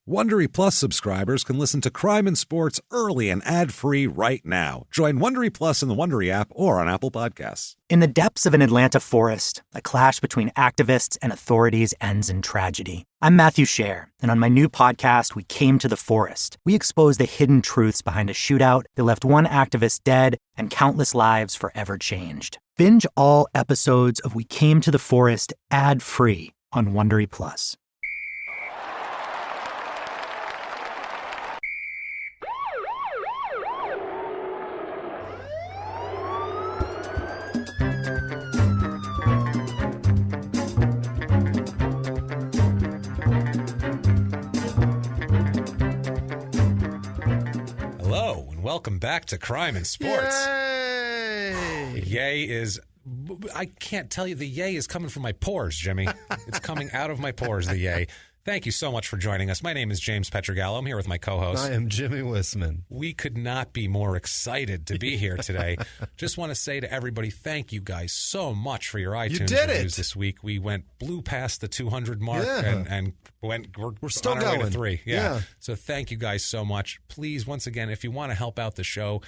Wondery Plus subscribers can listen to Crime and Sports early and ad-free right now. Join Wondery Plus in the Wondery app or on Apple Podcasts. In the depths of an Atlanta forest, a clash between activists and authorities ends in tragedy. I'm Matthew Scher, and on my new podcast, We Came to the Forest, we expose the hidden truths behind a shootout that left one activist dead and countless lives forever changed. Binge all episodes of We Came to the Forest ad-free on Wondery Plus. Welcome back to Crime and Sports. Yay! Yay is... I can't tell you. The yay is coming from my pores, Jimmy. It's coming out of my pores, the yay. Thank you so much for joining us. My name is James Pietragallo. I'm here with my co-host. I am Jimmie Whisman. We could not be more excited to be here today. Just want to say to everybody, thank you guys so much for your iTunes reviews this week. We blew past the 200 mark and we're still on our going way to 3. Yeah. So thank you guys so much. Please, once again, if you want to help out the show,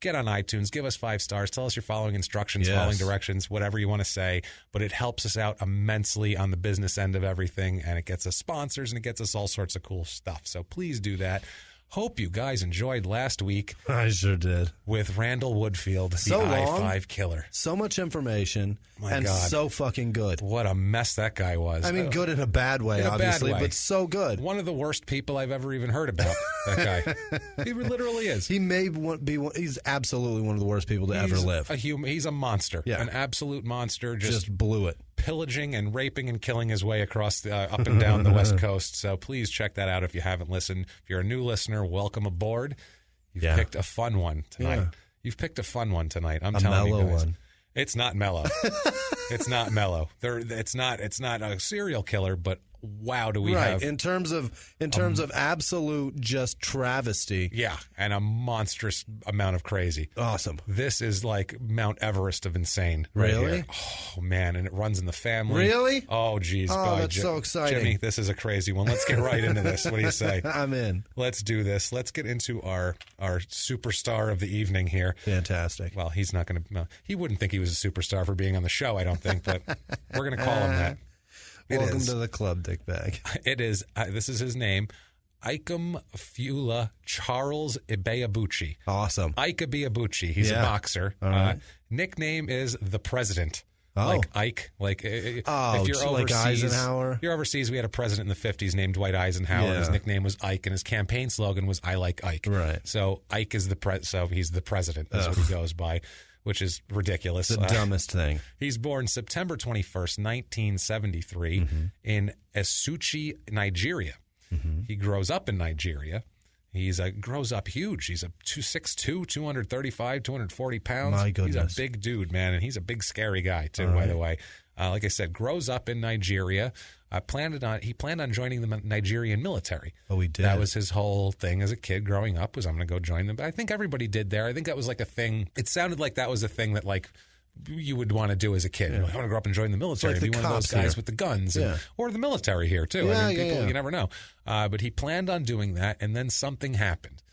get on iTunes, give us 5 stars, tell us your following instructions, following directions, whatever you want to say. But it helps us out immensely on the business end of everything, and it gets us sponsors, and it gets us all sorts of cool stuff. So please do that. Hope you guys enjoyed last week. I sure did. With Randall Woodfield, the I-5 killer. So much information, My God. so fucking good. What a mess that guy was. I mean, good in a bad way, obviously, but so good. One of the worst people I've ever even heard about, that guy. He literally is. He may be he's absolutely one of the worst people to ever live. He's a monster. Yeah. An absolute monster. Just blew it. Pillaging and raping and killing his way across up and down the West Coast. So please check that out if you haven't listened. If you're a new listener, welcome aboard. You've picked a fun one tonight. Yeah. You've picked a fun one tonight. I'm telling you guys. Mellow one. It's not mellow. It's not mellow. It's not a serial killer, but wow, do we have in terms of absolute just travesty. Yeah, and a monstrous amount of crazy. Awesome. This is like Mount Everest of insane. Really? Right here. Oh man, and it runs in the family. Really? Oh geez. Oh, that's so exciting. Jimmy, this is a crazy one. Let's get right into this. What do you say? I'm in. Let's do this. Let's get into our superstar of the evening here. Fantastic. Well, he's not going to. He wouldn't think he was a superstar for being on the show, I don't think, but we're going to call him that. Welcome to the club, dickbag. It is. This is his name. Fula Charles Ibeabuchi. Awesome. Ibeabuchi. He's a boxer. Right. Nickname is the President. Oh. Like Ike. Like if you're overseas. Like Eisenhower? You're overseas. We had a president in the 50s named Dwight Eisenhower. Yeah. His nickname was Ike, and his campaign slogan was I like Ike. Right. So Ike is so he's the President. That's what he goes by, which is ridiculous. The dumbest thing. He's born September 21st, 1973 in Esuchi, Nigeria. Mm-hmm. He grows up in Nigeria. He grows up huge. He's a 6'2", 235, 240 pounds. My goodness. He's a big dude, man, and he's a big, scary guy, too, by the way. Like I said, grows up in Nigeria. He planned on joining the Nigerian military. Oh, he did? That was his whole thing as a kid growing up, was I'm going to go join them. But I think everybody did there. I think that was like a thing. It sounded like that was a thing that like you would want to do as a kid. Yeah. I want to grow up and join the military. Like be one of those guys with the guns. Or the military here, too. Yeah, I mean, people, you never know. But he planned on doing that, and then something happened.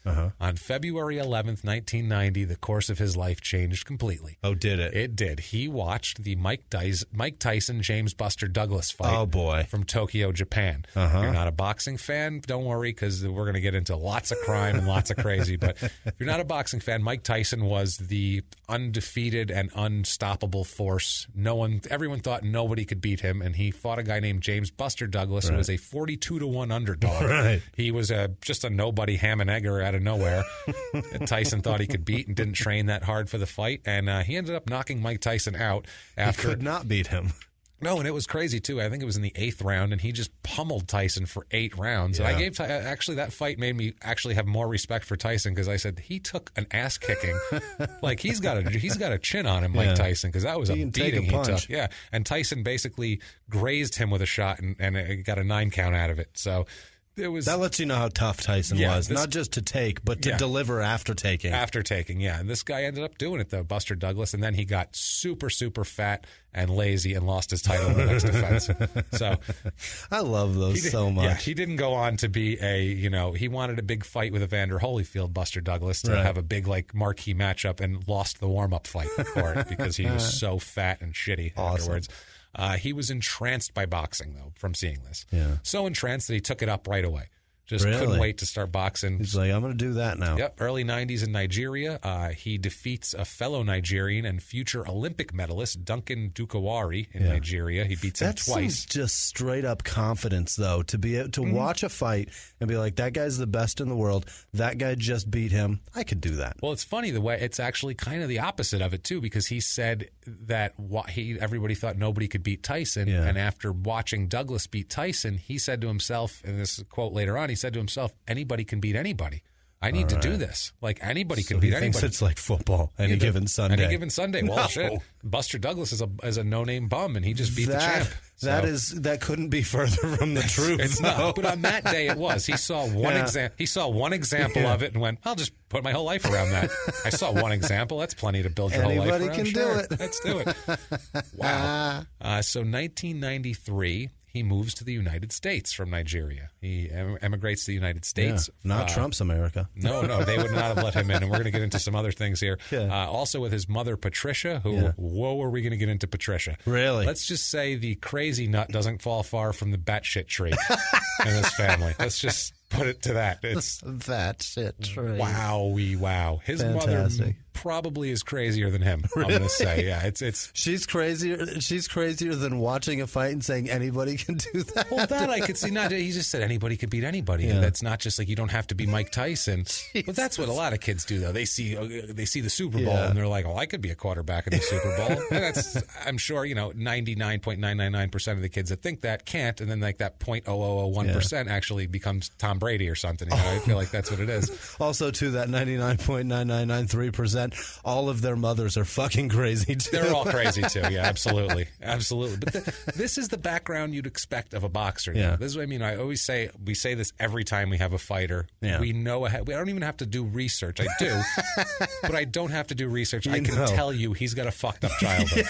On February 11th, 1990, the course of his life changed completely. Oh, did it? It did. He watched the Mike Tyson, James Buster Douglas fight. Oh, boy. From Tokyo, Japan. If you're not a boxing fan, don't worry, because we're going to get into lots of crime and lots of crazy. But if you're not a boxing fan, Mike Tyson was the undefeated and unstoppable force. Everyone thought nobody could beat him, and he fought a guy named James Buster Douglas, who was a 42-1 underdog. Right. He was just a nobody ham and egger out of nowhere. Tyson thought he could beat and didn't train that hard for the fight, and he ended up knocking Mike Tyson out. He could not beat him. No, and it was crazy, too. I think it was in the 8th round, and he just pummeled Tyson for 8 rounds. Yeah. And I gave actually, that fight made me actually have more respect for Tyson, because I said, he took an ass kicking. Like, he's got a chin on him, Mike Tyson, because that was a beating he took. Yeah, and Tyson basically grazed him with a shot and got a 9 count out of it. So That lets you know how tough Tyson was. Not just to take, but to deliver after taking. After taking, yeah. And this guy ended up doing it, though, Buster Douglas. And then he got super, super fat and lazy and lost his title in the next defense. So I love those so much. Yeah, he didn't go on to be he wanted a big fight with Evander Holyfield, Buster Douglas, to have a big, marquee matchup, and lost the warm-up fight for it because he was so fat and shitty afterwards. He was entranced by boxing, though, from seeing this. Yeah. So entranced that he took it up right away. Just couldn't wait to start boxing. He's like, I'm going to do that now. Yep. Early 90s in Nigeria. He defeats a fellow Nigerian and future Olympic medalist, Duncan Dukawari, in Nigeria. He beats him twice. That's just straight up confidence, though, to be able to watch a fight and be like, that guy's the best in the world. That guy just beat him. I could do that. Well, it's funny the way it's actually kind of the opposite of it, too, because he said that everybody thought nobody could beat Tyson. Yeah. And after watching Douglas beat Tyson, he said to himself, and this quote later on, he said to himself, anybody can beat anybody. I need to do this. Anybody can beat anybody. Thinks it's like football any given Sunday. Any given Sunday. Well, shit. Buster Douglas is a no-name bum, and he just beat the champ. So. That couldn't be further from the truth. It's not. But on that day, it was. He saw one example of it and went, I'll just put my whole life around that. I saw one example. That's plenty to build your whole life around. Anybody can do it. Let's do it. Wow. So 1993. He moves to the United States from Nigeria. He emigrates to the United States. Yeah, not Trump's America. No, they would not have let him in. And we're going to get into some other things here. Yeah. Also with his mother, Patricia, whoa, are we going to get into Patricia? Really? Let's just say the crazy nut doesn't fall far from the batshit tree in this family. Let's just put it to that. It's that shit tree. Wow. His Fantastic. Mother probably is crazier than him. Really? I'm going to say, yeah. It's she's crazier. She's crazier than watching a fight and saying anybody can do that. Well, that I could see. He just said anybody could beat anybody. Yeah. That's not just like you don't have to be Mike Tyson. But that's what a lot of kids do, though. They see the Super Bowl and they're like, "Oh, I could be a quarterback in the Super Bowl." And that's, I'm sure, 99.999% of the kids that think that can't, and then like that 0.0001% actually becomes Tom Brady or something. I feel like that's what it is. Also, to that 99.9993%, all of their mothers are fucking crazy too. They're all crazy too. Yeah, absolutely. But this is the background you'd expect of a boxer. Yeah. This is what I mean. I always say, we say this every time we have a fighter. Yeah. We know ahead. We don't even have to do research. I do, but I don't have to do research. I can tell you he's got a fucked up childhood.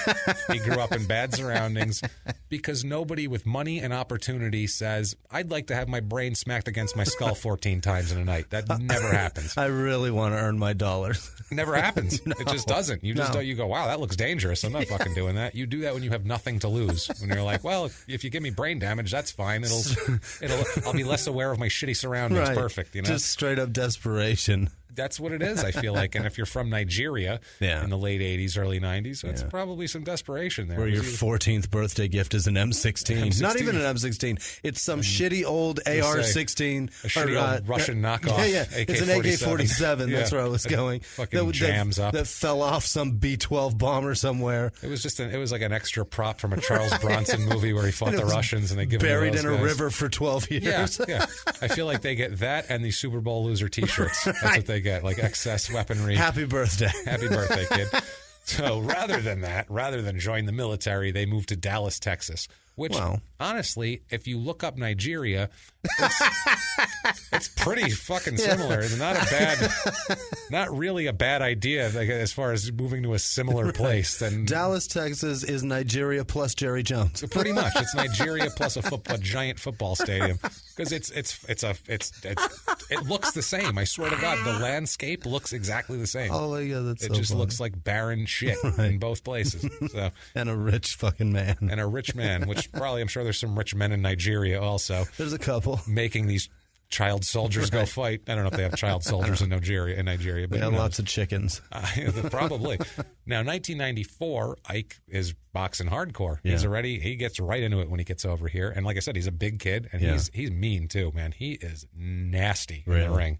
He grew up in bad surroundings because nobody with money and opportunity says, I'd like to have my brain smacked against my skull 14 times in a night. That never happens. I really want to earn my dollars. Never happens. No. It just doesn't. You just don't. You go, wow, that looks dangerous. I'm not fucking doing that. You do that when you have nothing to lose. When you're like, well, if you give me brain damage, that's fine. I'll be less aware of my shitty surroundings. Right. Perfect. Just straight up desperation. That's what it is, I feel like. And if you're from Nigeria in the late 80s, early 90s, it's probably some desperation there. Where your 14th birthday gift is an M16. Not even an M16. It's some shitty old AR-16. A shitty old Russian knockoff. Yeah. It's an AK-47. That's where I was going. Fucking jams up. That fell off some B-12 bomber somewhere. It was like an extra prop from a Charles Bronson movie where he fought the Russians and they give buried him in a river for 12 years. Yeah. I feel like they get that and the Super Bowl loser T-shirts. That's what they get, like excess weaponry. Happy birthday. Happy birthday, kid. So rather than join the military, they moved to Dallas, Texas. Which, honestly, if you look up Nigeria, it's pretty fucking similar. It's not really a bad idea as far as moving to a similar place. Than Dallas, Texas is Nigeria plus Jerry Jones. So pretty much, it's Nigeria plus a giant football stadium because it looks the same. I swear to God, the landscape looks exactly the same. Oh my God, that's so It just funny. looks like barren shit in both places. So and a rich fucking man. And a rich man, which probably I'm sure there's some rich men in Nigeria also. There's a couple making these child soldiers go fight. I don't know if they have child soldiers in Nigeria, but they have lots of chickens. Probably. Now, 1994, Ike is boxing hardcore. He gets right into it when he gets over here, and like I said, he's a big kid, and he's mean too, man. He is nasty in the ring.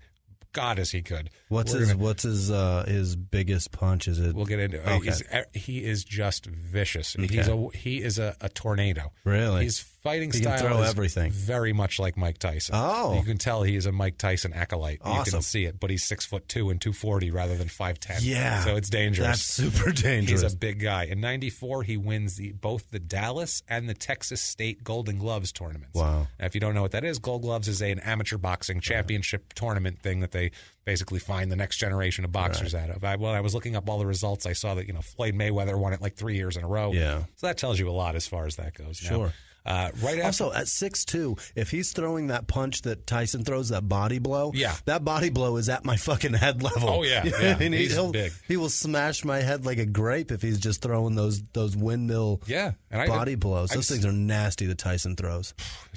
God, is he good. What's his biggest punch? Is it? We'll get into it. Okay. He is just vicious. Okay. He is a tornado. Really? He's fighting he style can throw is everything. very much like Mike Tyson. Oh. You can tell he is a Mike Tyson acolyte. Awesome. You can see it, but he's 6'2" and 240 rather than 5'10". Yeah. So it's dangerous. That's super dangerous. He's a big guy. In 94, he wins both the Dallas and the Texas State Golden Gloves tournaments. Wow. Now, if you don't know what that is, Gold Gloves is an amateur boxing championship tournament thing that they basically find the next generation of boxers out of. When I was looking up all the results, I saw that Floyd Mayweather won it like 3 years in a row. Yeah. So that tells you a lot as far as that goes. Sure. Now, right after, also, at 6'2", if he's throwing that punch that Tyson throws, that body blow, that body blow is at my fucking head level. Oh, yeah. You know what I mean? He's big. He will smash my head like a grape if he's just throwing those windmill body blows. Those things are nasty that Tyson throws.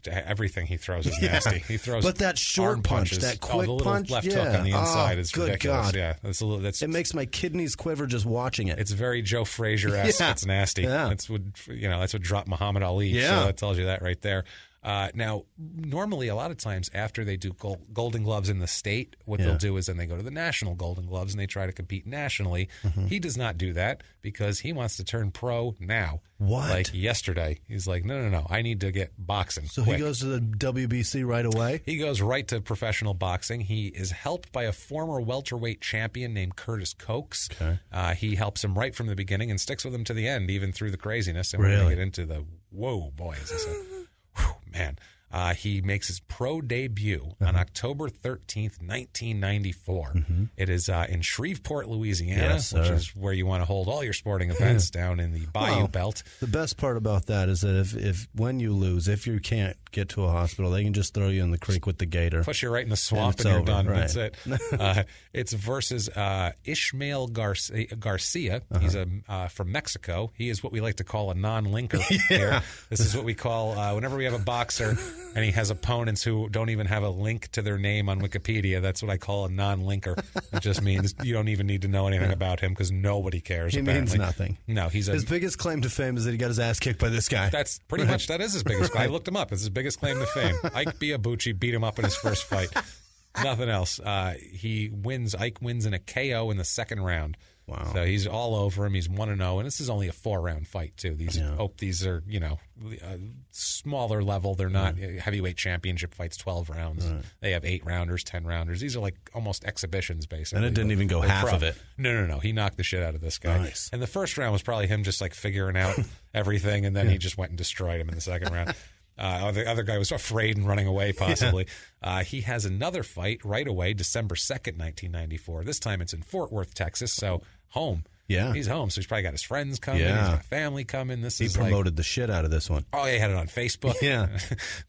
Everything he throws is nasty. He throws, but that short punch, punches, that quick the little punch, left hook on the inside is good ridiculous. God. Yeah, it makes my kidneys quiver just watching it. It's very Joe Frazier-esque. It's nasty. Yeah. That's what dropped Muhammad Ali. Yeah. So that tells you that right there. Now, normally, a lot of times after they do Golden Gloves in the state, what they'll do is then they go to the national Golden Gloves and they try to compete nationally. He does not do that because he wants to turn pro now. What? Like yesterday. He's like, no, I need to get boxing. So quick. he goes to the WBC right away? He goes right to professional boxing. He is helped by a former welterweight champion named Curtis Cokes. Okay. He helps him right from the beginning and sticks with him to the end, even through the craziness. And we're going to get into the, whoa, boy, is this man. He makes his pro debut on October 13th, 1994. It is in Shreveport, Louisiana, which is where you want to hold all your sporting events down in the Bayou Belt. The best part about that is that if when you lose, if you can't get to a hospital, they can just throw you in the creek with the gator. Push you right in the swamp and you're done. Right. That's it. It's versus Ishmael Garcia. He's from Mexico. He is what we like to call a non-linker here. This is what we call whenever we have a boxer and he has opponents who don't even have a link to their name on Wikipedia. That's what I call a non-linker. It just means you don't even need to know anything about him because nobody cares. He apparently. means nothing. No, his biggest claim to fame is that he got his ass kicked by this guy. That's pretty much, that is his biggest claim. I looked him up. It's his biggest claim to fame. Ike Ibeabuchi beat him up in his first fight. Nothing else. Ike wins in a KO in the second round. Wow. So he's all over him. He's 1-0, and this is only a 4-round fight, too. These are, smaller level. They're not heavyweight championship fights, 12 rounds. Right. They have 8-rounders, 10-rounders. These are like almost exhibitions, basically. And it didn't even go half of it. No. He knocked the shit out of this guy. Nice. And the first round was probably him just like figuring out everything, and then he just went and destroyed him in the second round. The other guy was afraid and running away, possibly. He has another fight right away, December 2nd, 1994. This time it's in Fort Worth, Texas, so home. Yeah. He's home, so he's probably got his friends coming. He's got family coming. He promoted the shit out of this one. Oh, he had it on Facebook. Yeah.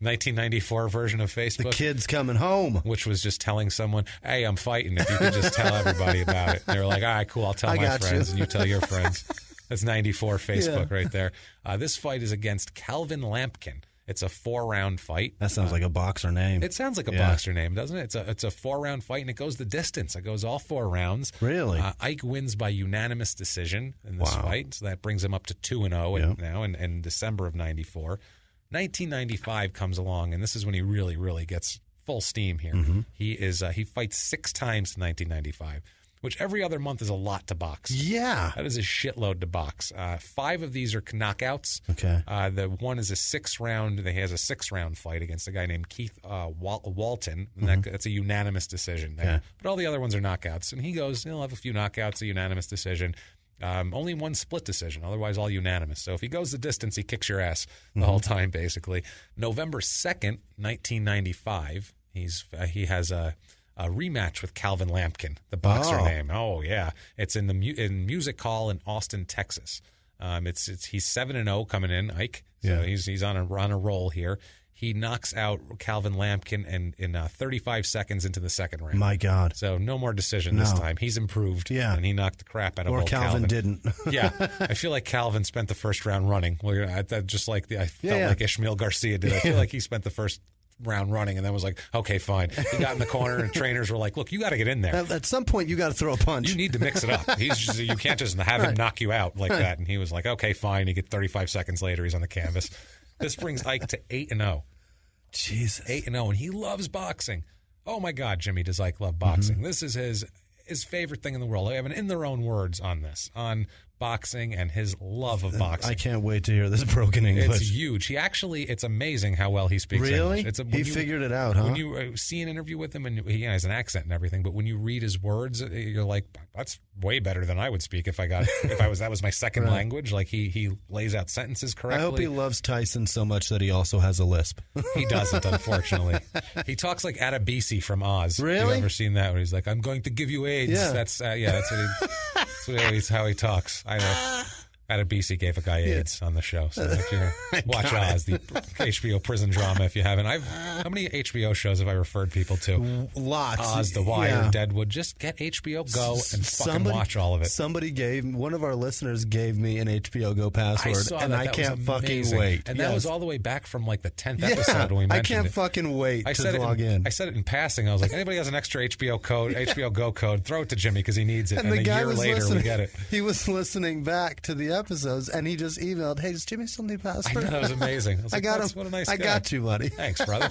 1994 version of Facebook. The kid's coming home. Which was just telling someone, hey, I'm fighting. If you could just tell everybody about it. They were like, all right, cool, I'll tell my friends, and you tell your friends. That's 94 Facebook right there. This fight is against Calvin Lampkin. It's a 4-round fight. That sounds like a boxer name. It sounds like a boxer name, doesn't it? It's a 4-round fight, and it goes the distance. It goes all 4 rounds. Really? Ike wins by unanimous decision in this fight, so that brings him up to 2-0 now in December of 94. 1995 comes along, and this is when he really, really gets full steam here. He fights 6 times in 1995. Which every other month is a lot to box. Yeah. That is a shitload to box. 5 of these are knockouts. Okay. The one is a 6-round. He has a 6-round fight against a guy named Keith Walton. And that's a unanimous decision there. Yeah. But all the other ones are knockouts. And he goes, he'll have a few knockouts, a unanimous decision. Only 1 split decision. Otherwise, all unanimous. So if he goes the distance, he kicks your ass the whole time, basically. November 2nd, 1995, he has a rematch with Calvin Lampkin, the boxer name. Oh yeah, it's in Music Hall in Austin, Texas. He's 7-0 coming in, Ike. So he's on a roll here. He knocks out Calvin Lampkin in 35 seconds into the second round. My God! So no more decision this time. He's improved. Yeah, and he knocked the crap out of old Calvin. Didn't. Yeah, I feel like Calvin spent the first round running. Just like I felt like Ishmael Garcia did. I feel like he spent the first round running and then was like, okay, fine. He got in the corner and trainers were like, look, you got to get in there. At some point, you got to throw a punch. You need to mix it up. You can't just have him knock you out like that. And he was like, okay, fine. You get 35 seconds later, he's on the canvas. This brings Ike to 8-0. Jesus. 8-0, and he loves boxing. Oh my God, Jimmie, does Ike love boxing? This is his favorite thing in the world. I have in their own words on this. On boxing and his love of boxing. I can't wait to hear this broken English. It's huge. It's amazing how well he speaks really? English. He figured it out, huh? When you see an interview with him, and he has an accent and everything, but when you read his words, you're like, that's way better than I would speak if that was my second language. Like he lays out sentences correctly. I hope he loves Tyson so much that he also has a lisp. He doesn't, unfortunately. He talks like Ibeabuchi from Oz. Really? Have you ever seen that? Where he's like, "I'm going to give you AIDS." Yeah. That's how he talks. I know. Ibeabuchi gave a guy AIDS on the show. So if you watch Oz, the HBO prison drama, if you haven't. How many HBO shows have I referred people to? Lots. Oz, The Wire, Deadwood. Just get HBO Go and fucking watch all of it. One of our listeners gave me an HBO Go password, and I can't fucking wait. And that was all the way back from like the 10th episode when we mentioned I can't fucking wait to log in. I said it in passing. I was like, anybody has an extra HBO Go code, throw it to Jimmie because he needs it. And the guy a year later, we get it. He was listening back to the episodes, and he just emailed, "Hey, does Jimmie still need password?" I know, that was amazing. I was like, got him. What a nice guy. I got you, buddy. Thanks, brother.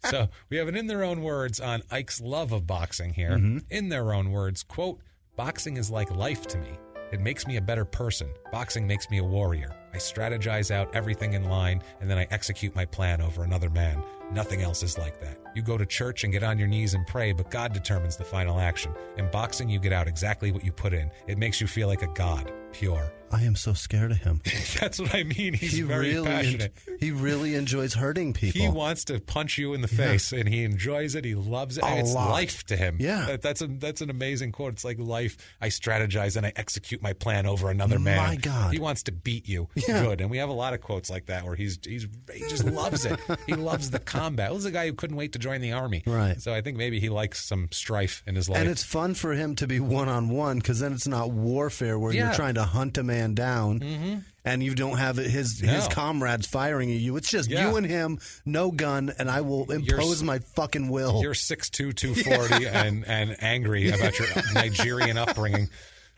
So we have an In Their Own Words on Ike's love of boxing here. In their own words, quote, "Boxing is like life to me. It makes me a better person. Boxing makes me a warrior. I strategize out everything in line, and then I execute my plan over another man. Nothing else is like that. You go to church and get on your knees and pray, but God determines the final action. In boxing, you get out exactly what you put in. It makes you feel like a god, pure." I am so scared of him. That's what I mean. He's very passionate. He really enjoys hurting people. He wants to punch you in the face, and he enjoys it. He loves it. And it's life to him. Yeah. That's an amazing quote. It's like life. I strategize and I execute my plan over another man. My God. He wants to beat you. Yeah. Good. And we have a lot of quotes like that where he just loves it. He loves the combat. He was a guy who couldn't wait to join the army. Right. So I think maybe he likes some strife in his life. And it's fun for him to be one-on-one because then it's not warfare where you're trying to hunt a man down and you don't have his comrades firing at you. It's just you and him, no gun, and I will impose my fucking will. You're 6'2", 240 and angry about your Nigerian upbringing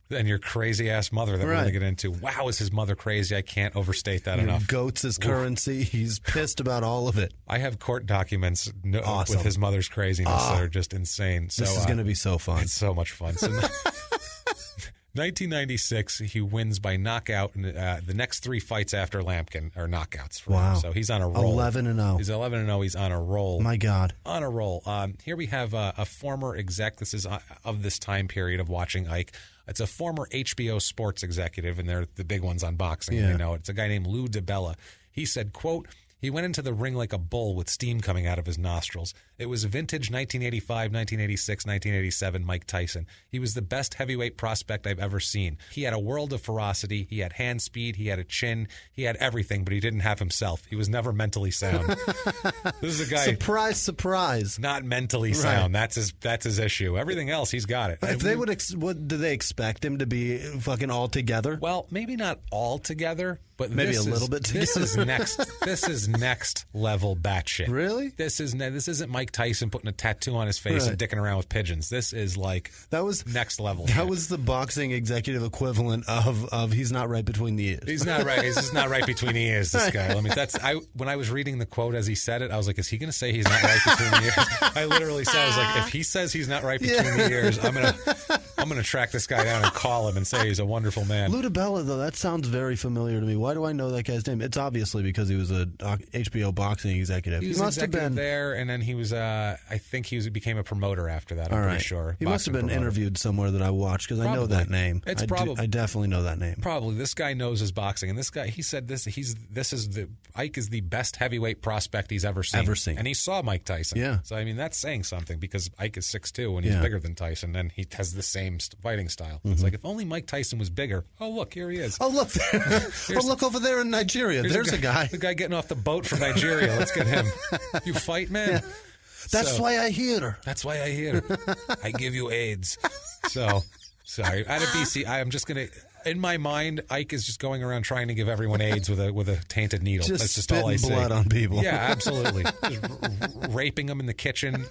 and your crazy-ass mother that we're going to get into. Wow, is his mother crazy? I can't overstate that enough. Goats his currency. He's pissed about all of it. I have court documents with his mother's craziness that are just insane. So, this is going to be so fun. It's so much fun. So, 1996, he wins by knockout. The next 3 fights after Lampkin are knockouts for him. So he's on a roll. 11-0. He's 11-0. He's on a roll. My God. On a roll. Here we have a former exec. This is of this time period of watching Ike. It's a former HBO sports executive, and they're the big ones on boxing. Yeah. You know, it's a guy named Lou DiBella. He said, quote, "He went into the ring like a bull with steam coming out of his nostrils. It was vintage 1985, 1986, 1987 Mike Tyson. He was the best heavyweight prospect I've ever seen. He had a world of ferocity. He had hand speed. He had a chin. He had everything, but he didn't have himself. He was never mentally sound." This is a guy. Surprise, surprise. Not mentally sound. That's his issue. Everything else, he's got it. If they do they expect him to be fucking all together? Well, maybe not all together, but maybe a little bit together. This is next level batshit. Really? This isn't Mike Tyson putting a tattoo on his face and dicking around with pigeons. This is like next level. That was the boxing executive equivalent of he's not right between the ears. He's not right. He's just not right between the ears. This guy. When I was reading the quote as he said it, I was like, is he going to say he's not right between the ears? I literally said, I was like, if he says he's not right between the ears, I'm gonna track this guy down and call him and say he's a wonderful man. Lou DiBella, though, that sounds very familiar to me. Why do I know that guy's name? It's obviously because he was a HBO boxing executive. He must have been there, and then he was. I think he became a promoter after that. I'm pretty sure. He must have been interviewed somewhere that I watched because I know that name. I definitely know that name. Probably this guy knows his boxing, and this guy he said Ike is the best heavyweight prospect he's ever seen. And he saw Mike Tyson. Yeah. So I mean that's saying something because Ike is 6'2" and he's bigger than Tyson, and he has the same fighting style. It's like if only Mike Tyson was bigger. Oh look, here he is. Oh look there. Look over there in Nigeria. There's a guy. The guy getting off the boat from Nigeria. Let's get him. You fight, man. Yeah. That's why I hear. That's why I hear. I give you AIDS. So, sorry. Out of BC, I'm just going to... In my mind, Ike is just going around trying to give everyone AIDS with a tainted needle. That's just all I say. Blood on people. Yeah, absolutely. Just raping them in the kitchen.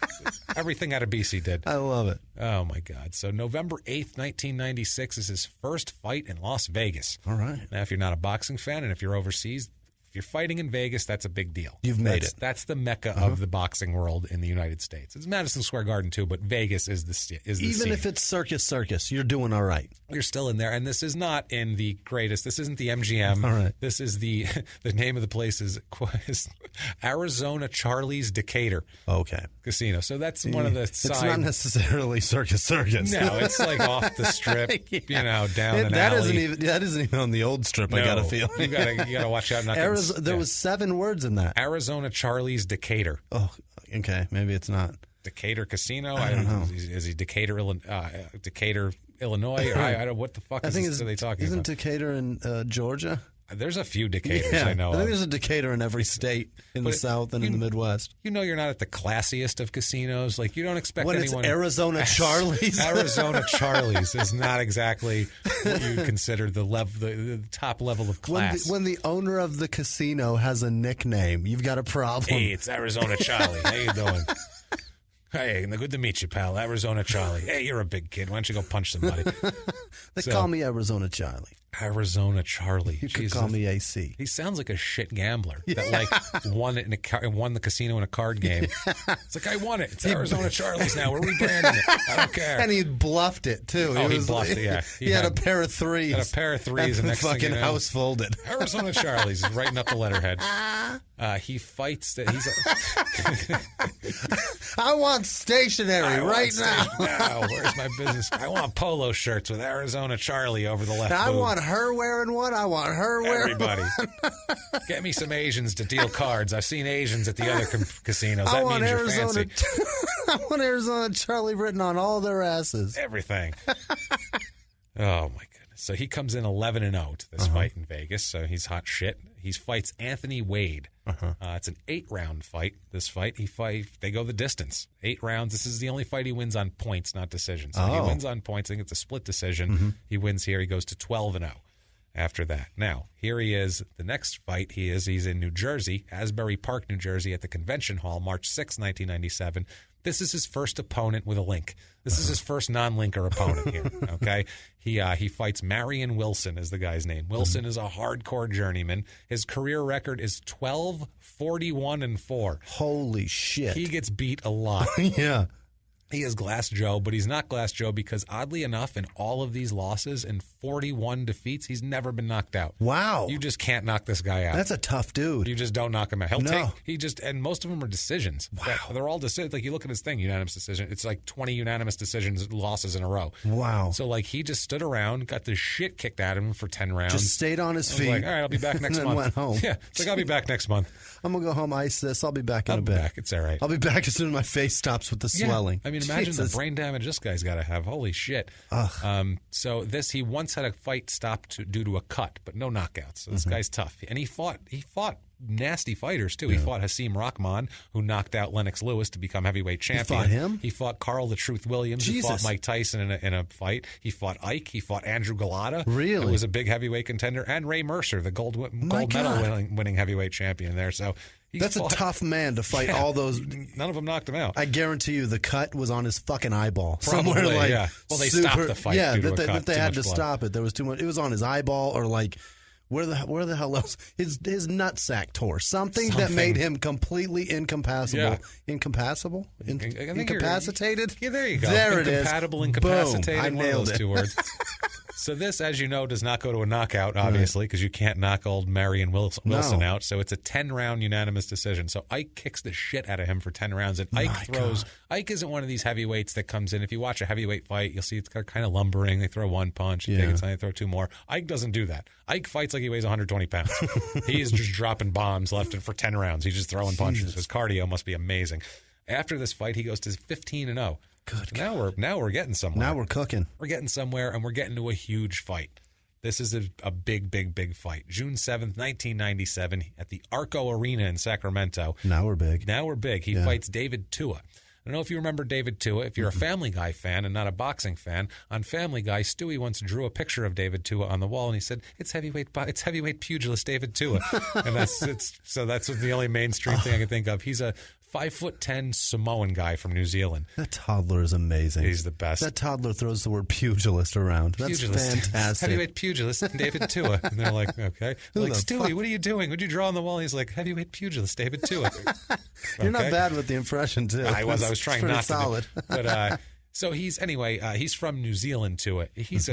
Everything out of BC did. I love it. Oh, my God. So November 8th, 1996 is his first fight in Las Vegas. All right. Now, if you're not a boxing fan and if you're overseas... If you're fighting in Vegas, that's a big deal. You've made it. That's the mecca of the boxing world in the United States. It's Madison Square Garden too, but Vegas is the scene. Even if it's circus, you're doing all right. You're still in there, and this is not in the greatest. This isn't the MGM. All right. This is the name of the place is Arizona Charlie's Decatur. Okay. Casino. So that's one of the It's not necessarily circus. No, it's like off the strip, down an alley. That isn't even on the old strip. No, I got a feeling. You gotta watch out. There was 7 words in that. Arizona Charlie's Decatur. Oh, okay. Maybe it's not Decatur Casino. I don't know. Is he Decatur, Illinois? Or I don't. What the fuck are they talking isn't about? Decatur in Georgia? There's a few Decaturs I know. I think there's a Decatur in every state in the South and in the Midwest. You're not at the classiest of casinos. Like, you don't expect when anyone. It's Arizona Charlie's. Arizona Charlie's is not exactly what you consider the top level of class. When the owner of the casino has a nickname, you've got a problem. Hey, it's Arizona Charlie. How you doing? Hey, good to meet you, pal. Arizona Charlie. Hey, you're a big kid. Why don't you go punch somebody? They call me Arizona Charlie. Arizona Charlie. You could call me AC. He sounds like a shit gambler that won the casino in a card game. It's like, I won it. It's Arizona Charlie's now. We're rebranding it. I don't care. And he bluffed it too. He bluffed it. Yeah, he had a pair of threes. Had a pair of threes, and the next fucking thing you know, house folded. Arizona Charlie's is writing up the letterhead. He fights. I want stationery right now. Where's my business? I want polo shirts with Arizona Charlie over the left. I want her wearing one. I want her wearing everybody. Get me some Asians to deal cards. I've seen Asians at the other casinos. That means you're fancy. I want Arizona Charlie written on all their asses. Everything. Oh my goodness! So he comes in 11-0 to this fight in Vegas. So he's hot shit. He fights Anthony Wade. It's an 8-round fight. This fight, they go the distance. 8 rounds. This is the only fight he wins on points, not decisions. So he wins on points. I think it's a split decision. He wins here. He goes to 12-0 after that. Now, here he is. The next fight he's in New Jersey, Asbury Park, New Jersey, at the Convention Hall, March 6, 1997. This is his first opponent with a link. This is his first non-linker opponent here, okay? He fights Marion Wilson is the guy's name. Wilson is a hardcore journeyman. His career record is 12-41-4. Holy shit. He gets beat a lot. Yeah. He is Glass Joe, but he's not Glass Joe because, oddly enough, in all of these losses and 41 defeats, he's never been knocked out. Wow. You just can't knock this guy out. That's a tough dude. You just don't knock him out. And most of them are decisions. Wow. They're all decisions. Like, you look at his thing, unanimous decision. It's like 20 unanimous decisions, losses in a row. Wow. So, like, he just stood around, got the shit kicked out of him for 10 rounds. Just stayed on his feet. Like, all right, I'll be back next and month. Then went home. Yeah. It's like, I'll be back next month. I'm going to go home, ice this. I'll be back in a bit. It's all right. I'll be back as soon as my face stops with the swelling. I mean, imagine the brain damage this guy's got to have. Holy shit. So he once had a fight stopped due to a cut, but no knockouts. So this guy's tough. And he fought nasty fighters, too. Yeah. He fought Hasim Rahman, who knocked out Lennox Lewis to become heavyweight champion. He fought him? He fought Carl the Truth Williams. Jesus. He fought Mike Tyson in a fight. He fought Ike. He fought Andrew Galata, really? who was a big heavyweight contender, and Ray Mercer, the gold medal winning heavyweight champion there. So that's a tough man to fight all those. None of them knocked him out. I guarantee you the cut was on his fucking eyeball. Probably, somewhere yeah. Well, they stopped the fight due to a cut. That they had to blood. stop it. There was too much. It was on his eyeball or like where the hell else? His nutsack tore. Something that made him completely incompatible. Yeah. Incompatible? Incapacitated? Yeah, there you go. There it is. Incompatible, incapacitated. Boom. I nailed it. 2 words. So this, as you know, does not go to a knockout, obviously, because you can't knock old Marion Wilson out. So it's a 10-round unanimous decision. So Ike kicks the shit out of him for 10 rounds. And Ike isn't one of these heavyweights that comes in. If you watch a heavyweight fight, you'll see it's kind of lumbering. They throw 1 punch. They throw 2 more. Ike doesn't do that. Ike fights like he weighs 120 pounds. He is just dropping bombs left for 10 rounds. He's just throwing punches. His cardio must be amazing. After this fight, he goes to 15-0. Good. Now we're getting somewhere. Now we're cooking. We're getting somewhere, and we're getting to a huge fight. This is a big, big, big fight. June 7th, 1997, at the Arco Arena in Sacramento. Now we're big. He fights David Tua. I don't know if you remember David Tua. If you're a Family Guy fan and not a boxing fan, on Family Guy, Stewie once drew a picture of David Tua on the wall, and he said, "It's heavyweight pugilist David Tua," and that's the only mainstream thing I can think of. He's a 5'10" Samoan guy from New Zealand. That toddler is amazing. He's the best. That toddler throws the word pugilist around. That's fantastic. Heavyweight pugilist, David Tua. And they're like, okay. Like, Stewie, what are you doing? What'd you draw on the wall? He's like, heavyweight pugilist, David Tua. You're not bad with the impression, too. I was trying not solid. to. But so he's from New Zealand, Tua. He's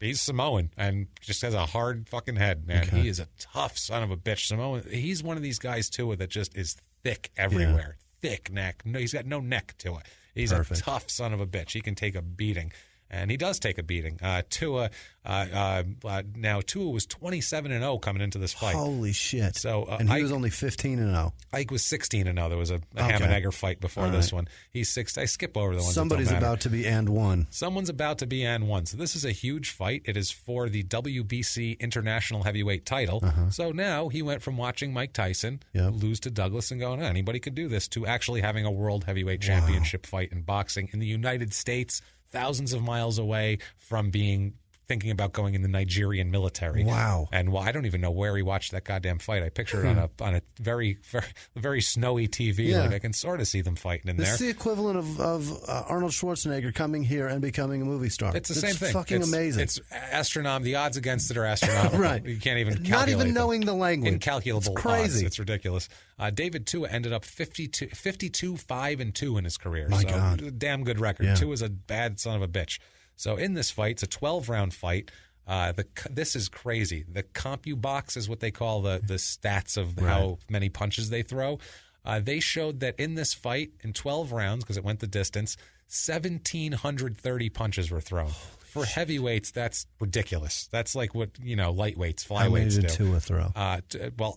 he's Samoan and just has a hard fucking head, man. Okay. He is a tough son of a bitch. Samoan. He's one of these guys, Tua, that just is thick everywhere. Yeah. Thick neck. No, he's got no neck to it. He's Perfect. A tough son of a bitch. He can take a beating. And he does take a beating. Tua was 27-0 coming into this fight. Holy shit! So and he was only 15-0. Ike was 16-0. There was a ham and egger fight before this one. He's 6. I skip over the ones. Somebody's about to be and one. Someone's about to be and one. So this is a huge fight. It is for the WBC International Heavyweight title. So now he went from watching Mike Tyson lose to Douglas and going, anybody could do this, to actually having a world heavyweight championship fight in boxing in the United States. Thousands of miles away from thinking about going in the Nigerian military. Wow! And I don't even know where he watched that goddamn fight. I picture it on a very, very, very snowy TV. Yeah. Like I can sort of see them fighting in there. It's the equivalent of Arnold Schwarzenegger coming here and becoming a movie star. It's the same thing. Fucking amazing. It's astronomical. The odds against it are astronomical. Right. You can't even not even knowing the language. Incalculable. It's crazy. Odds. It's ridiculous. David Tua ended up 52-5-2 in his career. My so God. A damn good record. Yeah. Tua's a bad son of a bitch. So in this fight, it's a 12-round fight. This is crazy. The CompuBox is what they call the stats of how many punches they throw. They showed that in this fight, in 12 rounds, because it went the distance, 1,730 punches were thrown. For heavyweights, that's ridiculous. That's like what, lightweights, flyweights do. How many did Tua throw?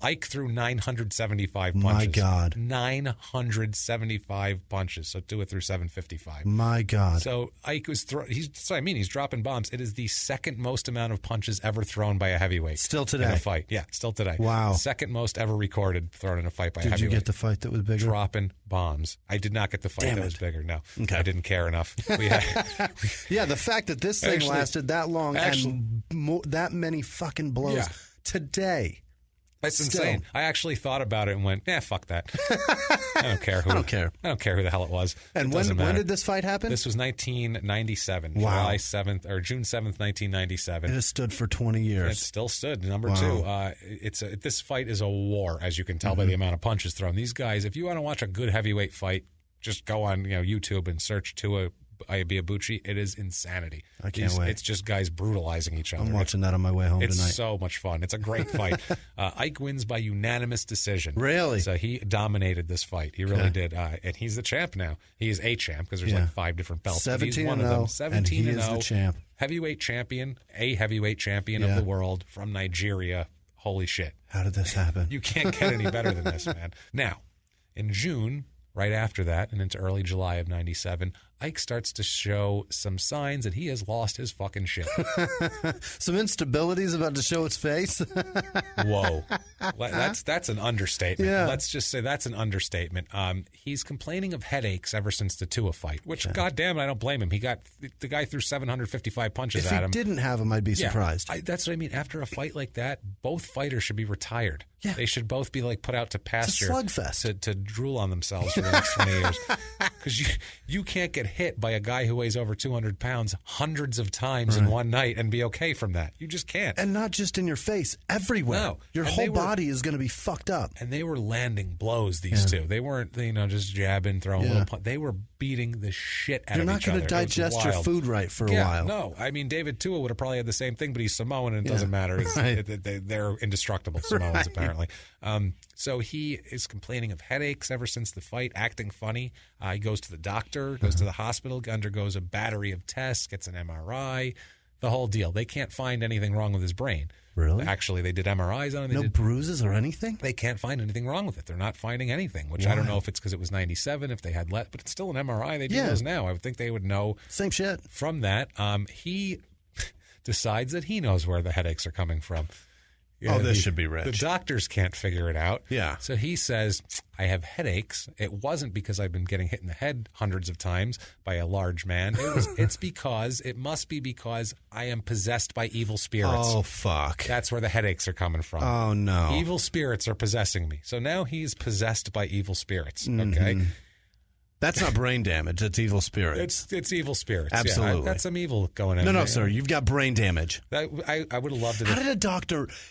Ike threw 975 punches. My God. 975 punches. So Tua threw 755. My God. So Ike was he's dropping bombs. It is the second most amount of punches ever thrown by a heavyweight. Still today. In a fight. Yeah, still today. Wow. Second most ever recorded thrown in a fight by a heavyweight. Did you get the fight that was bigger? Dropping bombs. I did not get the fight that was bigger. No. Okay. I didn't care enough. Yeah, the fact that this thing lasted that long and that many fucking blows today. That's insane. I actually thought about it and went, fuck that. I don't care who. I don't care who the hell it was. And when did this fight happen? This was 1997. Wow. July 7th or June 7th, 1997. It has stood for 20 years. It still stood. Number two. This fight is a war, as you can tell by the amount of punches thrown. These guys, if you want to watch a good heavyweight fight, just go on YouTube and search Ibeabuchi. It is insanity. I can't wait. It's just guys brutalizing each other. I'm watching that on my way home tonight. It's so much fun. It's a great fight. Ike wins by unanimous decision. Really? So he dominated this fight. He really did. And he's the champ now. He is a champ because there's like 5 different belts. 17-0. One of them. 17-0. And he is the champ. Heavyweight champion. A heavyweight champion of the world from Nigeria. Holy shit. How did this happen? You can't get any better than this, man. Now, in June, right after that, and into early July of 97, Ike starts to show some signs that he has lost his fucking shit. Some instability is about to show its face. Whoa. That's an understatement. Yeah. Let's just say that's an understatement. He's complaining of headaches ever since the Tua fight, which, goddamn, I don't blame him. The guy threw 755 punches at him. If he didn't have him, I'd be surprised. That's what I mean. After a fight like that, both fighters should be retired. Yeah. They should both be put out to pasture. It's a slugfest. To drool on themselves for the next 20 years. Because you can't get hit by a guy who weighs over 200 pounds hundreds of times in one night and be okay from that. You just can't. And not just in your face, everywhere. No. Your whole body is going to be fucked up. And they were landing blows, these two. They weren't, just jabbing, throwing little punches. They were beating the shit out of each other. You're not going to digest your food right for a while. No. I mean, David Tua would have probably had the same thing, but he's Samoan and it doesn't matter. They're indestructible Samoans, apparently. So he is complaining of headaches ever since the fight, acting funny. He goes to the doctor, goes to the hospital, undergoes a battery of tests, gets an MRI, the whole deal. They can't find anything wrong with his brain. Really? Actually, they did MRIs on him. No bruises or anything? They can't find anything wrong with it. They're not finding anything, which I don't know if it's because it was 97, if they had but it's still an MRI. They do those now. I would think they would know. Same shit. From that, he decides that he knows where the headaches are coming from. Yeah, this should be rich. The doctors can't figure it out. Yeah. So he says, I have headaches. It wasn't because I've been getting hit in the head hundreds of times by a large man. It must be because I am possessed by evil spirits. Oh, fuck. That's where the headaches are coming from. Oh, no. Evil spirits are possessing me. So now he's possessed by evil spirits. Mm-hmm. Okay. That's not brain damage. It's evil spirits. It's evil spirits. Absolutely. Yeah, I've got some evil going on. No, sir. You've got brain damage. I would have loved it.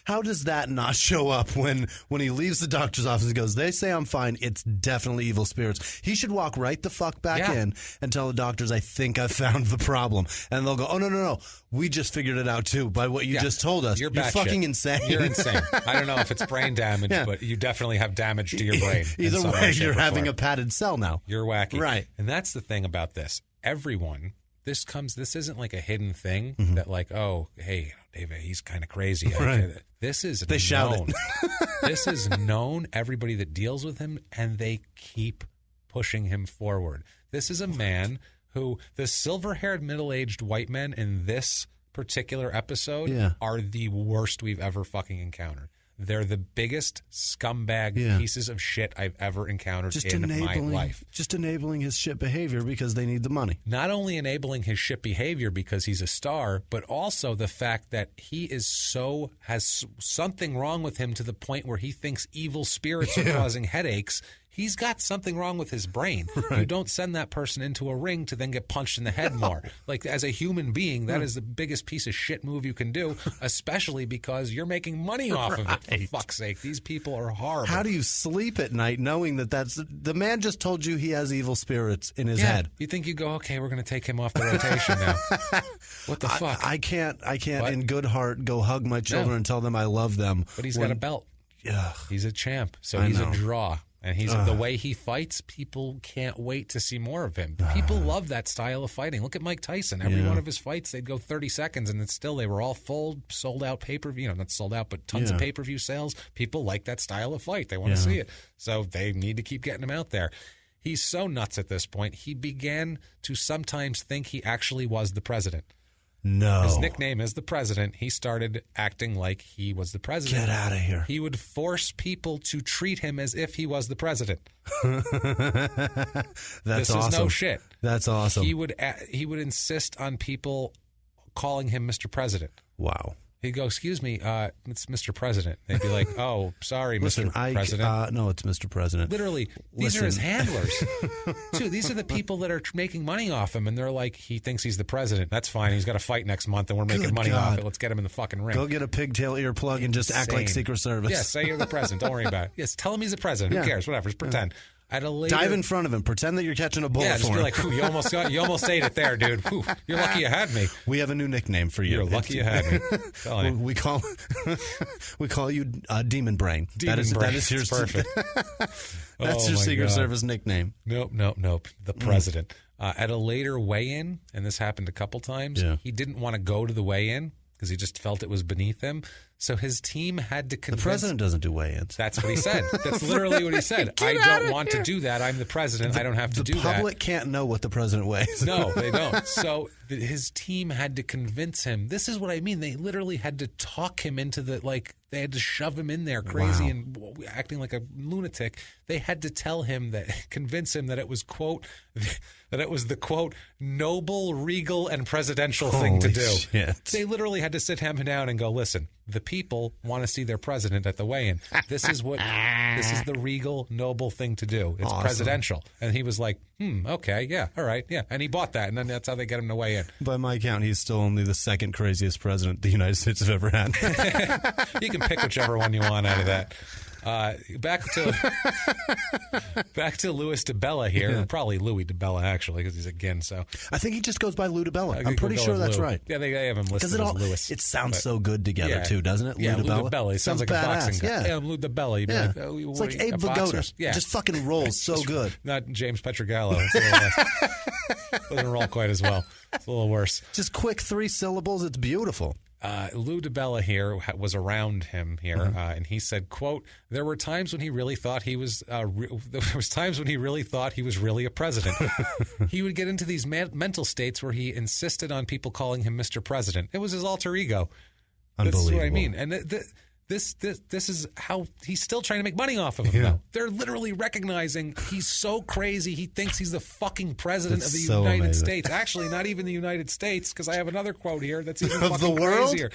How does that not show up when he leaves the doctor's office and goes, they say I'm fine. It's definitely evil spirits. He should walk right the fuck back in and tell the doctors, I think I found the problem. And they'll go, oh, no. We just figured it out, too, by what you just told us. You're fucking insane. You're insane. I don't know if it's brain damage, but you definitely have damage to your brain. Either way, you're having a padded cell now. You're wacky. Right. And that's the thing about this. Everyone, this isn't like a hidden thing that like, oh, hey, David, he's kind of crazy. Right. This is they known. shout it. This is known. Everybody that deals with him, and they keep pushing him forward. This is a man who, the silver-haired middle-aged white men in this particular episode are the worst we've ever fucking encountered. They're the biggest scumbag pieces of shit I've ever encountered in my life. Just enabling his shit behavior because they need the money. Not only enabling his shit behavior because he's a star, but also the fact that he has something wrong with him to the point where he thinks evil spirits are causing headaches. He's got something wrong with his brain. Right. You don't send that person into a ring to then get punched in the head more. Like, as a human being, that is the biggest piece of shit move you can do, especially because you're making money off of it, for fuck's sake. These people are horrible. How do you sleep at night knowing that the man just told you he has evil spirits in his head? You think you go, okay, we're going to take him off the rotation now. What the fuck? I can't in good heart go hug my children and tell them I love them. But he's got a belt. Yeah. He's a champ, so he's a draw. And the way he fights, people can't wait to see more of him. People love that style of fighting. Look at Mike Tyson. Every one of his fights, they'd go 30 seconds, and they were all full, sold-out pay-per-view. Not sold out, but tons of pay-per-view sales. People like that style of fight. They want to see it. So they need to keep getting him out there. He's so nuts at this point. He began to sometimes think he actually was the president. No. His nickname is the president. He started acting like he was the president. Get out of here. He would force people to treat him as if he was the president. This is no shit. That's awesome. He would insist on people calling him Mr. President. Wow. He'd go, excuse me, it's Mr. President. They'd be like, oh, sorry, Mr. President. No, it's Mr. President. Literally, these are his handlers. Too. These are the people that are making money off him, and they're like, he thinks he's the president. That's fine. He's got a fight next month, and we're making money off it. Let's get him in the fucking ring. Go get a pigtail earplug and just act like Secret Service. Yeah, say you're the president. Don't worry about it. Yes, tell him he's the president. Who cares? Whatever. Just pretend. Dive in front of him. Pretend that you're catching a bullet just for be him. like, you almost ate it there, dude. Whew, you're lucky you had me. We have a new nickname for you. You're lucky you had me. We call you Demon Brain. That is yours. Perfect. That's your Secret Service nickname. Nope. The president. At a later weigh-in, and this happened a couple times, he didn't want to go to the weigh-in because he just felt it was beneath him. So his team had to convince... The president doesn't do weigh-ins. That's what he said. That's literally what he said. I don't want to do that. I'm the president. I don't have to do that. The public can't know what the president weighs. No, they don't. So his team had to convince him. This is what I mean. They literally had to talk him into they had to shove him in there crazy and acting like a lunatic. They had to convince him that it was, quote, the, quote, noble, regal, and presidential thing to do. Shit. They literally had to sit him down and go, listen, the people want to see their president at the weigh-in. This is the regal, noble thing to do. It's awesome. Presidential. And he was like, okay, yeah, all right, yeah. And he bought that, and then that's how they get him to weigh in. By my count, he's still only the second craziest president the United States have ever had. You can pick whichever one you want out of that. Back to Louis DeBella here. Yeah. Probably Louis DeBella, actually, because he's a Ginn. So I think he just goes by Lou DeBella. I'm pretty sure that's right. Yeah, they have him listed as Louis. It sounds so good together, too, doesn't it? Yeah, Lou DeBella. He sounds like badass. A boxing guy. Yeah, I'm Lou DeBella. You'd be like, it's like Abe Vigoda. Yeah. Just fucking rolls so good. Not James Pietragallo. It's a little less. Doesn't roll quite as well. It's a little worse. Just quick 3 syllables. It's beautiful. Lou DeBella here was around him here, and he said, "quote There were times when he really thought he was. Really a president. He would get into these mental states where he insisted on people calling him Mr. President. It was his alter ego. Unbelievable. That's what I mean. And This is how he's still trying to make money off of him now. They're literally recognizing he's so crazy. He thinks he's the fucking president of the United States. Actually, not even the United States, because I have another quote here that's even fucking crazier.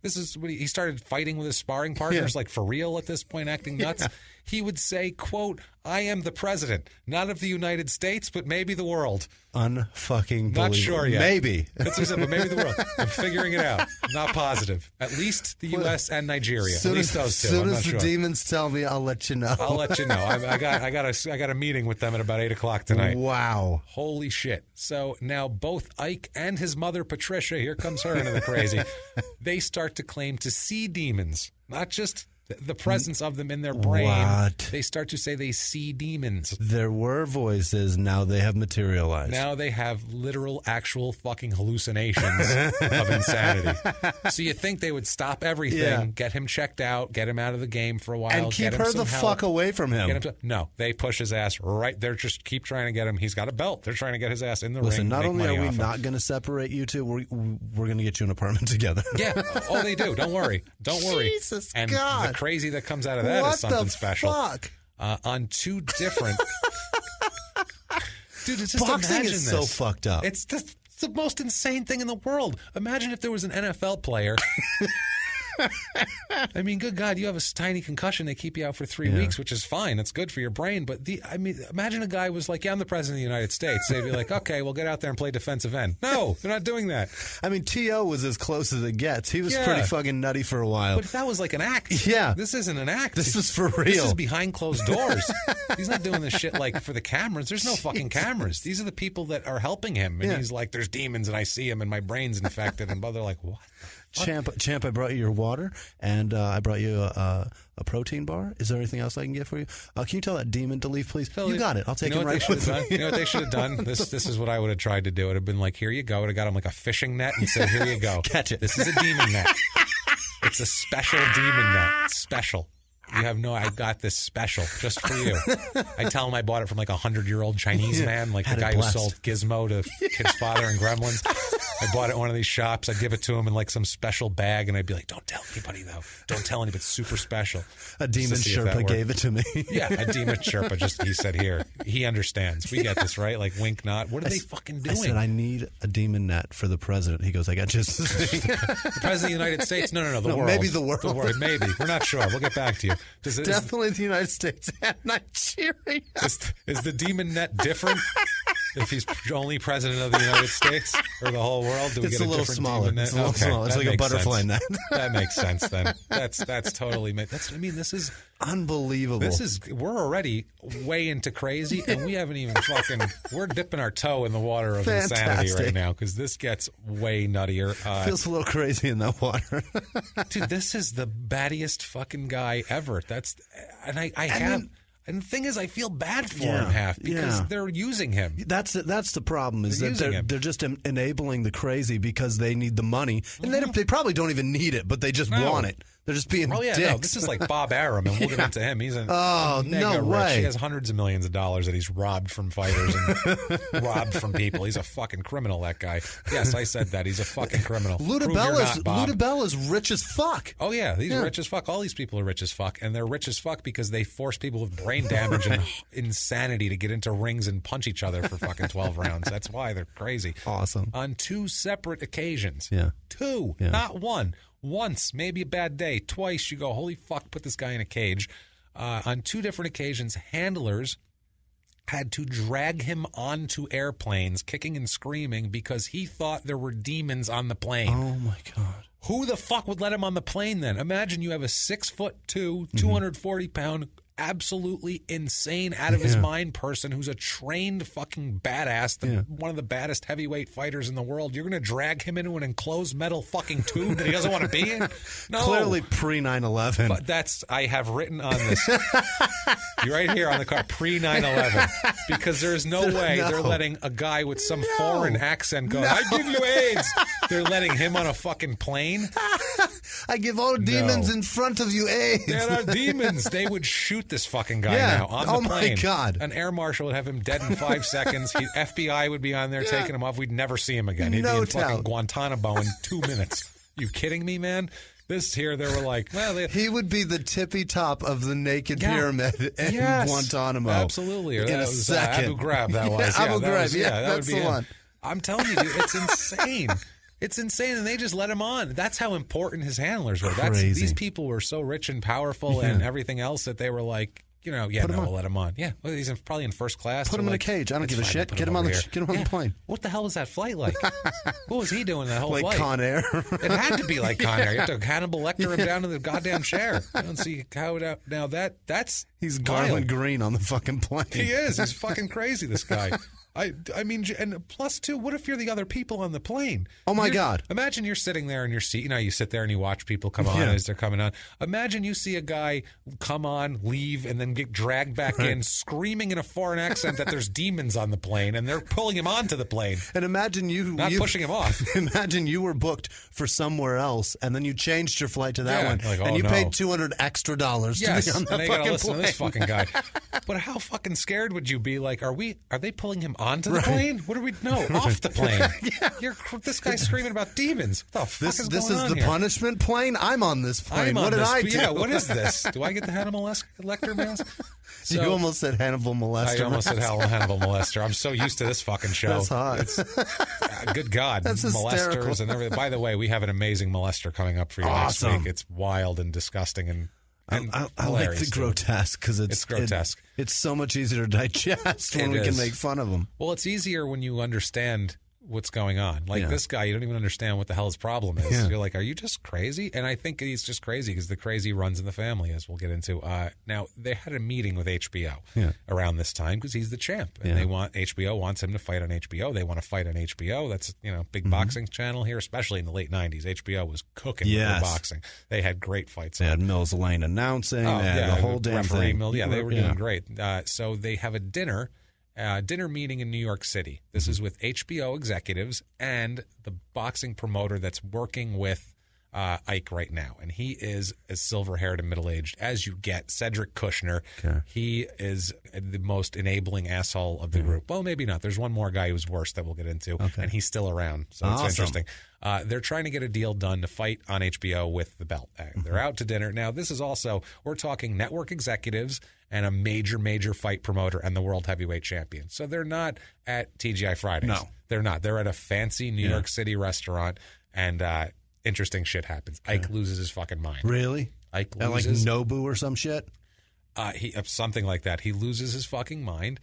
This is when he started fighting with his sparring partners, like for real at this point, acting nuts. He would say, quote, "I am the president, not of the United States, but maybe the world." Unfucking believable. Not sure yet. Maybe. That's what I said, but maybe the world. I'm figuring it out. Not positive. At least the U.S. and Nigeria. At least those two. As soon as the demons tell me, I'll let you know. I'll let you know. I got a meeting with them at about 8:00 tonight. Wow. Holy shit. So now both Ike and his mother, Patricia, here comes her into the crazy, they start to claim to see demons. Not just the presence of them in their brain. What? They start to say they see demons. There were voices, now they have materialized. Now they have literal, actual fucking hallucinations of insanity. So you think they would stop everything, get him checked out, get him out of the game for a while, and keep get him her some the help, fuck away from him. No, they push his ass right. They're just keep trying to get him. He's got a belt. They're trying to get his ass in the ring. Listen, not only are we not going to separate you two, we're going to get you an apartment together. Yeah. Oh, they do. Don't worry. Don't worry. Jesus and God. The crazy that comes out of that is something special. Fuck? On two different. Dude, it's just boxing imagine is this. so fucked up. It's the most insane thing in the world. Imagine if there was an NFL player. I mean, good God, you have a tiny concussion. They keep you out for 3 weeks, which is fine. It's good for your brain. But imagine a guy was like, "Yeah, I'm the president of the United States." They'd be like, "Okay, well, get out there and play defensive end." No, they're not doing that. I mean, T.O. was as close as it gets. He was pretty fucking nutty for a while. But that was like an act. Yeah. This isn't an act. This is for real. This is behind closed doors. He's not doing this shit like for the cameras. There's no fucking cameras. These are the people that are helping him. And he's like, "There's demons and I see them and my brain's infected." And they're like, "What? Champ, I brought you your water, and I brought you a protein bar. Is there anything else I can get for you? Can you tell that demon to leave, please? You got it. I'll take it right with me. You know what they should have done? This is what I would have tried to do. It would have been like, "Here you go." It would have got him like a fishing net and said, "Here you go. Catch it. This is a demon net. It's a special demon net. It's special. You have no, I got this special just for you." I tell him I bought it from like a 100-year-old Chinese man, like the guy who sold Gizmo to Kid's father and Gremlins. I bought it at one of these shops. I'd give it to him in like some special bag, and I'd be like, "Don't tell anybody, though. Don't tell anybody. It's super special." A demon Sherpa gave it to me. Yeah, a demon Sherpa. He said, "Here." He understands. We get this, right? Like, wink, nod. What are they fucking doing? I said, "I need a demon net for the president." He goes, "I got just the thing." The president of the United States? No, the world. Maybe the world. The world. Maybe. We're not sure. We'll get back to you. Definitely the United States and Nigeria. Is the demon net different if he's only president of the United States or the whole world? Do we it's get a little different smaller. demon net? It's a little smaller. It's like a butterfly net. That makes sense then. That's totally. This is unbelievable. We're already way into crazy, and we haven't even we're dipping our toe in the water of insanity right now because this gets way nuttier. Feels a little crazy in that water. Dude, this is the battiest fucking guy ever. And the thing is, I feel bad for him half because they're using him. That's the problem is they're just enabling the crazy because they need the money, and they probably don't even need it, but they just want it. They're just being dicks. No, this is like Bob Arum, and we'll get into him. He's no way. Rich. He has hundreds of millions of dollars that he's robbed from fighters and robbed from people. He's a fucking criminal, that guy. Yes, I said that. He's a fucking criminal. Ludabella's rich as fuck. Oh, yeah. He's rich as fuck. All these people are rich as fuck, and they're rich as fuck because they force people with brain damage and insanity to get into rings and punch each other for fucking 12 rounds. That's why they're crazy. Awesome. On two separate occasions. Yeah. Two, not one. Once, maybe a bad day. Twice, you go, "Holy fuck, put this guy in a cage." On two different occasions, handlers had to drag him onto airplanes, kicking and screaming, because he thought there were demons on the plane. Oh, my God. Who the fuck would let him on the plane then? Imagine you have a 6'2", 240-pound, absolutely insane, out of his mind person who's a trained fucking badass, one of the baddest heavyweight fighters in the world. You're going to drag him into an enclosed metal fucking tube that he doesn't want to be in? No. Clearly pre-9/11. But I have written on this. You're right here on the car, pre-9/11. Because there's no way they're letting a guy with some foreign accent go, "I give you AIDS." They're letting him on a fucking plane? "I give all demons in front of you AIDS." There are demons. They would shoot this fucking guy now on the plane. Oh, my God. An air marshal would have him dead in 5 seconds. FBI would be on there taking him off. We'd never see him again. He'd be in fucking Guantanamo in 2 minutes. You kidding me, man? This here, they were like, well, he would be the tippy top of the naked pyramid in Guantanamo. Absolutely. Or in a second. Abu Ghraib, that was. Abu Ghraib, that that's would be the one. I'm telling you, dude, it's insane. It's insane, and they just let him on. That's how important his handlers were. These people were so rich and powerful and everything else that they were like, we'll let him on. Yeah, well, he's probably in first class. Put him in a cage. I don't give a shit. Get him on the plane. What the hell was that flight like? What was he doing that whole flight? Like Con Air. It had to be like Con Air. You have to Hannibal Lecter him down to the goddamn chair. I don't see how it out. Now that's he's Garland Green on the fucking plane. He is. He's fucking crazy, this guy. I mean, and plus two, what if you're the other people on the plane? Oh my God. Imagine you're sitting there in your seat. You sit there and you watch people come on as they're coming on. Imagine you see a guy come on, leave, and then get dragged back in, screaming in a foreign accent that there's demons on the plane, and they're pulling him onto the plane. And imagine not pushing him off. Imagine you were booked for somewhere else, and then you changed your flight to that one, and you paid $200 extra to be on that fucking plane. To this fucking guy. But how fucking scared would you be? Like, are they pulling him onto the plane? What are we? No, off the plane. This guy's screaming about demons. What the fuck is going on? This is the here? punishment plane? I'm on this plane. What did I do? Yeah, what is this? Do I get the Hannibal Lecter mask? You almost said Hannibal Molester. I almost said Hannibal Molester. I'm so used to this fucking show. That's hot. Good God. That's molesters and everything. By the way, we have an amazing molester coming up for you next week. It's wild and disgusting and I like the grotesque because it's grotesque. It's so much easier to digest when we can make fun of them. Well, it's easier when you understand what's going on. Like this guy, you don't even understand what the hell his problem is. Yeah. You're like, are you just crazy? And I think he's just crazy because the crazy runs in the family, as we'll get into. Now, they had a meeting with HBO around this time because he's the champ. And HBO wants him to fight on HBO. They want to fight on HBO. That's, big boxing channel here, especially in the late 90s. HBO was cooking with their boxing. They had great fights. They had Mills Lane announcing. The whole damn thing. They were doing great. So they have a dinner meeting in New York City. This is with HBO executives and the boxing promoter that's working with Ike right now. And he is as silver-haired and middle-aged as you get. Cedric Kushner. Okay. He is the most enabling asshole of the group. Well, maybe not. There's one more guy who's worse that we'll get into, and he's still around. So it's interesting. They're trying to get a deal done to fight on HBO with the belt. They're out to dinner. Now, this is also, we're talking network executives and a major, major fight promoter and the world heavyweight champion. So they're not at TGI Fridays. No. They're not. They're at a fancy New York City restaurant, and interesting shit happens. Ike loses his fucking mind. Really? Ike loses. Like Nobu or some shit? Something like that. He loses his fucking mind.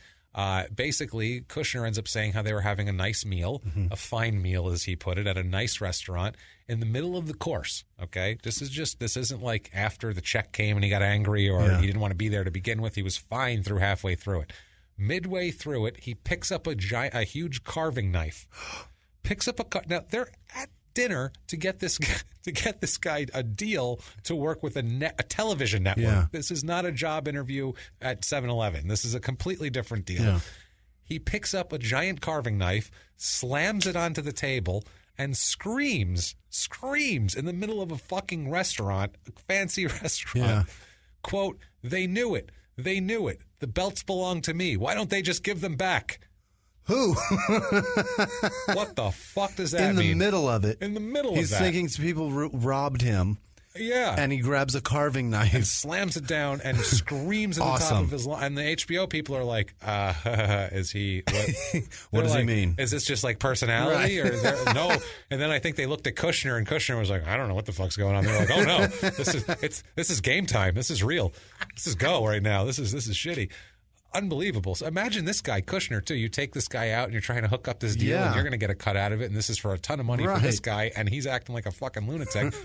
Basically, Kushner ends up saying how they were having a nice meal, a fine meal, as he put it, at a nice restaurant in the middle of the course. Okay, this isn't like after the check came and he got angry or he didn't want to be there to begin with. He was fine through halfway through it. Midway through it, he picks up a huge carving knife. Now they're at dinner to get this guy a deal to work with a television network. Yeah. This is not a job interview at 7-Eleven. This is a completely different deal. Yeah. He picks up a giant carving knife, slams it onto the table, and screams in the middle of a fucking restaurant, a fancy restaurant. Yeah. Quote, "They knew it. They knew it. The belts belong to me. Why don't they just give them back?" Who? What the fuck does that mean? In the middle of it. In the middle of that. He's thinking people robbed him. Yeah. And he grabs a carving knife. And slams it down and screams at the top of his line. And the HBO people are like, is he... What does he mean? Is this just like personality? Right. Or no. And then I think they looked at Kushner, and Kushner was like, I don't know what the fuck's going on. They're like, oh no, this is game time. This is real. This is go right now. This is shitty. Unbelievable. So imagine this guy, Kushner, too. You take this guy out and you're trying to hook up this deal and you're going to get a cut out of it, and this is for a ton of money for this guy, and he's acting like a fucking lunatic.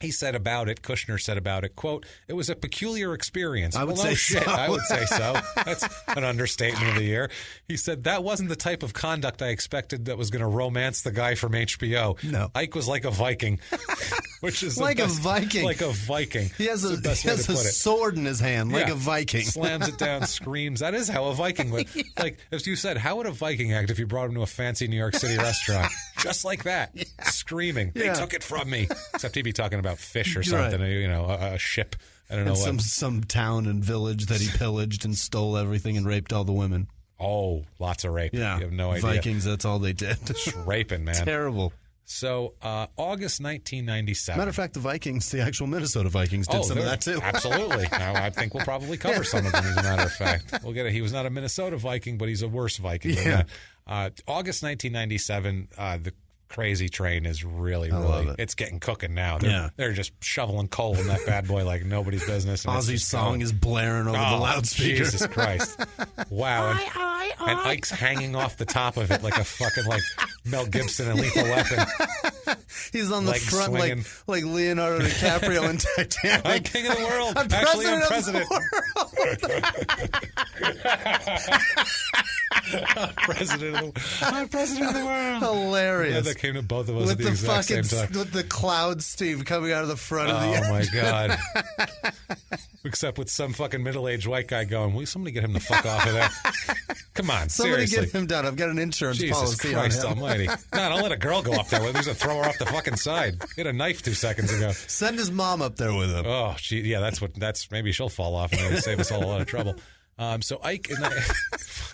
He said about it, Kushner said about it, quote, "It was a peculiar experience." I would say so. I would say so. That's an understatement of the year. He said, "That wasn't the type of conduct I expected that was going to romance the guy from HBO." No. Ike was like a Viking. Which is like a Viking. Like a Viking. He has a sword in his hand, like a Viking. Slams it down, screams. That is how a Viking would. Like, as you said, how would a Viking act if you brought him to a fancy New York City restaurant? Just like that. Yeah. Screaming. They took it from me. Except he'd be talking about fish or something, a ship. I don't know what. Some town and village that he pillaged and stole everything and raped all the women. Oh, lots of rape. Yeah. You have no idea. Vikings, that's all they did. Just raping, man. Terrible. So August 1997. Matter of fact, the actual Minnesota Vikings did some of that too. Absolutely. I think we'll probably cover some of them, as a matter of fact. We'll get it. He was not a Minnesota Viking, but he's a worse Viking than that. August 1997, the crazy train is really, it's getting cooking now. They're just shoveling coal in that bad boy like nobody's business. Ozzy's song is blaring over the loudspeaker. Jesus Christ. Wow. And Ike's hanging off the top of it like a fucking Mel Gibson and Lethal Weapon. He's on the front like Leonardo DiCaprio in Titanic. I'm king of the world. I'm president. I'm president of the world. Hilarious. Yeah, that came to both of us at the exact same time. With the cloud, Steve, coming out of the front of the engine. Oh, my God. Except with some fucking middle-aged white guy going, will somebody get him the fuck off of there? Come on, somebody seriously. Get him down. I've got an insurance policy on him. Jesus Christ almighty. No, don't let a girl go up there with him. He's going to throw her off the fucking side. He had a knife 2 seconds ago. Send his mom up there with him. Oh, that's maybe she'll fall off and maybe save us all a lot of trouble. So Ike and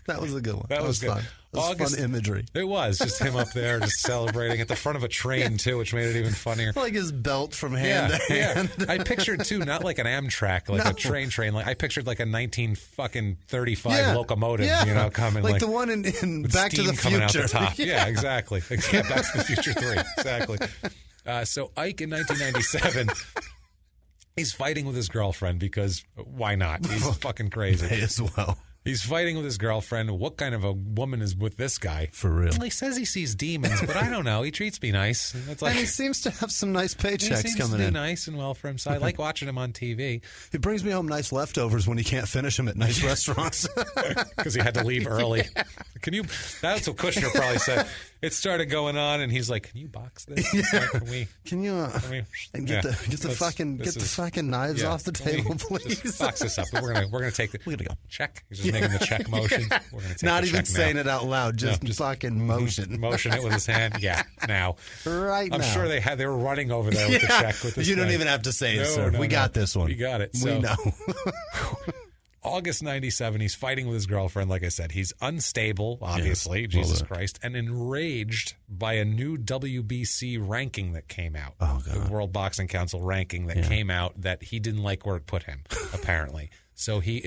that was a good one. That was good. Fun. It was fun imagery. It was just him up there, just celebrating at the front of a train too, which made it even funnier. Like his belt from hand to hand. I pictured too, not like an Amtrak, like a train. Like I pictured like a 1935 locomotive, coming like the one in Back to the Future. Out the top. Yeah, exactly. Back to the Future 3. Exactly. So Ike in 1997. He's fighting with his girlfriend because why not? He's fucking crazy. May as well. He's fighting with his girlfriend. What kind of a woman is with this guy? For real. Well, he says he sees demons, but I don't know. He treats me nice. And he seems to have some nice paychecks coming in. He seems to do nice and well for him, so I like watching him on TV. He brings me home nice leftovers when he can't finish them at nice restaurants. Because he had to leave early. Yeah. That's what Kushner probably said. It started going on, and he's like, "Can you box this? Yeah. Can you get the fucking knives off the table, please? Just box this up. We're gonna take it. We're gonna go check. He's just making the check motion. We're gonna take not the even check saying now. it out loud. Just fucking motion. Motion it with his hand. Yeah. Now. Right. I'm sure they were running over there with the check. With this you guy. don't even have to say it, sir. We got this one. We got it. We know. August 97, he's fighting with his girlfriend. Like I said, he's unstable, obviously, Jesus Christ, and enraged by a new WBC ranking that came out. Oh, God. The World Boxing Council ranking that came out that he didn't like where it put him, apparently. So he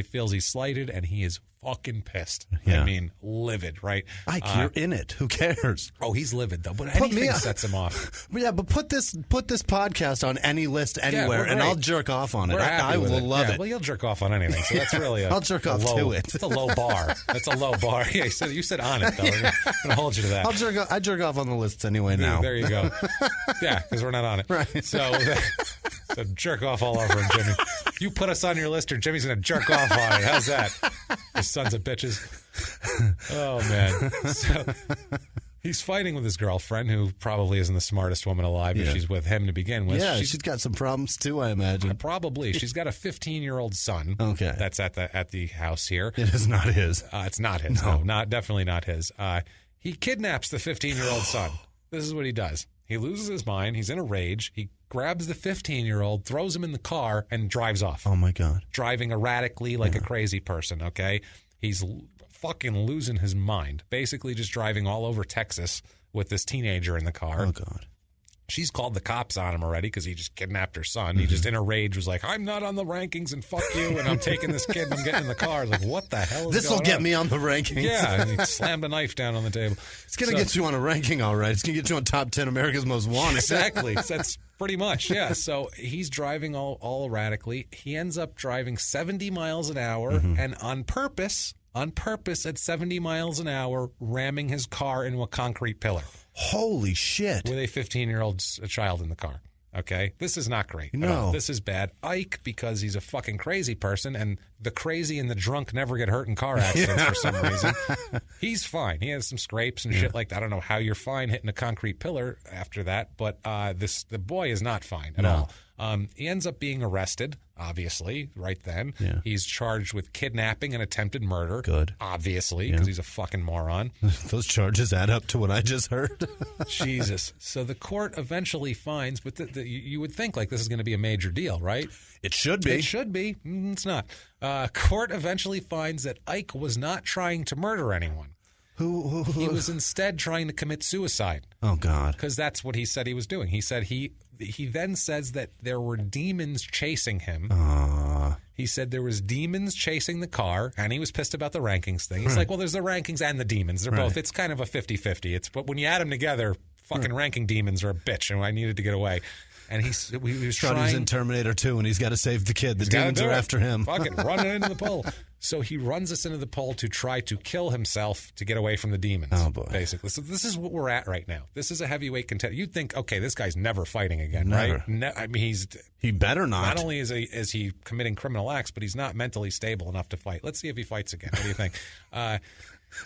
feels he's slighted, and he is fucking pissed. Yeah. I mean, livid, right? Ike, you're in it. Who cares? Oh, he's livid, though. But anything sets him off. Yeah, but put this podcast on any list anywhere, and I'll jerk off on it. I will love it. Well, you'll jerk off on anything, so that's really I'll jerk off to it. It's a low bar. That's a low bar. Yeah, you said on it, though. I'm going to hold you to that. I jerk off on the lists anyway now. There you go. Yeah, because we're not on it. Right. So jerk off all over him, Jimmy. You put us on your list, or Jimmy's going to jerk off on it. How's that? You sons of bitches. Oh, man. So he's fighting with his girlfriend, who probably isn't the smartest woman alive if she's with him to begin with. Yeah, she's got some problems, too, I imagine. Probably. She's got a 15-year-old son. Okay. That's at the house here. It is not his. It's not his. No, definitely not his. He kidnaps the 15-year-old son. This is what he does. He loses his mind. He's in a rage. He grabs the 15-year-old, throws him in the car, and drives off. Oh, my God. Driving erratically like a crazy person, okay? He's fucking losing his mind. Basically just driving all over Texas with this teenager in the car. Oh, God. She's called the cops on him already because he just kidnapped her son. Mm-hmm. He just, in a rage, was like, I'm not on the rankings and fuck you, and I'm taking this kid and I'm getting in the car. Like, what the hell is this will get me on the rankings. Yeah, and he slammed a knife down on the table. It's going to get you on a ranking, all right. It's going to get you on top 10 America's Most Wanted. Exactly. That's pretty much, yeah. So he's driving all erratically. He ends up driving 70 miles an hour, and on purpose at 70 miles an hour, ramming his car into a concrete pillar. Holy shit. With a 15-year-old child in the car. Okay? This is not great. No. This is bad. Ike, because he's a fucking crazy person, and the crazy and the drunk never get hurt in car accidents for some reason. He's fine. He has some scrapes and shit like that. I don't know how you're fine hitting a concrete pillar after that, but the boy is not fine at all. He ends up being arrested, obviously, right then. Yeah. He's charged with kidnapping and attempted murder. Good. Obviously, because he's a fucking moron. Those charges add up to what I just heard. Jesus. So the court eventually finds, but you would think like this is going to be a major deal, right? It should be. It should be. It's not. Court eventually finds that Ike was not trying to murder anyone. Who? He was instead trying to commit suicide. Oh, God. Because that's what he said he was doing. He said he then says that there were demons chasing him. He said there was demons chasing the car, and he was pissed about the rankings thing. He's like, well, there's the rankings and the demons. They're both. It's kind of a 50-50. But when you add them together, fucking ranking demons are a bitch, and I needed to get away. And he was trying. He's in Terminator 2, and he's got to save the kid. The demons are after him. Fucking running into the pole. So he runs us into the pole to try to kill himself to get away from the demons. Oh, boy. Basically. So this is what we're at right now. This is a heavyweight contender. You'd think, okay, this guy's never fighting again, right? I mean, he better not. Not only is he committing criminal acts, but he's not mentally stable enough to fight. Let's see if he fights again. What do you think?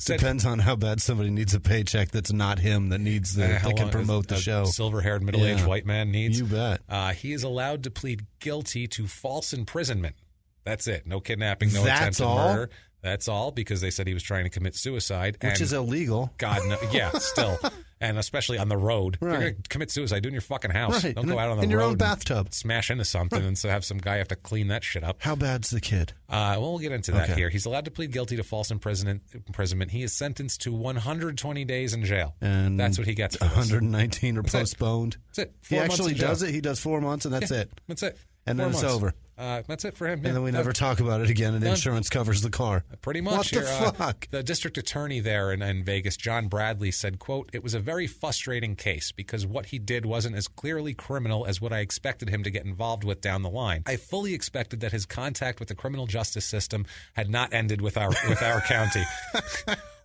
Depends on how bad somebody needs a paycheck that's not him that needs that can promote the show. Silver-haired, middle-aged white man needs. You bet. He is allowed to plead guilty to false imprisonment. That's it. No kidnapping, no attempted murder. That's all because they said he was trying to commit suicide. Which is illegal. God, no. Yeah, still. And especially on the road. If you're going to commit suicide, do it in your fucking house. Don't go out on the road. In your own bathtub. Smash into something and so have some guy have to clean that shit up. How bad's the kid? Well, we'll get into that here. He's allowed to plead guilty to false imprisonment. He is sentenced to 120 days in jail. And that's what he gets for 119 are postponed. That's it. He actually does it. He does 4 months, and that's it. That's it. And then it's over. That's it for him. And then we never talk about it again, and insurance covers the car. Pretty much. What the fuck? The district attorney there in Vegas, John Bradley, said, quote, "It was a very frustrating case because what he did wasn't as clearly criminal as what I expected him to get involved with down the line. I fully expected that his contact with the criminal justice system had not ended with our county.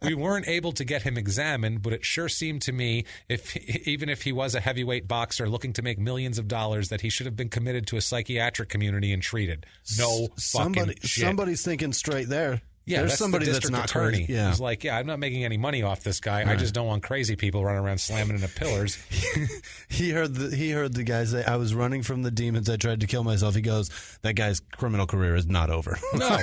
We weren't able to get him examined, but it sure seemed to me, even if he was a heavyweight boxer looking to make millions of dollars, that he should have been committed to a psychiatric community and treated. No fucking shit. Somebody's thinking straight there. Yeah, there's somebody that's not attorney. Crazy. Yeah. He's like, I'm not making any money off this guy. Right. I just don't want crazy people running around slamming into pillars. He heard the guy say, I was running from the demons. I tried to kill myself. He goes, that guy's criminal career is not over. No.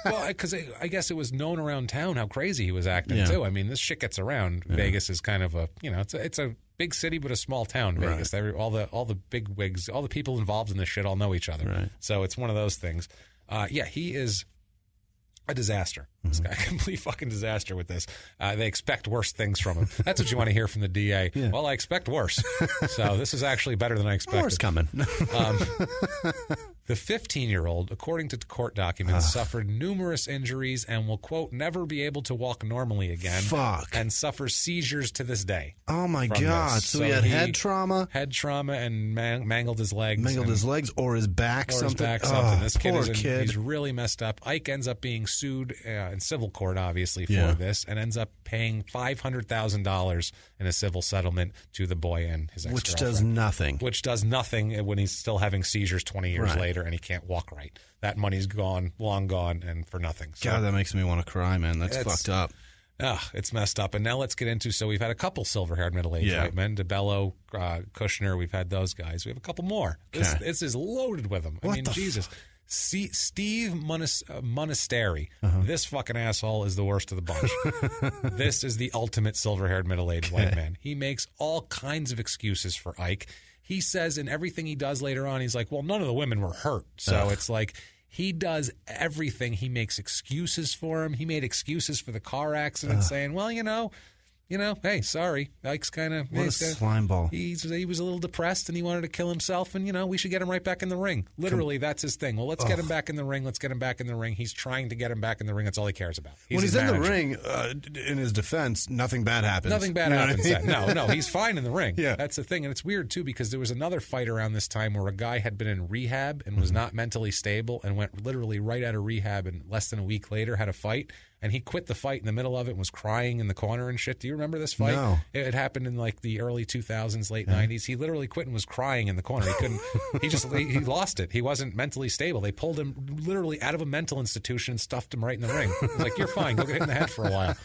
Well, because I guess it was known around town how crazy he was acting, too. I mean, this shit gets around. Yeah. Vegas is kind of it's a big city, but a small town, Vegas. Right. All the big wigs, all the people involved in this shit all know each other. Right. So it's one of those things. He is a disaster. This guy, a complete fucking disaster with this. They expect worse things from him. That's what you want to hear from the DA. Yeah. Well, I expect worse. So this is actually better than I expected. Worse coming. The 15-year-old, according to court documents, suffered numerous injuries and will, quote, never be able to walk normally again. Fuck. And suffers seizures to this day. Oh, my God. So he had head trauma? Head trauma and mangled his legs. Mangled his legs or his back something? This kid he's really messed up. Ike ends up being sued in civil court, obviously, for this, and ends up paying $500,000 in a civil settlement to the boy and his ex-girlfriend. Which does nothing when he's still having seizures 20 years later and he can't walk right. That money's gone, long gone, and for nothing. So, God, that makes me want to cry, man. That's fucked up. It's messed up. And now let's get into, so we've had a couple silver-haired middle-aged white men, DeBello, Kushner, we've had those guys. We have a couple more. This is loaded with them. Jesus. Steve Monasteri. This fucking asshole is the worst of the bunch. This is the ultimate silver-haired middle-aged white man. He makes all kinds of excuses for Ike. He says in everything he does later on, he's like, well, none of the women were hurt. So it's like he does everything. He makes excuses for him. He made excuses for the car accident, saying, well, hey, sorry. Ike's kind of... What a slime ball. He was a little depressed and he wanted to kill himself and, we should get him right back in the ring. Literally, that's his thing. Well, let's get him back in the ring. Let's get him back in the ring. He's trying to get him back in the ring. That's all he cares about. When he's in the ring, in his defense, nothing bad happens. Nothing bad happens. No, he's fine in the ring. Yeah. That's the thing. And it's weird, too, because there was another fight around this time where a guy had been in rehab and was not mentally stable and went literally right out of rehab and less than a week later had a fight. And he quit the fight in the middle of it and was crying in the corner and shit. Do you remember this fight? No. It happened in like the early 2000s, late 90s. He literally quit and was crying in the corner. He couldn't, he lost it. He wasn't mentally stable. They pulled him literally out of a mental institution and stuffed him right in the ring. He was like, you're fine. Go get hit in the head for a while.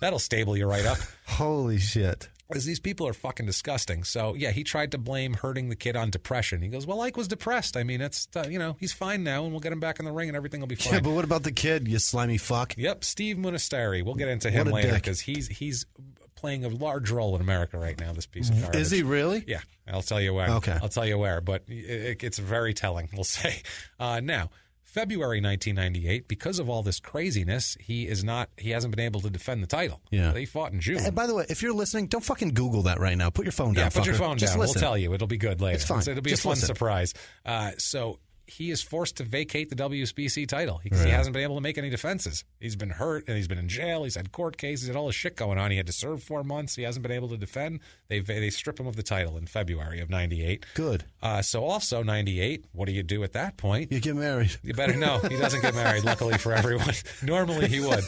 That'll stable you right up. Holy shit. Because these people are fucking disgusting. So, he tried to blame hurting the kid on depression. He goes, well, Ike was depressed. I mean, it's, he's fine now, and we'll get him back in the ring, and everything will be fine. Yeah, but what about the kid, you slimy fuck? Yep, Steve Monasteri. We'll get into him later, because he's playing a large role in America right now, this piece of garbage. Is he really? Yeah, I'll tell you where. Okay. I'll tell you where, but it's very telling, we'll say. Now, February 1998, because of all this craziness, he hasn't been able to defend the title. Yeah. They fought in June. And by the way, if you're listening, don't fucking Google that right now. Put your phone down. Yeah, put your phone Just down. listen. We'll tell you. It'll be good later. It's fine. It'll be Just a fun listen. surprise. So he is forced to vacate the WSBC title because he hasn't been able to make any defenses. He's been hurt and he's been in jail. He's had court cases. He had all this shit going on. He had to serve 4 months. He hasn't been able to defend. They strip him of the title in February of 98. Good. So also 98, what do you do at that point? You get married. You better know. He doesn't get married, luckily for everyone. Normally he would.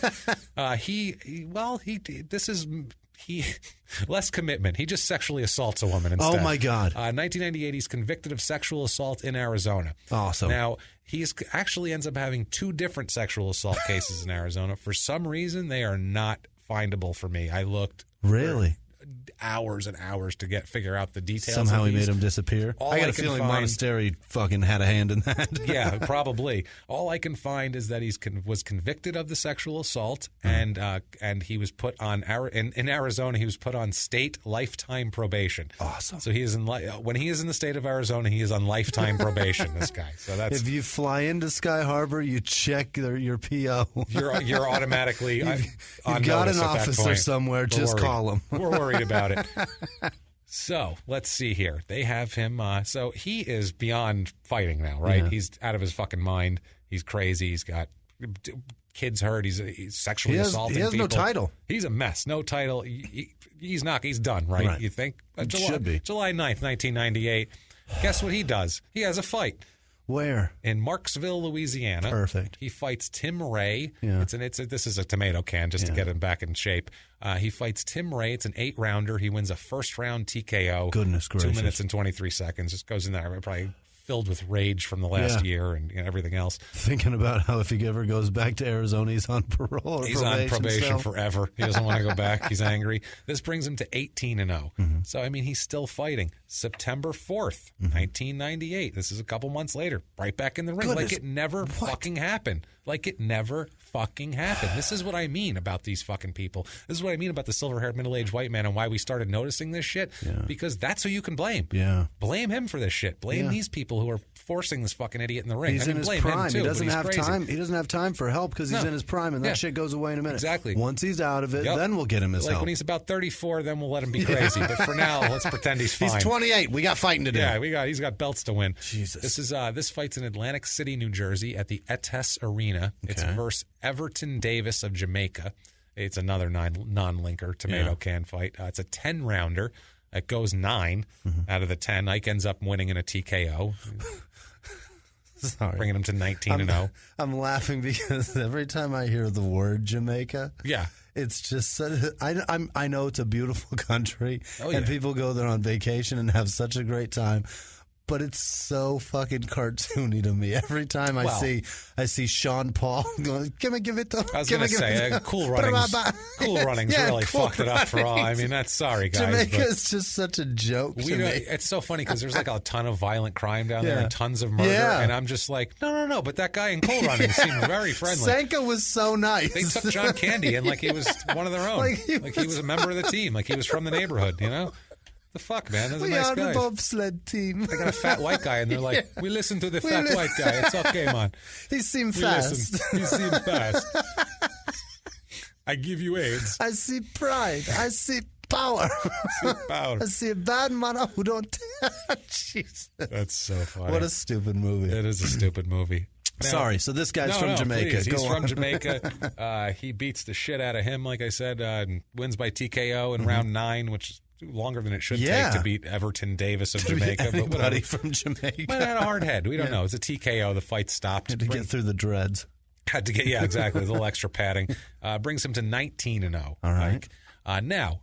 Less commitment. He just sexually assaults a woman instead. Oh, my God. 1998, he's convicted of sexual assault in Arizona. Awesome. Now, he actually ends up having 2 different sexual assault cases in Arizona. For some reason, they are not findable for me. I looked. Really? Hours and hours to figure out the details. Somehow he made him disappear. I got a feeling Monastery fucking had a hand in that. Yeah, probably. All I can find is that he was convicted of the sexual assault, and he was put on in Arizona. He was put on state lifetime probation. Awesome. So he is when he is in the state of Arizona, he is on lifetime probation. This guy. So that's if you fly into Sky Harbor, you check your PO. You're automatically you've on got notice an at that officer point. somewhere. Just call him. We're worried about it. So let's see here. They have him. So he is beyond fighting now, right? Yeah. He's out of his fucking mind. He's crazy. He's got kids hurt. He's sexually assaulting people. He has no title. He's a mess. No title. He's not. He's done, right? You think? Should be. July 9th, 1998. Guess what he does? He has a fight. Where? In Marksville, Louisiana. Perfect. He fights Tim Ray. Yeah. This is a tomato can just to get him back in shape. He fights Tim Ray. It's an 8-rounder. He wins a first-round TKO. Goodness gracious. 2 minutes and 23 seconds. Just goes in there probably filled with rage from the last year and everything else. Thinking about how if he ever goes back to Arizona, he's on parole or He's on probation still. forever. He doesn't want to go back. He's angry. This brings him to 18-0. Mm-hmm. So, I mean, he's still fighting. September 4th, 1998. This is a couple months later. Right back in the ring. Goodness. Like it never fucking happened. Like it never fucking happened. This is what I mean about these fucking people. This is what I mean about the silver-haired middle-aged white man and why we started noticing this shit. Yeah. Because that's who you can blame. Yeah. Blame him for this shit. Blame these people who are forcing this fucking idiot in the ring. He's in his blame prime. him too, He doesn't but he's have crazy. time. He doesn't have time for help because he's in his prime, and that shit goes away in a minute. Exactly. Once he's out of it, then we'll get him his like help. when he's about 34, then we'll let him be crazy. But for now, let's pretend he's fine. He's 28. We got fighting to do. Yeah, he's got belts to win. Jesus. This fight's in Atlantic City, New Jersey, at the Etes Arena. It's versus Everton Davis of Jamaica. It's another non-linker tomato can fight. It's a 10-rounder. It goes 9 out of the 10. Ike ends up winning in a TKO. Sorry. Bringing him to 19-0. I'm laughing because every time I hear the word Jamaica, it's just such I know it's a beautiful country and people go there on vacation and have such a great time. But it's so fucking cartoony to me. Every time I see Sean Paul going, give it to him. I was going to say, Cool Runnings really fucked it up for all. I mean, that's sorry, guys. Jamaica is just such a joke to me. It's so funny because there's like a ton of violent crime down there and tons of murder. And I'm just like, no. But that guy in Cool Runnings seemed very friendly. Sanka was so nice. They took John Candy in like he was one of their own. like he was a member of the team. Like he was from the neighborhood, you know? The fuck, man? Those are nice guys. We are the bobsled team. They got a fat white guy, and they're like, we listen to the fat white guy. It's okay, man. He seemed fast. He seemed fast. I give you AIDS. I see pride. I see power. I see a bad man who don't... Jesus. That's so funny. What a stupid movie. It is a stupid movie. Now, sorry, so this guy's from Jamaica. Please. He's from Jamaica. He beats the shit out of him, like I said, and wins by TKO in round 9, which is longer than it should take to beat Everton Davis of Jamaica. But whatever. From Jamaica. Might have had a hard head. We don't know. It's a TKO. The fight stopped. Had to get through the dreads. Had to get, exactly. A little extra padding. Brings him to 19-0. All right. Now,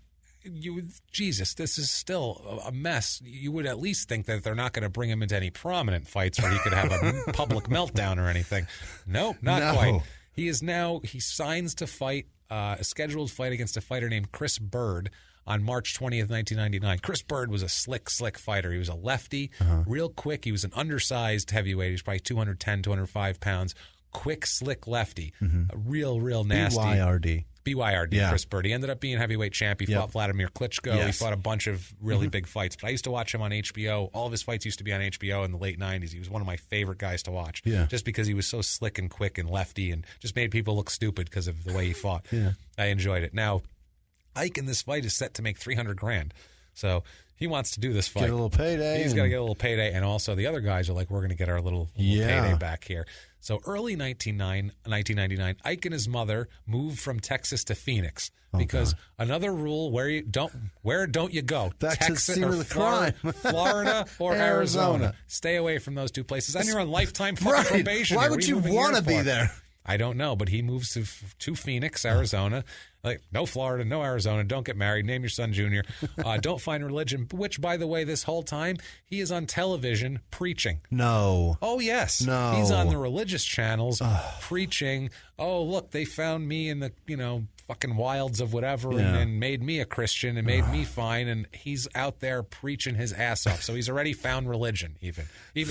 Jesus, this is still a mess. You would at least think that they're not going to bring him into any prominent fights where he could have a public meltdown or anything. Nope, not quite. He signs to fight a scheduled fight against a fighter named Chris Bird on March 20th, 1999. Chris Bird was a slick fighter. He was a lefty, real quick. He was an undersized heavyweight. He was probably 210, 205 pounds. quick, slick lefty. A real nasty. BYRD, Chris Bird. He ended up being heavyweight champ. He fought Vladimir Klitschko. Yes. He fought a bunch of really big fights. But I used to watch him on HBO. All of his fights used to be on HBO in the late 90s. He was one of my favorite guys to watch. Just because he was so slick and quick and lefty and just made people look stupid because of the way he fought. I enjoyed it. Now, Ike in this fight is set to make $300,000. So he wants to do this fight. Get a little payday. He's got to get a little payday. And also the other guys are like, we're going to get our little payday back here. So early 1999, Ike and his mother moved from Texas to Phoenix because another rule where don't you go? Back Texas to the scene of the crime. Florida or Arizona. Stay away from those two places. And you're on lifetime fucking probation. Why would you want to be there? I don't know, but he moves to Phoenix, Arizona. Like, no Florida, no Arizona. Don't get married. Name your son Junior. Don't find religion, which, by the way, this whole time, he is on television preaching. No. Oh, yes. No. He's on the religious channels preaching, oh, look, they found me in the, fucking wilds of whatever and made me a Christian and made me fine. And he's out there preaching his ass off. So he's already found religion, even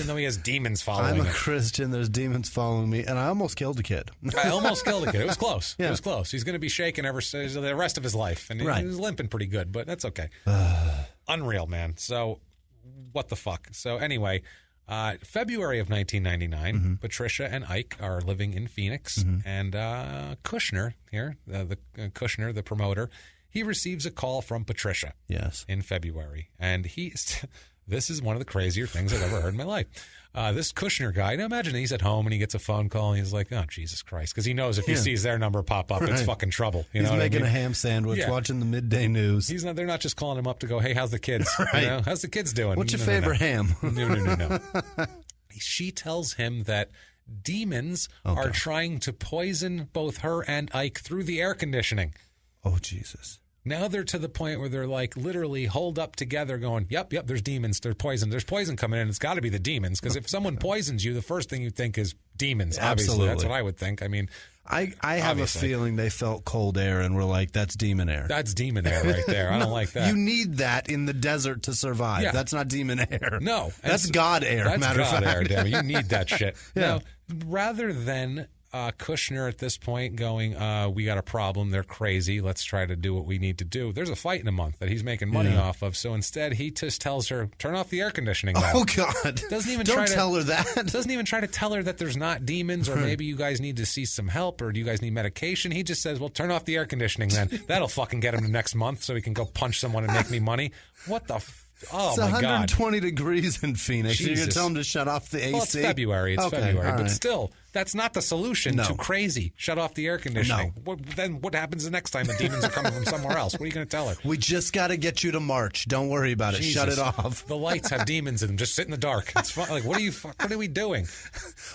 though he has demons following him. I'm a Christian. There's demons following me. And I almost killed a kid. I almost killed a kid. It was close. It was close. He's going to be shaken the rest of his life. And he's limping pretty good, but that's okay. Unreal, man. So what the fuck? So anyway, February of 1999, Patricia and Ike are living in Phoenix, and Kushner here, the Kushner, the promoter, he receives a call from Patricia. Yes. In February, and this is one of the crazier things I've ever heard in my life. This Kushner guy, now imagine he's at home and he gets a phone call and he's like, oh, Jesus Christ. Because he knows if he sees their number pop up, it's fucking trouble. He's making a ham sandwich, watching the midday news. They're not just calling him up to go, hey, how's the kids? How's the kids doing? What's your favorite ham? No. She tells him that demons are trying to poison both her and Ike through the air conditioning. Oh, Jesus. Now they're to the point where they're like literally holed up together going, yep, there's demons, there's poison. There's poison coming in. It's got to be the demons because if someone poisons you, the first thing you think is demons. Obviously. Absolutely. That's what I would think. I mean, I have a feeling they felt cold air and were like, that's demon air. That's demon air right there. I don't like that. You need that in the desert to survive. Yeah. That's not demon air. No. That's God air, that's matter God of fact. Air, damn it. You need that shit. Now, rather than Kushner at this point going, we got a problem, they're crazy, let's try to do what we need to do. There's a fight in a month that he's making money off of, so instead he just tells her, turn off the air conditioning now. Oh, God. Don't tell her that. Doesn't even try to tell her that there's not demons or maybe you guys need to see some help or do you guys need medication. He just says, well, turn off the air conditioning then. That'll fucking get him to next month so he can go punch someone and make me money. What the Oh, it's my 120 God. degrees in Phoenix. Jesus. You're going to tell them to shut off the AC? Well, it's February. February. Right. But still, that's not the solution to crazy. Shut off the air conditioning. No. Then what happens the next time the demons are coming from somewhere else? What are you going to tell her? We just got to get you to march. Don't worry about it. Jesus. Shut it off. The lights have demons in them. Just sit in the dark. It's fun. Like, what are we doing?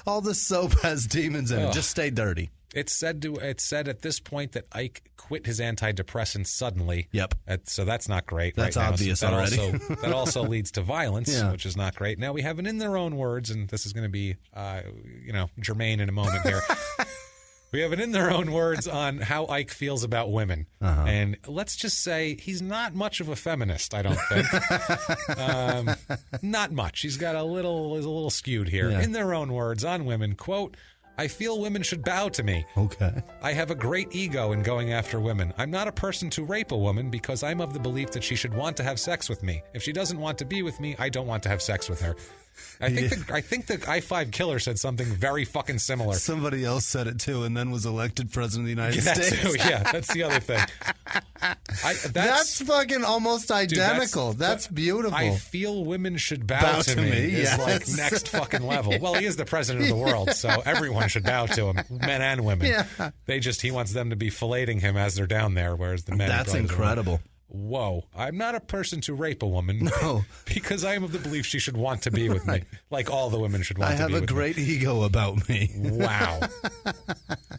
All the soap has demons in it. Just stay dirty. It's said at this point that Ike quit his antidepressants suddenly. Yep. So that's not great. That's right obvious now. already. That also leads to violence, which is not great. Now we have an in their own words, and this is going to be, germane in a moment here. We have an in their own words on how Ike feels about women. And let's just say he's not much of a feminist, I don't think. Not much. He's got a little skewed here. Yeah. In their own words on women, quote, I feel women should bow to me. Okay. I have a great ego in going after women. I'm not a person to rape a woman because I'm of the belief that she should want to have sex with me. If she doesn't want to be with me, I don't want to have sex with her. I think the I-5 killer said something very fucking similar. Somebody else said it too, and then was elected president of the United States. Too, yeah, that's the other thing. That's fucking almost identical. That's beautiful. I feel women should bow to me. Is like next fucking level. Well, he is the president of the world, so everyone should bow to him, men and women. Yeah. He wants them to be filleting him as they're down there, whereas the men. That's incredible. Whoa, I'm not a person to rape a woman. No. Because I am of the belief she should want to be with me. Like all the women should want to be with me. I have a great ego about me. Wow.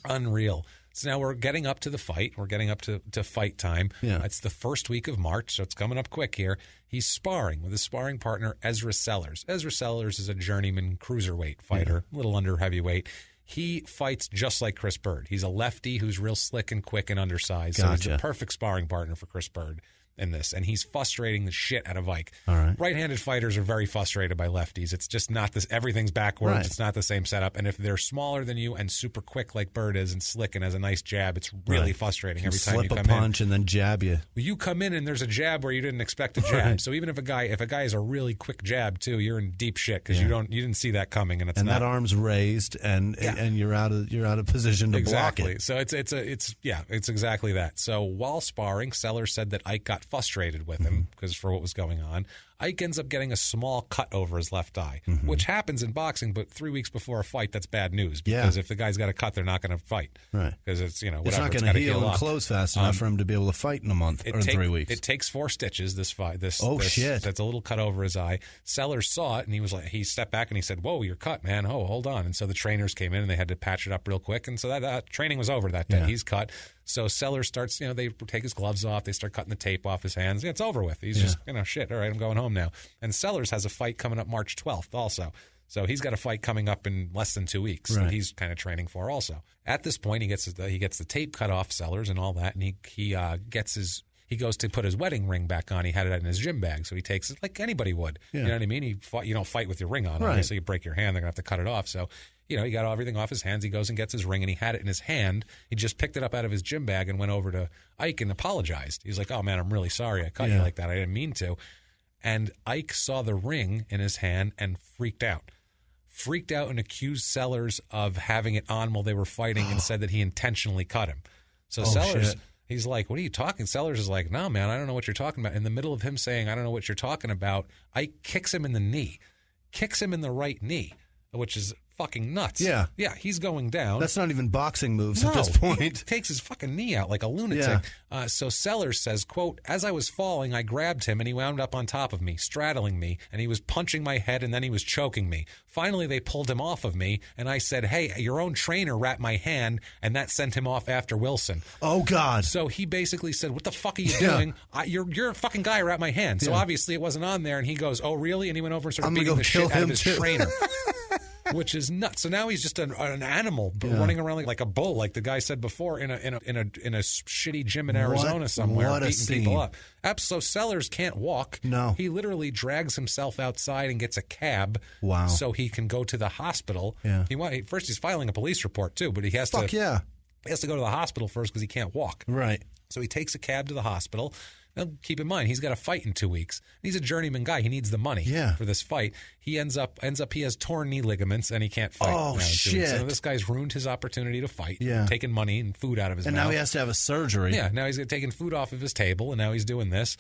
Unreal. So now we're getting up to the fight. We're getting up to fight time. Yeah. It's the first week of March, so it's coming up quick here. He's sparring with his sparring partner, Ezra Sellers. Ezra Sellers is a journeyman cruiserweight fighter, a little under heavyweight. He fights just like Chris Bird. He's a lefty who's real slick and quick and undersized. So he's the perfect sparring partner for Chris Bird. in this, and he's frustrating the shit out of Ike. All right. Right-handed fighters are very frustrated by lefties. It's just not this. Everything's backwards. Right. It's not the same setup. And if they're smaller than you and super quick like Bird is and slick and has a nice jab, it's really frustrating every time you come in. Slip a punch and then jab you. Well, you come in and there's a jab where you didn't expect a jab. Right. So even if a guy has a really quick jab too, you're in deep shit because you didn't see that coming, and that arm's raised and you're out of position to block it. So it's exactly that. So while sparring, Sellers said that Ike got frustrated with him because for what was going on. Ike ends up getting a small cut over his left eye, which happens in boxing, but 3 weeks before a fight, that's bad news because if the guy's got a cut, they're not going to fight. Right. Because it's, whatever. It's not going to heal and close fast enough for him to be able to fight in a month or 3 weeks. It takes 4 stitches, this fight. Shit. That's a little cut over his eye. Sellers saw it, and he stepped back and he said, "Whoa, you're cut, man. Oh, hold on." And so the trainers came in, and they had to patch it up real quick. And so that training was over that day. Yeah. He's cut. So Sellers starts, they take his gloves off. They start cutting the tape off his hands. It's over with. He's just, shit, all right, I'm going home now. And Sellers has a fight coming up March 12th also. So he's got a fight coming up in less than 2 weeks that he's kind of training for also. At this point, he gets the tape cut off Sellers and all that, and he goes to put his wedding ring back on. He had it in his gym bag, so he takes it like anybody would. Yeah. You know what I mean? You don't fight with your ring on. Right. Obviously, you break your hand, they're going to have to cut it off. So, he got everything off his hands. He goes and gets his ring, and he had it in his hand. He just picked it up out of his gym bag and went over to Ike and apologized. He's like, "Oh, man, I'm really sorry. I cut you like that. I didn't mean to." And Ike saw the ring in his hand and freaked out and accused Sellers of having it on while they were fighting and said that he intentionally cut him. So Sellers... Shit. He's like, "What are you talking?" Sellers is like, "No, man, I don't know what you're talking about." In the middle of him saying, "I don't know what you're talking about," Ike kicks him in the knee. Kicks him in the right knee, which is fucking nuts. Yeah. Yeah, he's going down. That's not even boxing moves at this point. He takes his fucking knee out like a lunatic. Yeah. So Sellers says, quote, "As I was falling, I grabbed him and he wound up on top of me, straddling me, and he was punching my head and then he was choking me. Finally, they pulled him off of me and I said, 'Hey, your own trainer wrapped my hand,' and that sent him off after Wilson." Oh, God. So he basically said, "What the fuck are you doing? You're a fucking guy who wrapped my hand." So obviously it wasn't on there, and he goes, "Oh, really?" And he went over and started beating the shit out of his trainer. Which is nuts. So now he's just an animal running around like a bull, like the guy said before, in a shitty gym in Arizona somewhere, beating people up. So Sellers can't walk. No, he literally drags himself outside and gets a cab. Wow. So he can go to the hospital. Yeah. First he's filing a police report too, but he has to. Yeah. He has to go to the hospital first because he can't walk. Right. So he takes a cab to the hospital. Now, keep in mind, he's got a fight in 2 weeks. He's a journeyman guy. He needs the money for this fight. He ends up he has torn knee ligaments, and he can't fight. Oh, shit. So this guy's ruined his opportunity to fight, taking money and food out of his mouth. And now he has to have a surgery. Yeah, now he's taking food off of his table, and now he's doing this.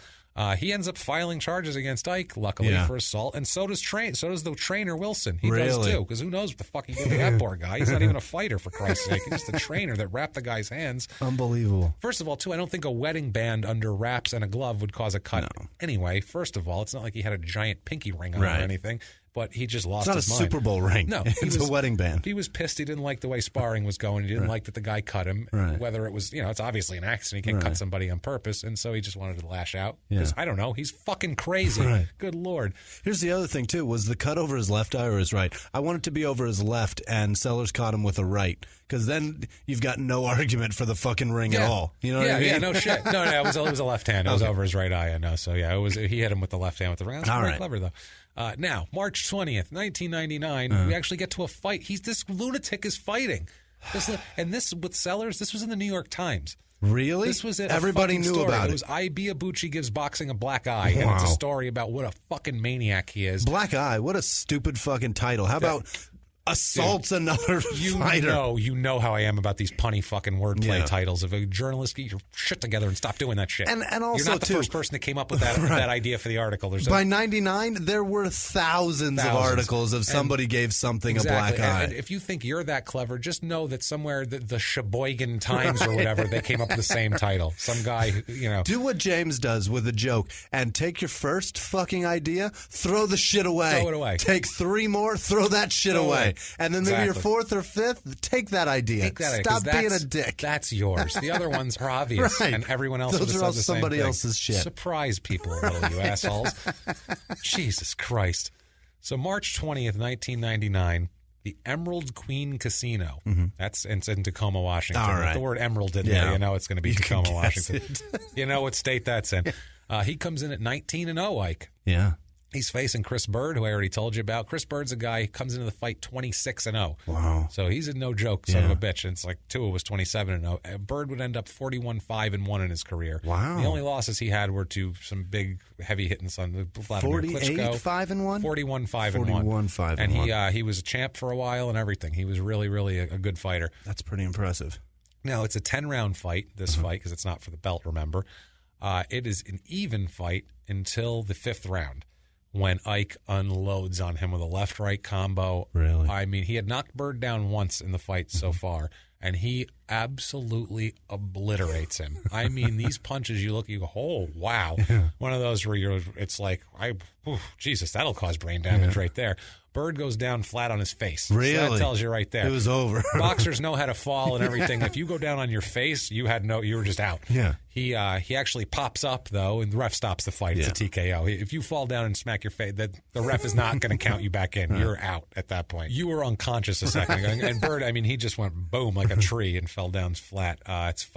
He ends up filing charges against Ike, luckily, for assault, and so does the trainer Wilson. He does too, because who knows what the fuck he did to that poor guy. He's not even a fighter, for Christ's sake. He's just a trainer that wrapped the guy's hands. Unbelievable. First of all, too, I don't think a wedding band under wraps and a glove would cause a cut. No. Anyway, first of all, it's not like he had a giant pinky ring on or anything. But he just lost his mind. It's not a Super Bowl ring. No. It's a wedding band. He was pissed. He didn't like the way sparring was going. He didn't like that the guy cut him. Right. Whether it was, it's obviously an accident. He can't cut somebody on purpose. And so he just wanted to lash out. Because, I don't know, he's fucking crazy. Right. Good Lord. Here's the other thing, too. Was the cut over his left eye or his right? I want it to be over his left, and Sellers caught him with a right. Because then you've got no argument for the fucking ring at all. You know what I mean? Yeah, no shit. No, it was a left hand. It was over his right eye, I know. So, he hit him with the left hand with the ring. That's very clever, though. Now, March 20th, 1999, we actually get to a fight. This lunatic is fighting. This with Sellers, this was in the New York Times. Really? This was Everybody knew story. about it. It was Ibeabuchi gives boxing a black eye, and it's a story about what a fucking maniac he is. Black eye? What a stupid fucking title. How about assaults another fighter? You know how I am about these punny fucking wordplay titles. If a journalist, get your shit together and stop doing that shit. And also, you're not the first person that came up with that idea for the article. By 99, there were thousands of articles of somebody gave something a black eye. And if you think you're that clever, just know that somewhere the Sheboygan Times or whatever, they came up with the same title. Some guy, Do what James does with a joke and take your first fucking idea, throw the shit away. Throw it away. Take 3 more, throw that shit away. And then maybe your 4th or 5th, take that idea. Stop being a dick. That's yours. The other ones are obvious, and everyone else would have said the same somebody thing. Else's shit. Surprise people a little, you assholes. Jesus Christ. So March 20th, 1999, the Emerald Queen Casino. It's in Tacoma, Washington. All right. With the word emerald in there, it's going to be Tacoma, Washington. You know what state that's in. He comes in at 19-0, Ike. Yeah. He's facing Chris Bird, who I already told you about. Chris Bird's a guy who comes into the fight 26-0. Wow. So he's a no-joke son of a bitch. And it's like Tua was 27-0. Bird would end up 41-5-1 in his career. Wow. The only losses he had were to some big, heavy-hitting sons. 48-5-1? 41-5-1. 41-5-1. And he was a champ for a while and everything. He was really, really a good fighter. That's pretty impressive. Now, it's a 10-round fight, this fight, because it's not for the belt, remember. It is an even fight until the 5th round, when Ike unloads on him with a left-right combo. Really? I mean, he had knocked Bird down once in the fight so far, and he absolutely obliterates him. I mean, these punches, you go, oh, wow. Yeah. One of those where it's like, Jesus, that'll cause brain damage right there. Bird goes down flat on his face. Really? So that tells you right there. It was over. Boxers know how to fall and everything. If you go down on your face, you were just out. Yeah. He actually pops up, though, and the ref stops the fight. It's a TKO. If you fall down and smack your face, the ref is not going to count you back in. You're out at that point. You were unconscious a second ago. And Bird, I mean, he just went boom like a tree and fell down flat. It's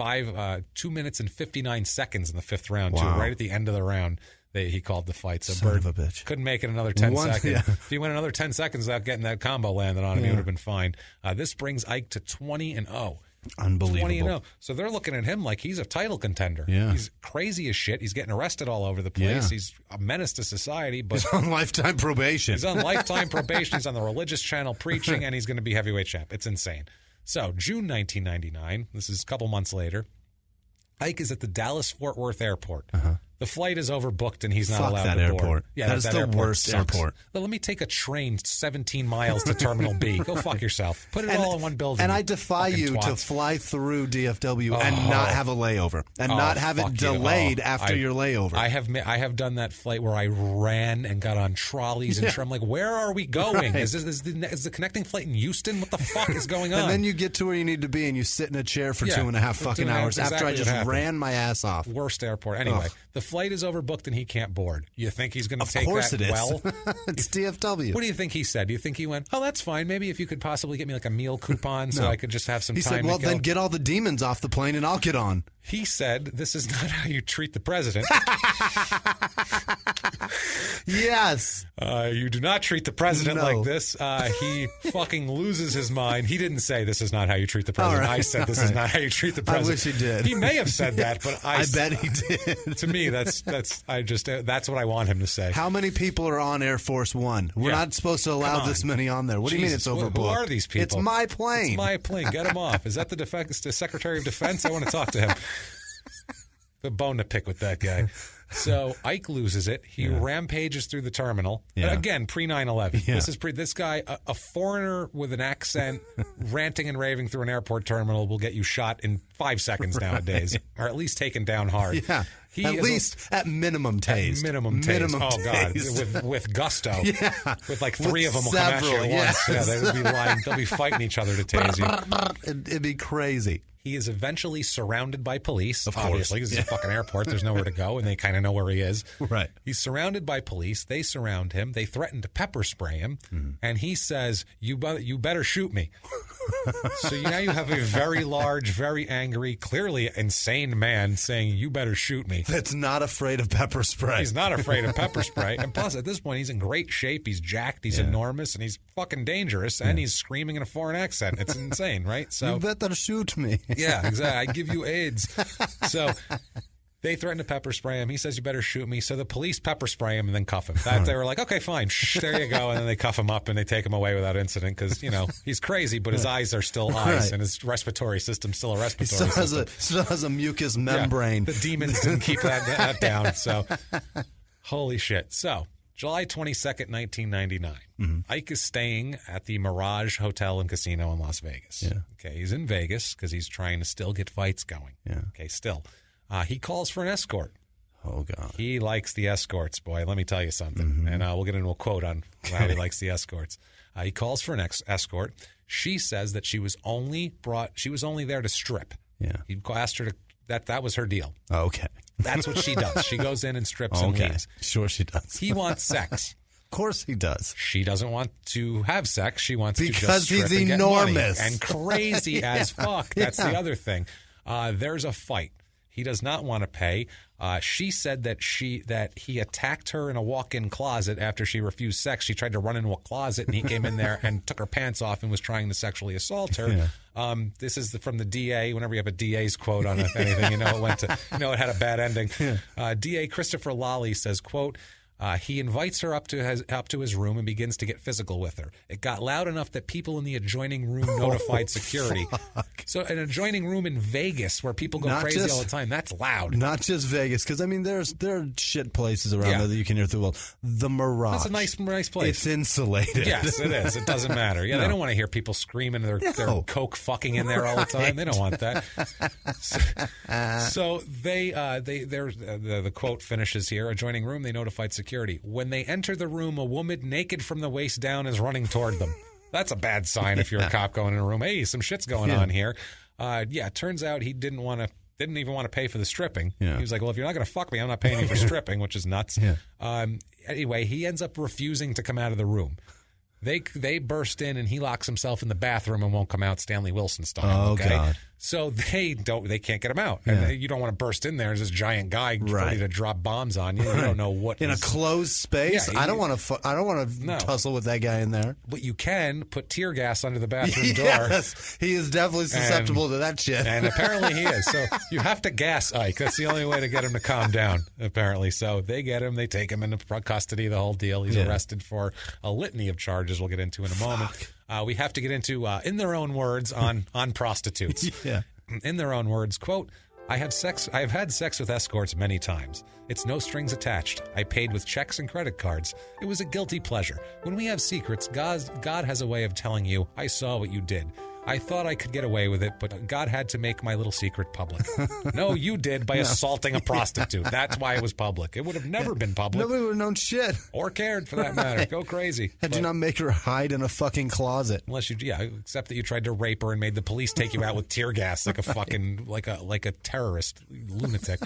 2 minutes and 59 seconds in the 5th round, too, right at the end of the round. He called the fight. So Son Bird of a bitch. couldn't make it another 10 seconds. Yeah. If he went another 10 seconds without getting that combo landed on him, he would have been fine. This brings Ike to 20-0. Unbelievable. 20-0. So they're looking at him like he's a title contender. Yeah. He's crazy as shit. He's getting arrested all over the place. Yeah. He's a menace to society. But he's on lifetime probation. He's on lifetime probation. He's on the religious channel preaching, and he's going to be heavyweight champ. It's insane. So June 1999, this is a couple months later, Ike is at the Dallas-Fort Worth airport. The flight is overbooked, and he's not allowed that to board. Airport. Yeah, that is the worst sucks. airport. Well, let me take a train 17 miles to Terminal B. Go fuck yourself. Put it all in one building. And I defy you to fly through DFW and not have a layover and not have it delayed after your layover. I have done that flight where I ran and got on trolleys and I'm like, where are we going? Is the connecting flight in Houston? What the fuck is going on? And then you get to where you need to be and you sit in a chair for 2.5 fucking hours after I just ran my ass off. Worst airport. Anyway, the flight is overbooked and he can't board. You think he's going to take that well? Of course it is. It's DFW. What do you think he said? Do you think he went, oh, that's fine. Maybe if you could possibly get me like a meal coupon so I could just have some time to go. He said, well, then get all the demons off the plane and I'll get on. He said, this is not how you treat the president. Yes. You do not treat the president like this. He fucking loses his mind. He didn't say this is not how you treat the president. Right. I said this is not how you treat the president. I wish he did. He may have said that, but I bet he did. To me, that's what I want him to say. How many people are on Air Force One? We're not supposed to allow this many on there. What do you mean it's overbooked? Who are these people? It's my plane. It's my plane. Get him off. Is that the Secretary of Defense? I want to talk to him. The bone to pick with that guy. So Ike loses it. He rampages through the terminal. Again, pre 9/11. This guy, a foreigner with an accent, ranting and raving through an airport terminal will get you shot in 5 seconds nowadays, or at least taken down hard. Yeah. At minimum tased. At minimum tased. Oh, God. With gusto. Yeah. With like 3 of them will come at you at once. Yeah, they would be lying. They'll be fighting each other to tase you. It'd be crazy. He is eventually surrounded by police, obviously, because it's a fucking airport. There's nowhere to go, and they kind of know where he is. Right. He's surrounded by police. They surround him. They threaten to pepper spray him, and he says, you better shoot me. So now you have a very large, very angry, clearly insane man saying, you better shoot me. That's not afraid of pepper spray. He's not afraid of pepper spray. And plus, at this point, he's in great shape. He's jacked. He's enormous. And he's fucking dangerous. And he's screaming in a foreign accent. It's insane, right? So you better shoot me. Yeah, exactly. I give you AIDS. So they threaten to pepper spray him. He says, you better shoot me. So the police pepper spray him and then cuff him. They were like, okay, fine. Shh, there you go. And then they cuff him up and they take him away without incident because, he's crazy, but his eyes are still eyes and his respiratory system's still a respiratory system. Still has a mucus membrane. The demons didn't keep that down. So, holy shit. So, July 22nd, 1999. Ike is staying at the Mirage Hotel and Casino in Las Vegas. Yeah. Okay, he's in Vegas because he's trying to still get fights going. Yeah. Okay, still. He calls for an escort. Oh, God. He likes the escorts, boy. Let me tell you something. And we'll get into a quote on how he likes the escorts. He calls for an escort. She says that she was only there to strip. Yeah. He asked her to, that was her deal. Okay. That's what she does. She goes in and strips and leaves. Sure she does. He wants sex. Of course he does. She doesn't want to have sex. She wants to just strip he's and enormous get money. And crazy as fuck. That's the other thing. There's a fight. He does not want to pay. She said that he attacked her in a walk-in closet after she refused sex. She tried to run into a closet, and he came in there and took her pants off and was trying to sexually assault her. Yeah. This is from the DA. Whenever you have a DA's quote on anything, it had a bad ending. Yeah. DA Christopher Lawley says, quote, he invites her up to his room and begins to get physical with her. It got loud enough that people in the adjoining room notified security. Fuck. So an adjoining room in Vegas where people go crazy all the time, that's loud. Not just Vegas, because, I mean, there are shit places around there that you can hear through the world. The Mirage. That's a nice place. It's insulated. Yes, it is. It doesn't matter. Yeah, They don't want to hear people screaming their coke fucking in there all the time. They don't want that. So the quote finishes here. Adjoining room, they notified security. When they enter the room, a woman naked from the waist down is running toward them. That's a bad sign if you're a cop going in a room. Hey, some shit's going on here. It turns out he didn't even want to pay for the stripping. Yeah. He was like, well, if you're not going to fuck me, I'm not paying you for stripping, which is nuts. Yeah. Anyway, he ends up refusing to come out of the room. They burst in and he locks himself in the bathroom and won't come out, Stanley Wilson style. Okay? God. So they can't get him out. Yeah. And you don't want to burst in there as this giant guy ready to drop bombs on you. You don't know what in a closed space. Yeah, I don't want to tussle with that guy in there. But you can put tear gas under the bathroom door. Yes, he is definitely susceptible to that shit. And apparently he is. So you have to gas Ike. That's the only way to get him to calm down. Apparently, so they get him. They take him into custody. The whole deal. He's arrested for a litony of charges. We'll get into in a moment. We have to get into, in their own words, on prostitutes. Yeah. In their own words, quote, I have had sex with escorts many times. It's no strings attached. I paid with checks and credit cards. It was a guilty pleasure. When we have secrets, God has a way of telling you, I saw what you did. I thought I could get away with it, but God had to make my little secret public. No, you did by assaulting a prostitute. That's why it was public. It would have never been public. Nobody would have known shit. Or cared, for that matter. Go crazy. Had you not make her hide in a fucking closet. Unless except that you tried to rape her and made the police take you out with tear gas like a fucking, like a terrorist lunatic.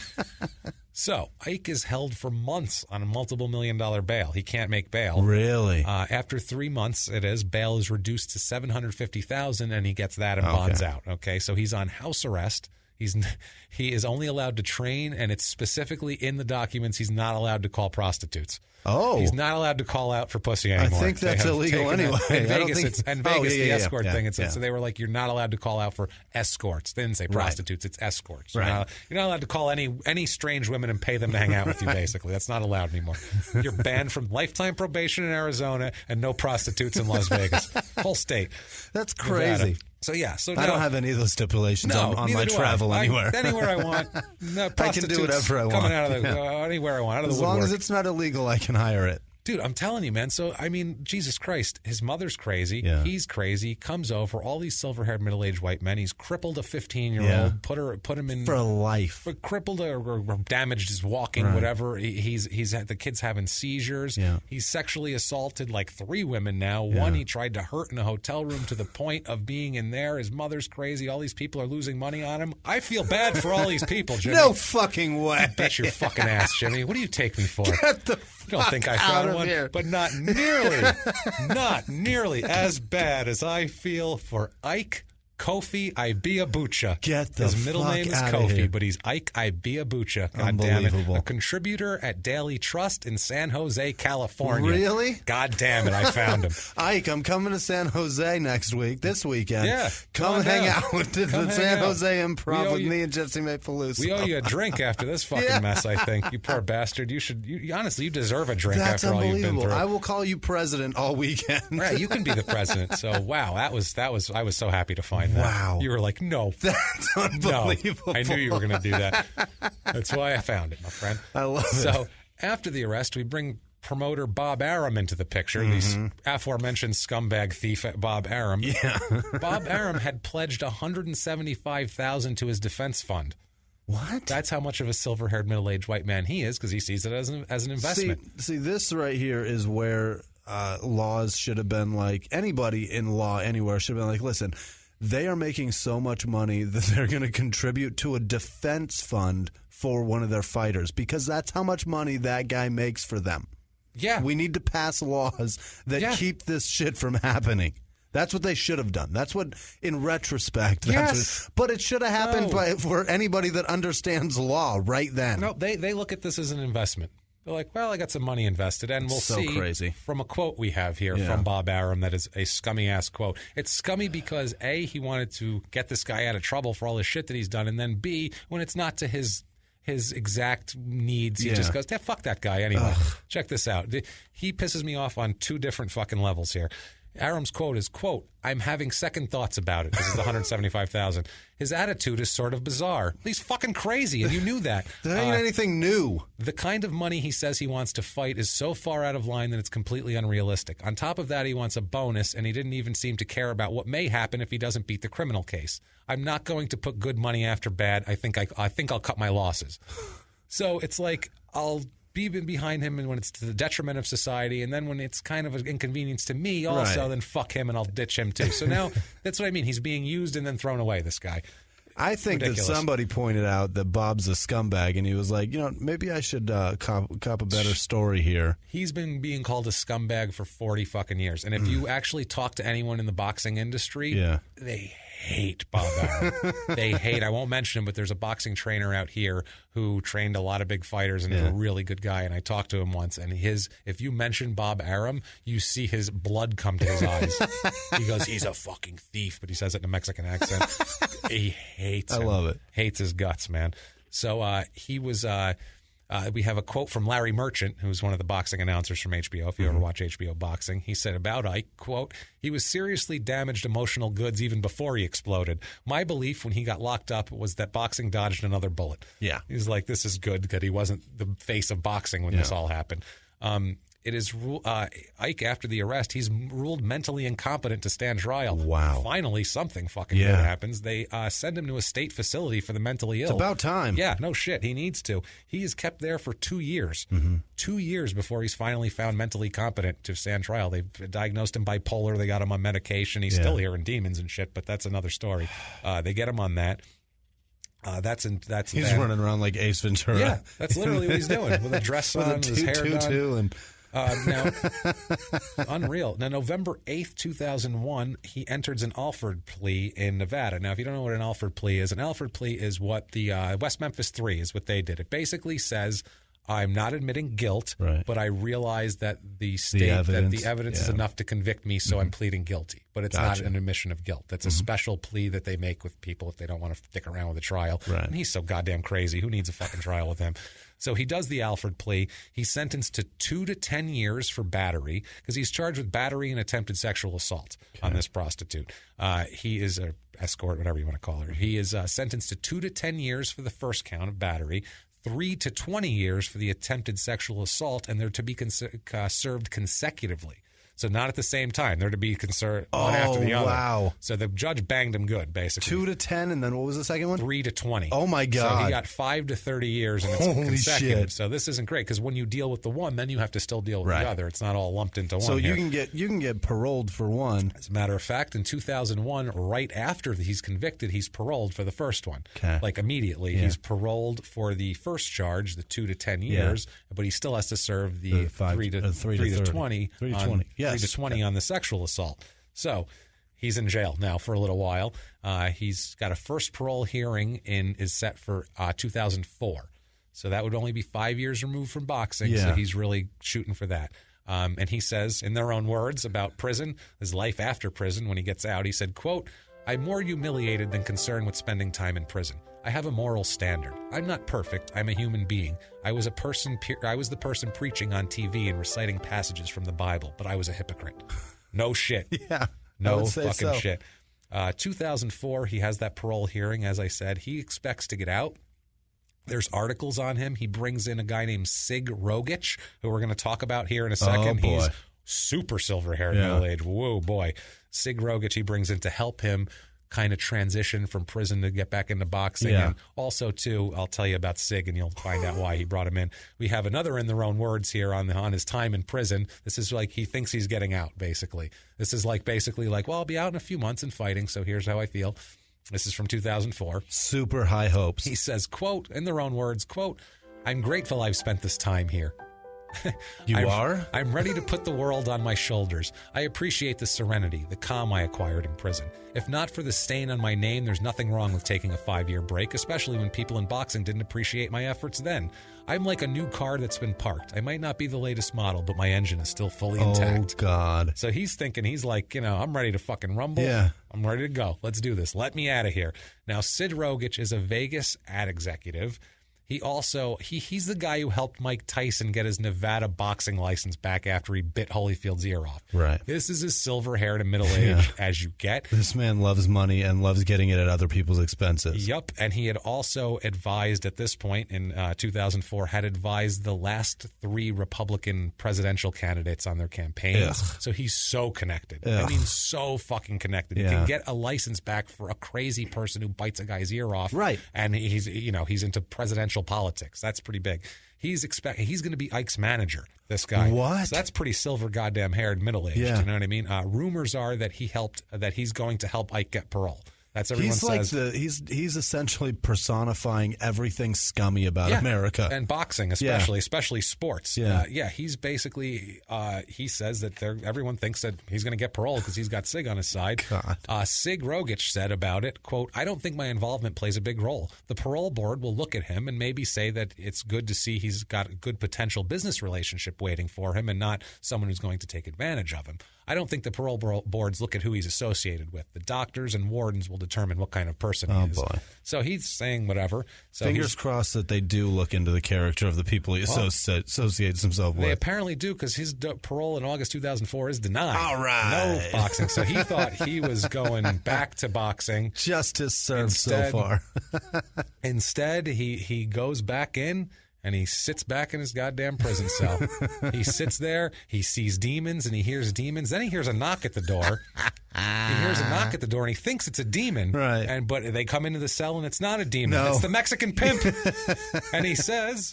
So, Ike is held for months on a multiple $million bail. He can't make bail. Really? After 3 months, bail is reduced to $750,000, and he gets that and bonds out. Okay, so he's on house arrest. He is only allowed to train, and it's specifically in the documents he's not allowed to call prostitutes. Oh. He's not allowed to call out for pussy anymore. I think that's illegal anyway. In Vegas, the escort thing. So they were like, you're not allowed to call out for escorts. They didn't say prostitutes. It's escorts. Right. You're not allowed to call any strange women and pay them to hang out with you, basically. That's not allowed anymore. You're banned from lifetime probation in Arizona and no prostitutes in Las Vegas. Whole state. That's crazy. So, I don't have any of those stipulations on my travel anywhere. Anywhere I want. No, I can do whatever I want. Coming out of anywhere I want. Out of as the woodwork. As long as it's not illegal, I can hire it. Dude, I'm telling you, man. So, I mean, Jesus Christ, his mother's crazy. Yeah. He's crazy. Comes over, all these silver-haired middle-aged white men. He's crippled a 15-year-old. Put him in for life. Crippled or damaged his walking, whatever. He's the kid's having seizures. Yeah. He's sexually assaulted like 3 women now. Yeah. One he tried to hurt in a hotel room to the point of being in there. His mother's crazy. All these people are losing money on him. I feel bad for all these people, Jimmy. No fucking way. Bet your fucking ass, Jimmy. What do you take me for? Get the I don't think I found one, here. But not nearly as bad as I feel for Ike Kofi Ibeabuchi. Get the His middle name is Kofi, but he's Ike Ibeabuchi. God damn it. A contributor at Daily Trust in San Jose, California. Really? God damn it, I found him. Ike, I'm coming to San Jose this weekend. Yeah. Come hang out with the San Jose Improv with me and Jesse Maypeluso. We owe you a drink after this fucking mess, I think. You poor bastard. You honestly, you deserve a drink after all you've been through. I will call you president all weekend. Right, you can be the president. So, wow, I was so happy to find that. Wow. You were like, no. That's unbelievable. No, I knew you were going to do that. That's why I found it, my friend. I love it. So after the arrest, we bring promoter Bob Arum into the picture, the aforementioned scumbag thief Bob Arum. Yeah. Bob Arum had pledged $175,000 to his defense fund. What? That's how much of a silver-haired middle-aged white man he is, because he sees it as an investment. See, this right here is where laws should have been like, anybody in law anywhere should have been like, listen, they are making so much money that they're going to contribute to a defense fund for one of their fighters, because that's how much money that guy makes for them. Yeah. We need to pass laws that keep this shit from happening. That's what they should have done. That's what, in retrospect, yes. But it should have happened for anybody that understands law right then. No, they look at this as an investment. They're like, well, I got some money invested, and we'll see crazy. From a quote we have here from Bob Arum that is a scummy-ass quote. It's scummy because, A, he wanted to get this guy out of trouble for all his shit that he's done, and then, B, when it's not to his exact needs, he just goes, fuck that guy anyway. Ugh. Check this out. He pisses me off on two different fucking levels here. Arum's quote is, quote, I'm having second thoughts about it. This is the $175,000. His attitude is sort of bizarre. He's fucking crazy, and you knew that. There ain't anything new. The kind of money he says he wants to fight is so far out of line that it's completely unrealistic. On top of that, he wants a bonus, and he didn't even seem to care about what may happen if he doesn't beat the criminal case. I'm not going to put good money after bad. I think I'll cut my losses. So it's like I'll be behind him and when it's to the detriment of society, and then when it's kind of an inconvenience to me also, then fuck him and I'll ditch him too. So now that's what I mean. He's being used and then thrown away, this guy. I think Ridiculous. that somebody pointed out that Bob's a scumbag, and he was like, maybe I should cop a better story here. He's been being called a scumbag for 40 fucking years. And if you actually talk to anyone in the boxing industry, they hate Bob Arum. They hate. I won't mention him, but there's a boxing trainer out here who trained a lot of big fighters and is a really good guy. And I talked to him once, and if you mention Bob Arum, you see his blood come to his eyes. He goes, he's a fucking thief, but he says it in a Mexican accent. He hates him. I love it. Hates his guts, man. So he was. We have a quote from Larry Merchant, who's one of the boxing announcers from HBO, if you ever watch HBO boxing. He said about Ike, quote, he was seriously damaged emotional goods even before he exploded. My belief when he got locked up was that boxing dodged another bullet. Yeah. He's like, this is good that he wasn't the face of boxing when this all happened. It is Ike, after the arrest, he's ruled mentally incompetent to stand trial. Wow. Finally, something fucking good happens. They send him to a state facility for the mentally ill. It's about time. Yeah, no shit. He needs to. He is kept there for 2 years. 2 years before he's finally found mentally competent to stand trial. They've diagnosed him bipolar. They got him on medication. He's still hearing demons and shit, but that's another story. They get him on that. He's running around like Ace Ventura. Yeah, that's literally what he's doing with a dress on, with his hair done. Now, unreal. Now, November 8th, 2001, he enters an Alford plea in Nevada. Now, if you don't know what an Alford plea is what the West Memphis 3 is what they did. It basically says, I'm not admitting guilt, but I realize that the evidence is enough to convict me, so I'm pleading guilty. But it's not an admission of guilt. That's a special plea that they make with people if they don't want to stick around with a trial. Right. And he's so goddamn crazy. Who needs a fucking trial with him? So he does the Alford plea. He's sentenced to 2 to 10 years for battery because he's charged with battery and attempted sexual assault on this prostitute. He is a escort, whatever you want to call her. He is sentenced to 2 to 10 years for the first count of battery, 3 to 20 years for the attempted sexual assault, and they're to be served consecutively. So not at the same time. They're to be one after the other. Wow. So the judge banged him good, basically. 2 to 10, and then what was the second one? 3 to 20. Oh, my God. So he got 5 to 30 years, and it's consecutive. Shit. So this isn't great, because when you deal with the one, then you have to still deal with the other. It's not all lumped into one. So you can get paroled for one. As a matter of fact, in 2001, right after he's convicted, he's paroled for the first one. Okay. Like immediately. Yeah. He's paroled for the first charge, the 2 to 10 years, but he still has to serve the 3 to 20 on the sexual assault. So he's in jail now for a little while. He's got a first parole hearing is set for 2004. So that would only be 5 years removed from boxing. So he's really shooting for that. And he says, in their own words about prison, his life after prison, when he gets out, he said, quote, I'm more humiliated than concerned with spending time in prison. I have a moral standard. I'm not perfect. I'm a human being. I was the person preaching on TV and reciting passages from the Bible, but I was a hypocrite. No shit. Yeah. No fucking shit. 2004, he has that parole hearing, as I said. He expects to get out. There's articles on him. He brings in a guy named Sig Rogich, who we're going to talk about here in a second. Oh, boy. He's super silver-haired middle age. Whoa, boy. Sig Rogich he brings in to help him kind of transition from prison to get back into boxing. And also, too, I'll tell you about Sig, and you'll find out why he brought him in. We have another in their own words here on his time in prison. This is like he thinks he's getting out, basically. This is like basically like, well, I'll be out in a few months and fighting, so here's how I feel. This is from 2004. Super high hopes. He says, quote, in their own words, quote, I'm grateful I've spent this time here. I'm ready to put the world on my shoulders. I appreciate the serenity, the calm I acquired in prison. If not for the stain on my name, there's nothing wrong with taking a 5-year break, especially when people in boxing didn't appreciate my efforts then. I'm like a new car that's been parked. I might not be the latest model, but my engine is still fully intact. Oh, God. So he's thinking, he's like, I'm ready to fucking rumble. Yeah. I'm ready to go. Let's do this. Let me out of here. Now, Sid Rogich is a Vegas ad executive. He also, he's the guy who helped Mike Tyson get his Nevada boxing license back after he bit Holyfield's ear off. Right. This is as silver-haired and middle-aged as you get. This man loves money and loves getting it at other people's expenses. Yep. And he had also advised at this point in 2004, had advised the last 3 Republican presidential candidates on their campaigns. Ugh. So he's so connected. Ugh. I mean, so fucking connected. Yeah. He can get a license back for a crazy person who bites a guy's ear off. Right. And he's into presidential politics. That's pretty big. He's going to be Ike's manager, this guy. What? So that's pretty silver goddamn haired, middle-aged. Yeah. You know what I mean? Rumors are that he's going to help Ike get parole. That's everyone says. He's essentially personifying everything scummy about America and boxing, especially sports. Yeah, he's basically he says that everyone thinks that he's going to get parole because he's got Sig on his side. Sig Rogich said about it, quote, "I don't think my involvement plays a big role. The parole board will look at him and maybe say that it's good to see he's got a good potential business relationship waiting for him and not someone who's going to take advantage of him. I don't think the parole boards look at who he's associated with. The doctors and wardens will determine what kind of person he is." Boy. So he's saying whatever. So fingers crossed that they do look into the character of the people he associates himself with. They apparently do, because his parole in August 2004 is denied. All right. No boxing. So he thought he was going back to boxing. Justice served so far. Instead, he goes back in. And he sits back in his goddamn prison cell. He sits there, he sees demons, and he hears demons. Then he hears a knock at the door. He hears a knock at the door, and he thinks it's a demon. Right. But they come into the cell, and it's not a demon. No. It's the Mexican pimp. And he says,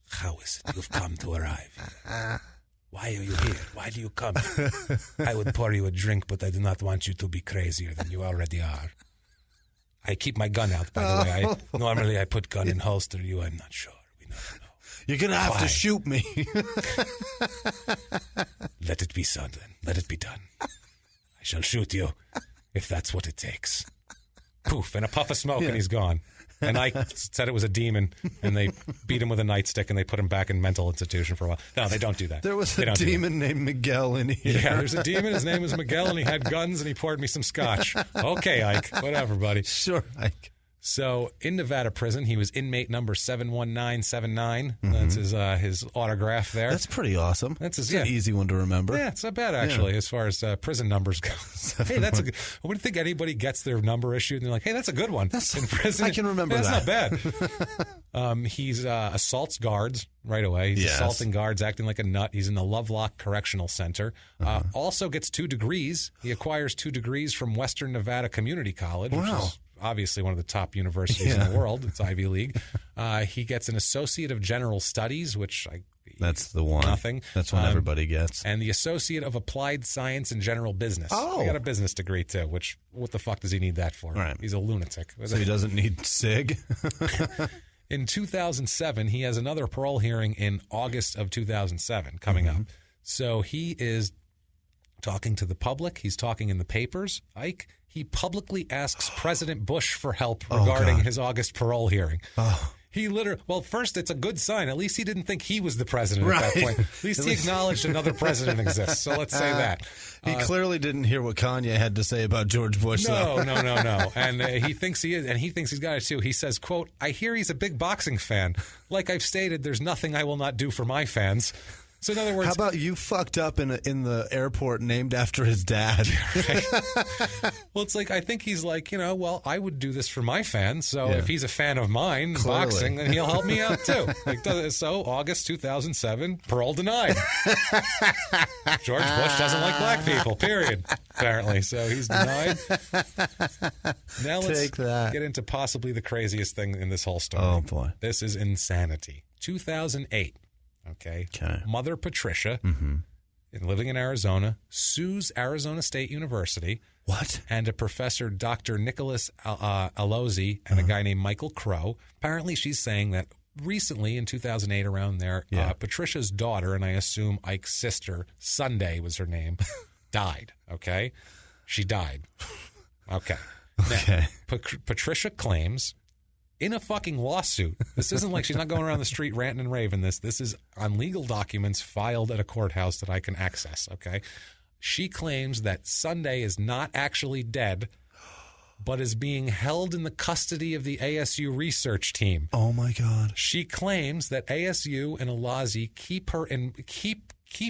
"How is it you've come to arrive? Why are you here? Why do you come? I would pour you a drink, but I do not want you to be crazier than you already are. I keep my gun out, by the way. Normally I put gun in holster. I'm not sure. We never know. You're going to have to shoot me." Let it be so then. Let it be done. I shall shoot you if that's what it takes. Poof, and a puff of smoke, and he's gone. And I said it was a demon, and they beat him with a nightstick, and they put him back in mental institution for a while. No, they don't do that. There was a demon named Miguel in here. Yeah, there's a demon. His name was Miguel, and he had guns, and he poured me some scotch. Okay, Ike. Whatever, buddy. Sure, Ike. So in Nevada prison, he was inmate number 71979. That's his autograph there. That's pretty awesome. That's an easy one to remember. Yeah, it's not bad, actually, as far as prison numbers go. Hey, that's a good. I wouldn't think anybody gets their number issued and they're like, hey, that's a good one. In prison. I can remember that. That's not bad. He's assaults guards right away. He's assaulting guards, acting like a nut. He's in the Lovelock Correctional Center. Also gets 2 degrees. He acquires 2 degrees from Western Nevada Community College, which is obviously one of the top universities in the world. It's Ivy League. He gets an Associate of General Studies, which that's the one. Nothing. That's one everybody gets. And the Associate of Applied Science and General Business. Oh. He got a business degree, too, which what the fuck does he need that for? Right. He's a lunatic. So he doesn't need SIG? In 2007, he has another parole hearing in August of 2007 coming up. So he is talking to the public. He's talking in the papers. Ike, he publicly asks President Bush for help regarding his August parole hearing. He literally, well, first, it's a good sign. At least he didn't think he was the president at that point. At least he acknowledged another president exists. So let's say that. He clearly didn't hear what Kanye had to say about George Bush. No. And he thinks he is, and he thinks he's got it too. He says, quote, "I hear he's a big boxing fan. Like I've stated, there's nothing I will not do for my fans." So in other words, how about you fucked up in the airport named after his dad? Well, it's like, I think he's like, well, I would do this for my fans. So if he's a fan of mine, boxing, then he'll help me out too. So August 2007, parole denied. George Bush doesn't like black people, period, apparently. So he's denied. Now let's get into possibly the craziest thing in this whole story. Oh, boy. This is insanity. 2008. Okay. Mother Patricia, living in Arizona, sues Arizona State University What? And a professor, Dr. Nicholas Alozzi, and a guy named Michael Crow. Apparently, she's saying that recently, in 2008, around there, Patricia's daughter, and I assume Ike's sister, Sunday was her name, died. Okay? She died. Okay. Now, Patricia claims in a fucking lawsuit, this isn't like she's not going around the street ranting and raving this. This is on legal documents filed at a courthouse that I can access, okay? She claims that Sunday is not actually dead, but is being held in the custody of the ASU research team. Oh, my God. She claims that ASU and Alozzi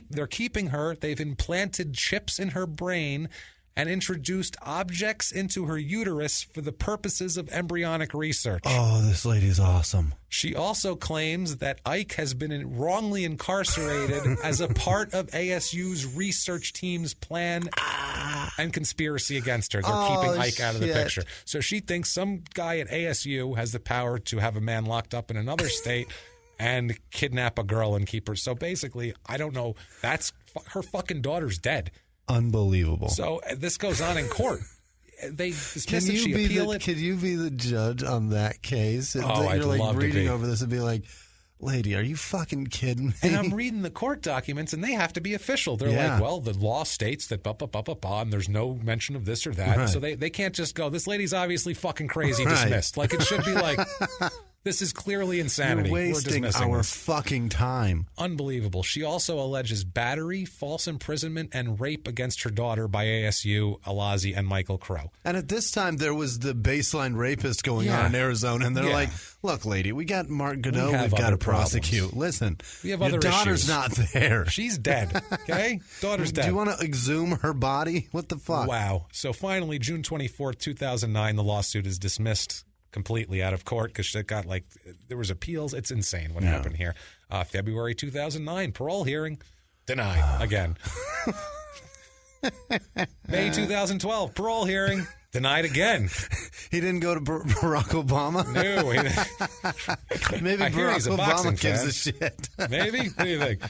they're keeping her. They've implanted chips in her brain and introduced objects into her uterus for the purposes of embryonic research. Oh, this lady's awesome. She also claims that Ike has been wrongly incarcerated as a part of ASU's research team's plan and conspiracy against her. They're keeping Ike out of the picture. So she thinks some guy at ASU has the power to have a man locked up in another state and kidnap a girl and keep her. So basically, I don't know. Her fucking daughter's dead. Unbelievable. So this goes on in court. They dismiss it. She appeal it. Can you be the judge on that case? Oh, I'd love to be. Reading over this and be like, lady, are you fucking kidding me? And I'm reading the court documents, and they have to be official. They're like, well, the law states that blah, blah, blah, blah, blah, and there's no mention of this or that. Right. So they can't just go, this lady's obviously fucking crazy, dismissed. Like, it should be like... This is clearly insanity. You're wasting our fucking time. Unbelievable. She also alleges battery, false imprisonment, and rape against her daughter by ASU, Alozzi, and Michael Crow. And at this time, there was the baseline rapist going on in Arizona, and they're like, look, lady, we got Mark Godot we've got to prosecute. Listen, we have your other daughter's issues. not there. She's dead, okay? Daughter's dead. Do you want to exhume her body? What the fuck? Wow. So finally, June 24th, 2009, the lawsuit is dismissed completely out of court because it got there was appeals. It's insane what happened here. February 2009, parole hearing, denied again. May 2012, parole hearing, denied again. He didn't go to Barack Obama? No. Maybe Barack Obama gives a shit. Maybe? What do you think?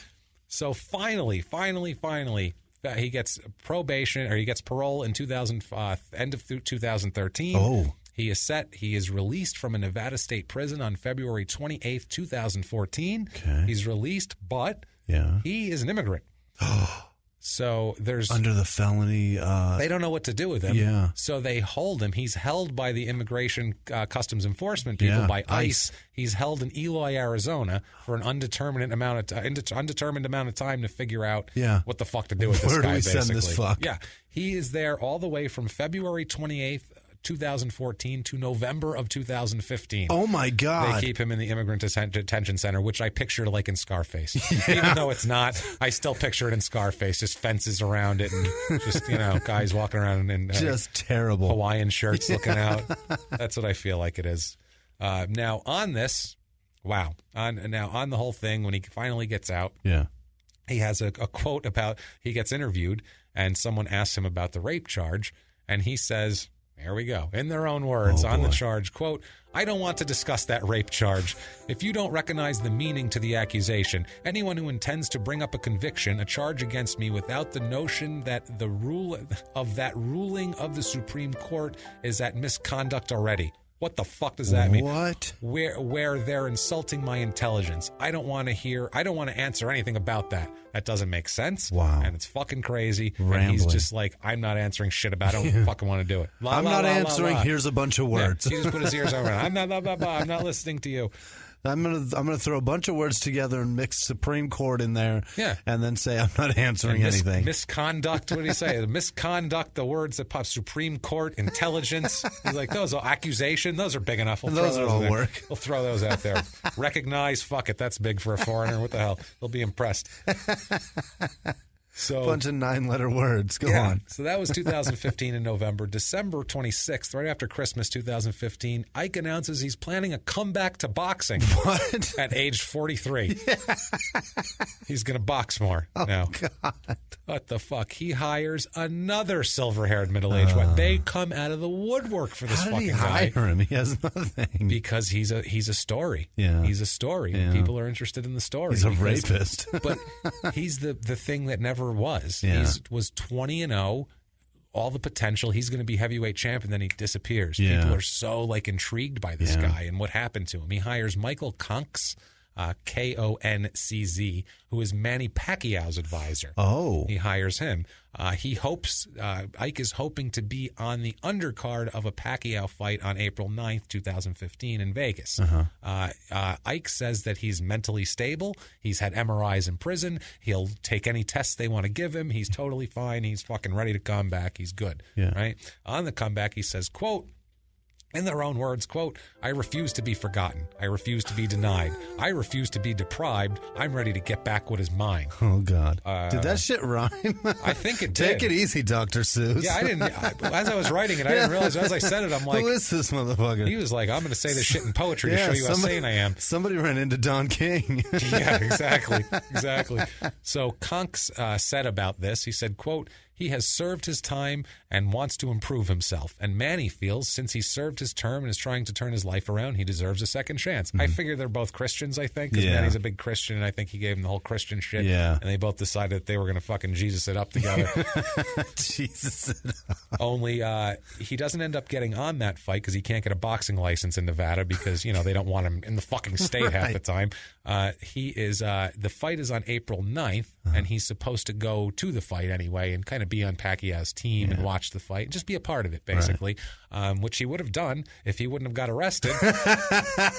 So finally, he gets probation, or he gets parole in end of 2013. Oh. He is released from a Nevada state prison on February 28th, 2014. Okay. He's released, but he is an immigrant. So there's... Under the felony... they don't know what to do with him. Yeah. So they hold him. He's held by the Immigration Customs Enforcement people, by ICE. He's held in Eloy, Arizona for an undetermined amount of time to figure out what the fuck to do with this guy, basically. Where do we send this fuck? Yeah. He is there all the way from February 28th, 2014 to November of 2015. Oh, my God. They keep him in the Immigrant Detention Center, which I pictured like in Scarface. Even though it's not, I still picture it in Scarface, just fences around it and just, guys walking around in just terrible Hawaiian shirts looking out. That's what I feel like it is. Now, on this, on the whole thing, when he finally gets out, he has a quote about, he gets interviewed and someone asks him about the rape charge, and he says... Here we go. In their own words, on the charge, quote, "I don't want to discuss that rape charge. If you don't recognize the meaning to the accusation, anyone who intends to bring up a conviction, a charge against me without the notion that the ruling of the Supreme Court is at misconduct already." What the fuck does that mean? What? Where they're insulting my intelligence. I don't want to answer anything about that. That doesn't make sense. Wow. And it's fucking crazy. Rambling. And he's just like, I'm not answering shit about it. I don't fucking want to do it. I'm not answering. Here's a bunch of words. Yeah, he just put his ears over. I'm not listening to you. I'm gonna throw a bunch of words together and mix Supreme Court in there, and then say I'm not answering anything. Misconduct. What did he say? Misconduct. The words that pop. Supreme Court. Intelligence. He's like, those are accusation. Those are big enough. Those all work. We'll throw those out there. Recognize. Fuck it. That's big for a foreigner. What the hell? They'll be impressed. So, bunch of 9-letter words. Go on. So that was 2015 in November. December 26th, right after Christmas 2015, Ike announces he's planning a comeback to boxing. What? At age 43. Yeah. He's going to box more now. God. What the fuck? He hires another silver-haired middle-aged one. They come out of the woodwork for this fucking guy. How did he hire him? He has nothing. Because he's a story. Yeah. He's a story. Yeah. People are interested in the story. He's a rapist. But he's the thing that never was. Yeah. He was 20-0, all the potential. He's going to be heavyweight champ, and then he disappears. Yeah. People are so intrigued by this guy and what happened to him. He hires Michael Koncz, Koncz, who is Manny Pacquiao's advisor. Oh. He hires him. He hopes, Ike is hoping to be on the undercard of a Pacquiao fight on April 9th, 2015 in Vegas. Ike says that he's mentally stable. He's had MRIs in prison. He'll take any tests they want to give him. He's totally fine. He's fucking ready to come back. He's good. Yeah. Right? On the comeback, he says, quote, in their own words, quote, I refuse to be forgotten. I refuse to be denied. I refuse to be deprived. I'm ready to get back what is mine. Oh, God. Did that shit rhyme? I think it did. Take it easy, Dr. Seuss. Yeah, I didn't. As I was writing it, I didn't realize. As I said it, I'm like, who is this motherfucker? He was like, I'm going to say this shit in poetry to show you how sane I am. Somebody ran into Don King. Yeah, exactly. So Koncz said about this, he said, quote, he has served his time and wants to improve himself. And Manny feels since he served his term and is trying to turn his life around, he deserves a second chance. I figure they're both Christians, I think, because Manny's a big Christian, and I think he gave him the whole Christian shit. Yeah. And they both decided that they were going to fucking Jesus it up together. Jesus it up. Only he doesn't end up getting on that fight because he can't get a boxing license in Nevada because, they don't want him in the fucking state half the time. The fight is on April 9th, and he's supposed to go to the fight anyway and kind of be on Pacquiao's team and watch the fight and just be a part of it, basically, which he would have done if he wouldn't have got arrested.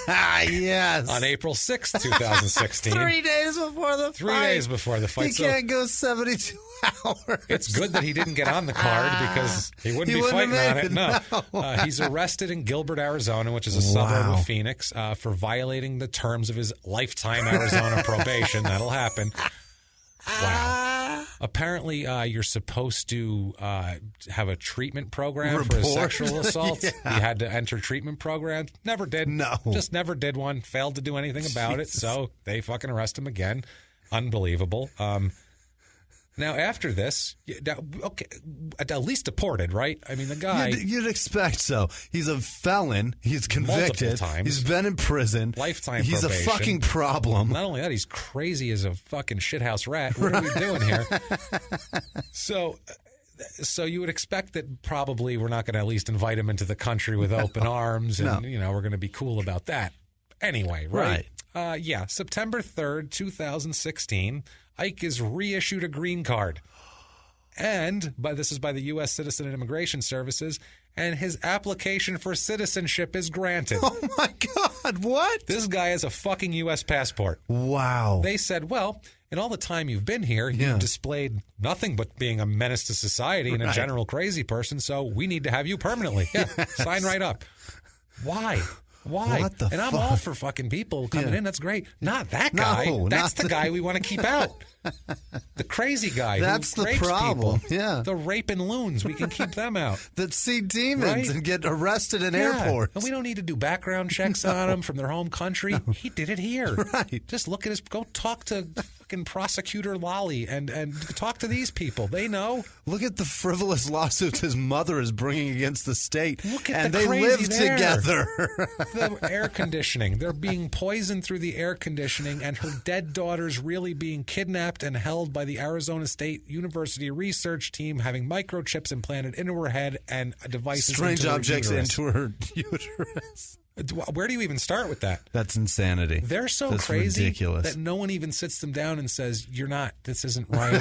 Yes. On April 6th, 2016. 3 days before the fight. 3 days before the fight. He can't go 72 hours. It's good that he didn't get on the card because he wouldn't be fighting on it. No. He's arrested in Gilbert, Arizona, which is a suburb of Phoenix, for violating the terms of his lifetime Arizona probation. That'll happen. Wow. Apparently, you're supposed to have a treatment program for a sexual assault. You had to enter treatment programs. Never did. No. Just never did one. Failed to do anything about it. So they fucking arrest him again. Unbelievable. Now, after this, okay, at least deported, right? I mean, the guy... You'd expect so. He's a felon. He's convicted. Multiple times. He's been in prison. Lifetime He's probation. a fucking problem. Not only that, he's crazy as a fucking shithouse rat. What are we doing here? So you would expect that probably we're not going to at least invite him into the country with open arms, and we're going to be cool about that. Anyway, right? September 3rd, 2016, Ike is reissued a green card. And this is by the U.S. Citizen and Immigration Services, and his application for citizenship is granted. Oh, my God. What? This guy has a fucking U.S. passport. Wow. They said, well, in all the time you've been here, you've displayed nothing but being a menace to society and a general crazy person, so we need to have you permanently. Yeah, sign right up. Why? What the fuck? I'm all for fucking people coming in. That's great. Not that guy. No, that's the guy we want to keep out. The crazy guy That's who the rapes problem. people. Yeah. The raping loons. We can keep them out. That see demons and get arrested in airports. And we don't need to do background checks on them from their home country. He did it here. Right. Just look at his... Go talk to fucking Prosecutor Lolly and talk to these people. They know. Look at the frivolous lawsuits his mother is bringing against the state. Look at and the they crazy live there. together. The air conditioning. They're being poisoned through the air conditioning, and her dead daughter's really being kidnapped and held by the Arizona State University research team, having microchips implanted into her head and devices Strange into her objects uterus. into her uterus. Where do you even start with that? That's insanity. They're so That's crazy ridiculous. that no one even sits them down and says, "You're not. This isn't right."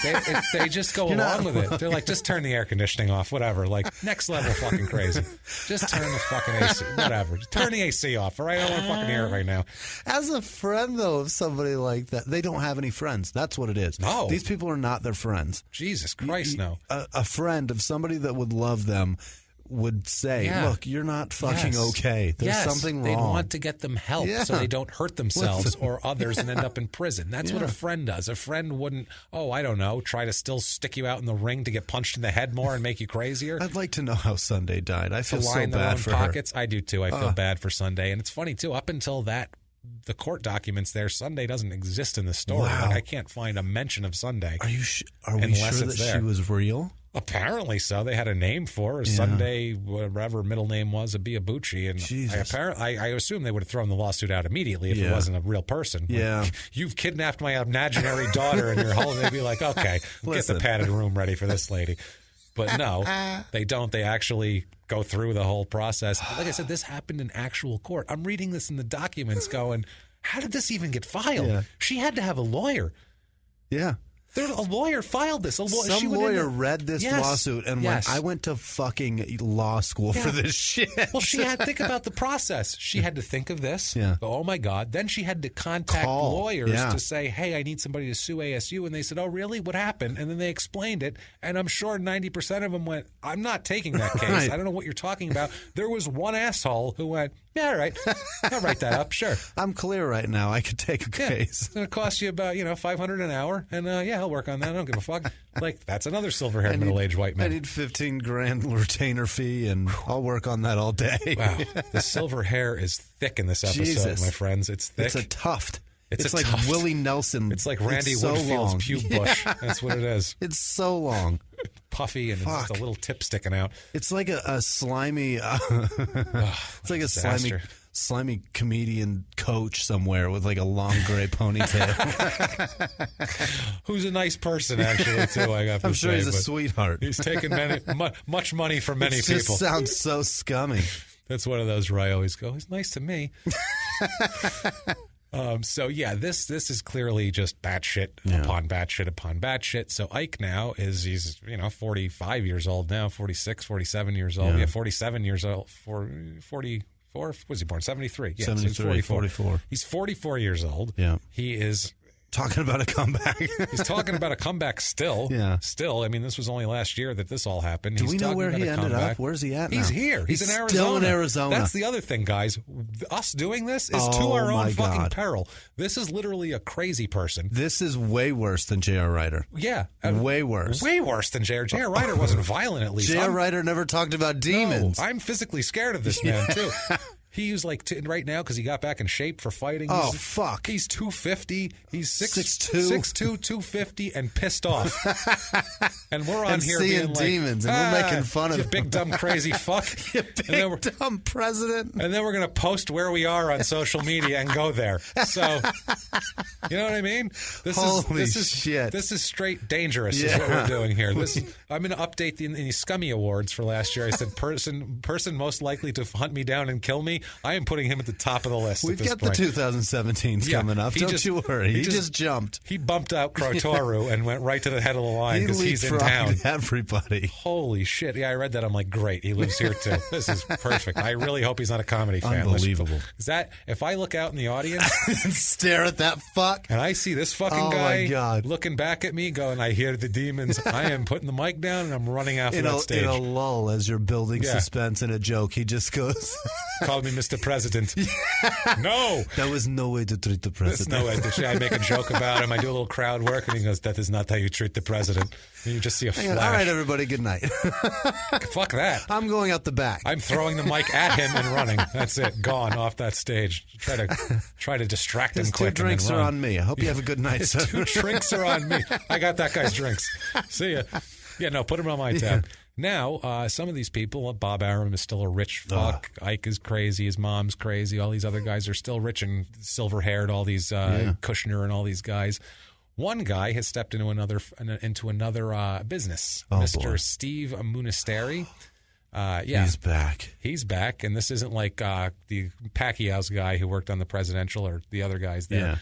And they just go along with it. They're like, "Just turn the air conditioning off, whatever." Like next level fucking crazy. Just turn the fucking AC, whatever. Just turn the AC off. All right, I don't want to fucking hear it right now. As a friend, though, of somebody like that, they don't have any friends. That's what it is. No, these people are not their friends. Jesus Christ, no. A friend of somebody that would love them would say, look, you're not fucking okay. There's something wrong. They'd want to get them help so they don't hurt themselves or others and end up in prison. That's what a friend does. A friend wouldn't, I don't know, try to still stick you out in the ring to get punched in the head more and make you crazier. I'd like to know how Sunday died. I feel so line bad their own for pockets. her. I do too. I feel bad for Sunday. And it's funny too, up until that, the court documents there, Sunday doesn't exist in the story. Wow. Like, I can't find a mention of Sunday. Are we sure that she was real? Apparently so. They had a name for her. Sunday, whatever middle name was, Ibeabuchi. And I assume they would have thrown the lawsuit out immediately if it wasn't a real person. Yeah. Like, you've kidnapped my imaginary daughter and you're holding. They'd be like, okay, get the padded room ready for this lady. But no, they don't. They actually go through the whole process. Like I said, this happened in actual court. I'm reading this in the documents going, how did this even get filed? Yeah. She had to have a lawyer. Yeah. A lawyer filed this. Some lawyer read this lawsuit and went, I went to fucking law school for this shit. Well, she had to think about the process. She had to think of this. Yeah. Go, oh, my God. Then she had to contact lawyers to say, hey, I need somebody to sue ASU. And they said, oh, really? What happened? And then they explained it. And I'm sure 90% of them went, I'm not taking that case. Right. I don't know what you're talking about. There was one asshole who went, yeah, all right. I'll write that up. Sure. I'm clear right now. I could take a case. It's going to cost you about, $500 an hour. And, I'll work on that. I don't give a fuck. Like, that's another silver-haired middle-aged white man. I need $15,000 retainer fee, and I'll work on that all day. Wow. The silver hair is thick in this episode, my friends. It's thick. It's a tuft. It's a like tuft. Willie Nelson. It's like Randy Woodfield's pube bush. That's what it is. It's so long. Puffy and just a little tip sticking out. It's like a slimy. It's like a slimy comedian coach somewhere with like a long gray ponytail. Who's a nice person, actually, too. I'm sure he's a sweetheart. He's taken much money from many people. It just sounds so scummy. That's one of those where I always go, he's nice to me. This is clearly just batshit upon batshit upon batshit. So Ike now he's 45 years old now, 46, 47 years old. Yeah, 47 years old. 44. Was he born? 73. Yeah, 73, so he's 44. He's 44 years old. Yeah. He is talking about a comeback. He's talking about a comeback still. Yeah. Still, I mean, this was only last year that this all happened. Do we know where he ended up? Where's he at now? He's here. He's in Arizona. Still in Arizona. That's the other thing, guys. Us doing this is to our own fucking peril. This is literally a crazy person. This is way worse than J.R. Ryder. Yeah. Way worse. Way worse than J.R. J.R. Ryder wasn't violent, at least. J.R. Ryder never talked about demons. No, I'm physically scared of this man, too. He's like right now because he got back in shape for fighting. Fuck. He's 250. He's 6'2", 250, and pissed off. And we're on here seeing being demons, and we're making fun of you him. big dumb crazy fuck. You big dumb president. And then we're going to post where we are on social media and go there. So, you know what I mean? Holy shit. This is straight dangerous is what we're doing here. I'm going to update the Scummy Awards for last year. I said person most likely to hunt me down and kill me. I am putting him at the top of the list. We've got the 2017s coming up. Don't you worry. He just jumped. He bumped out Krotoru and went right to the head of the line because he's in town. Everybody. Holy shit. Yeah, I read that. I'm like, great. He lives here too. This is perfect. I really hope he's not a comedy fan. Unbelievable. If I look out in the audience and stare at that fuck and I see this fucking guy looking back at me going, I hear the demons, I am putting the mic down and I'm running after that stage. In a lull as you're building suspense in a joke, he just goes... Call me Mr. President. No. That was no way to treat the president. There's no way. I make a joke about him. I do a little crowd work, and he goes, that is not how you treat the president. And you just see a flash. All right, everybody, good night. Fuck that. I'm going out the back. I'm throwing the mic at him and running. That's it. Gone off that stage. Try to distract him quick. 2 drinks are on me. I hope you have a good night, sir. 2 drinks are on me. I got that guy's drinks. See ya. Yeah, no, put him on my tab. Now, some of these people, Bob Arum is still a rich fuck. Ike is crazy. His mom's crazy. All these other guys are still rich and silver-haired, all these Kushner and all these guys. One guy has stepped into another business, Mr. Steve Munisteri. He's back. He's back, and this isn't like the Pacquiao's guy who worked on the presidential or the other guys there.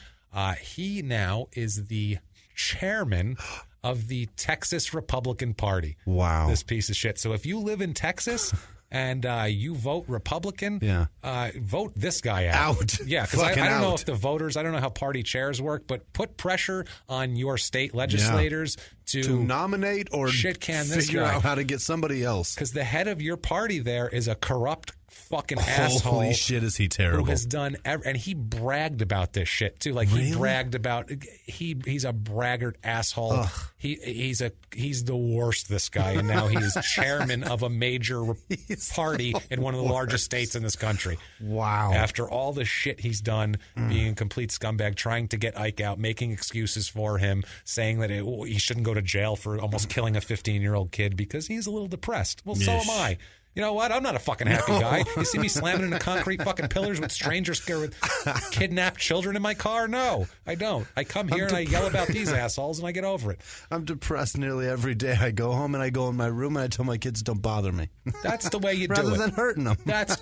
He now is the chairman of the Texas Republican Party. Wow. This piece of shit. So if you live in Texas and you vote Republican, vote this guy out. Yeah, because I don't know if the voters, I don't know how party chairs work, but put pressure on your state legislators to nominate or figure out how to get somebody else. Because the head of your party there is a corrupt fucking asshole. Holy shit, is he terrible. Who has done and he bragged about this shit too. Like he bragged about he's a braggart asshole. Ugh. He's the worst, this guy, and now he's chairman of a major party in one of the largest states in this country. Wow. After all the shit he's done, being a complete scumbag, trying to get Ike out, making excuses for him, saying that he shouldn't go to jail for almost killing a 15-year-old kid because he's a little depressed. Well, so am I. You know what? I'm not a fucking happy guy. You see me slamming into concrete fucking pillars with strangers scared with kidnapped children in my car? No, I don't. I come here and I yell about these assholes and I get over it. I'm depressed nearly every day. I go home and I go in my room and I tell my kids don't bother me. That's the way you do it. Rather than hurting them. That's...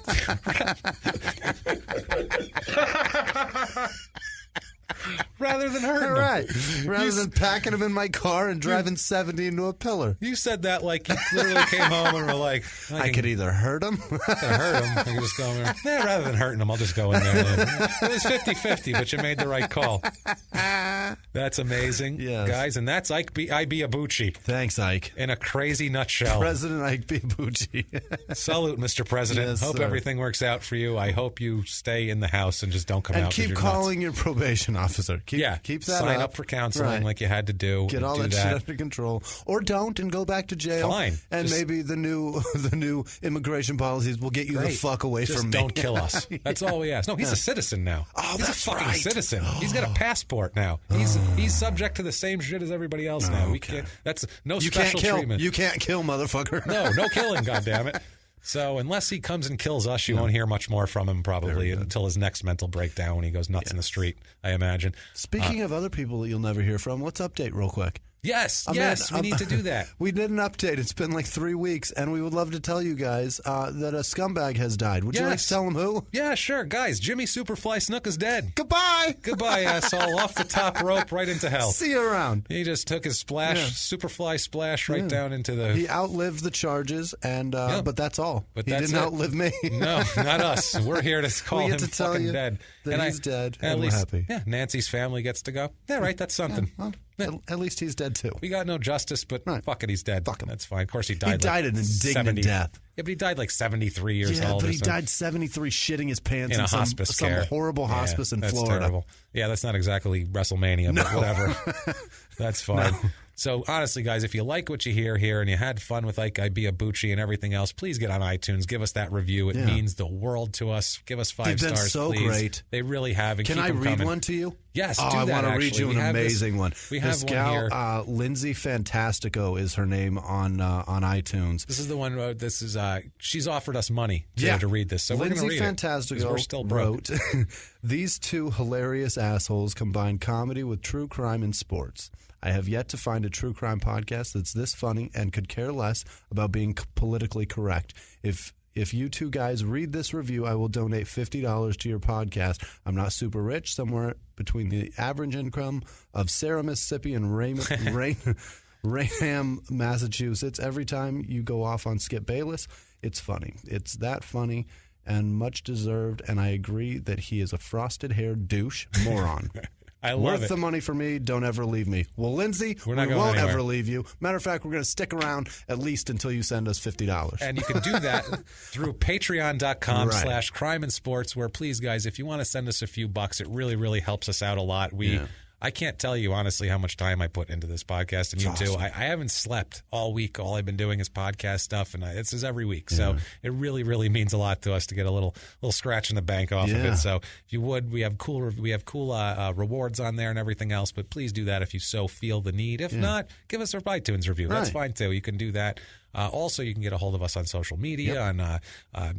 Rather than hurting them. Right. Rather than packing them in my car and driving 70 into a pillar. You said that like you literally came home and were like... I could either hurt them. I could just go in there. Rather than hurting them, I'll just go in there. It was 50-50, but you made the right call. That's amazing, guys. And that's Ibeabuchi. Thanks, Ike. In a crazy nutshell. President Ibeabuchi. Salute, Mr. President. Yes, hope everything works out for you. I hope you stay in the house and just don't come out. And keep calling your probation officer. Keep that Sign up for counseling like you had to do. Get all that shit under control, or don't, and go back to jail. Fine, and maybe the new immigration policies will get you the fuck away from me. Don't kill us. That's all we ask. No, he's a citizen now. Oh, he's that's a fucking right. citizen. He's got a passport now. He's subject to the same shit as everybody else now. We can't. That's no special treatment. You can't kill, motherfucker. No killing. goddammit. So unless he comes and kills us, you won't hear much more from him probably until his next mental breakdown when he goes nuts in the street, I imagine. Speaking of other people that you'll never hear from, let's update real quick. Yes, we need to do that. We did an update. It's been like 3 weeks, and we would love to tell you guys that a scumbag has died. Would you like to tell them who? Yeah, sure. Guys, Jimmie Superfly Snook is dead. Goodbye! Goodbye, asshole. Off the top rope, right into hell. See you around. He just took his Superfly splash right down into the... He outlived the charges, and but that's all. But he didn't outlive me. No, not us. We're here to call him fucking dead. That he's dead, and at we're least, happy. Yeah, Nancy's family gets to go. Yeah, right, that's something. Well, at least he's dead, too. We got no justice, but fuck it, he's dead. Fuck him. That's fine. Of course, he died. He died an indignant death. Yeah, but he died like 73 years old. Yeah, but he died 73 shitting his pants in a hospice care. Some horrible hospice in Florida. That's terrible. Yeah, that's not exactly WrestleMania, but whatever. That's fine. No. So honestly, guys, if you like what you hear here and you had fun with Ibeabuchi and everything else, please get on iTunes. Give us that review. It means the world to us. Give us 5 stars, They've been so please. Great. They really have. And Can I read one to you? Yes, do that. I want to read you an amazing one. We have this one gal, here. Lindsay Fantastico is her name on iTunes. This is the one. She's offered us money to read this, so Lindsay we're going to read Fantastico it. We're still broke. Wrote, "These two hilarious assholes combine comedy with true crime and sports. I have yet to find a true crime podcast that's this funny and could care less about being politically correct. If you two guys read this review, I will donate $50 to your podcast. I'm not super rich, somewhere between the average income of Sarah, Mississippi and Raynham, Massachusetts. Every time you go off on Skip Bayless, it's funny. It's that funny and much deserved, and I agree that he is a frosted-haired douche moron." I love Worth the money for me. Don't ever leave me. Well, Lindsay, we won't ever leave you. Matter of fact, we're going to stick around at least until you send us $50. And you can do that through patreon.com/crime and sports, where please, guys, if you want to send us a few bucks, it really, really helps us out a lot. I can't tell you, honestly, how much time I put into this podcast, and you too. I haven't slept all week. All I've been doing is podcast stuff, and this is every week. So it really, really means a lot to us to get a little scratch in the bank off of it. So if you would, we have cool rewards on there and everything else, but please do that if you so feel the need. If not, give us a iTunes review. That's fine, too. You can do that. Also, you can get a hold of us on social media, on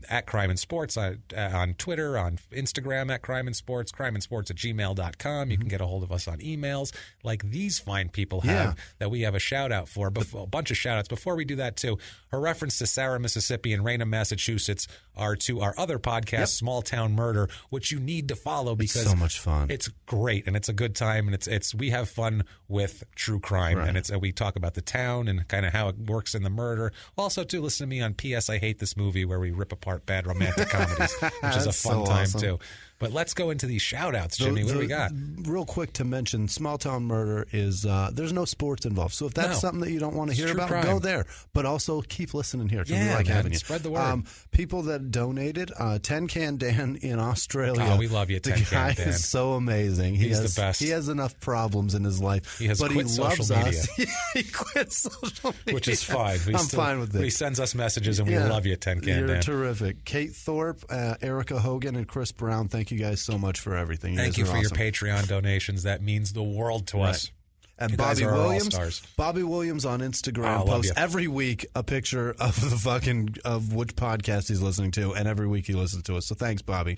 at Crime and Sports, on Twitter, on Instagram at Crime and Sports, crimeandsports@gmail.com. You can get a hold of us on emails like these fine people have that we have a shout-out for, a bunch of shout-outs. Before we do that, too, her reference to Sarah, Mississippi and Raynham, Massachusetts are to our other podcast, Small Town Murder, which you need to follow because it's so much fun. It's great, and it's a good time, and it's we have fun with true crime, and we talk about the town and kind of how it works in the murder. Also, too, listen to me on P.S. I Hate This Movie, where we rip apart bad romantic comedies, which is a fun time, too. But let's go into these shout-outs, Jimmie. What do we got? Real quick to mention, Small Town Murder is there's no sports involved. So if that's something that you don't want to hear about, go there. But also keep listening here. Yeah, we like having you. Spread the word. People that donated, Tin Can Dan in Australia. Oh, we love you, Tin Can Dan. The guy is so amazing. He's the best. He has enough problems in his life. He has but quit he social loves media. Us. He quit social media. Which is fine. I'm fine with it. He sends us messages, and we love you, Tin Can Dan. You're terrific. Kate Thorpe, Erica Hogan, and Chris Brown, thank you guys so much for everything. Thank you for your Patreon donations. That means the world to us. And you Bobby guys are Williams, all-stars. Bobby Williams on Instagram love posts you. every week a picture of which podcast he's listening to, and every week he listens to us. So thanks, Bobby.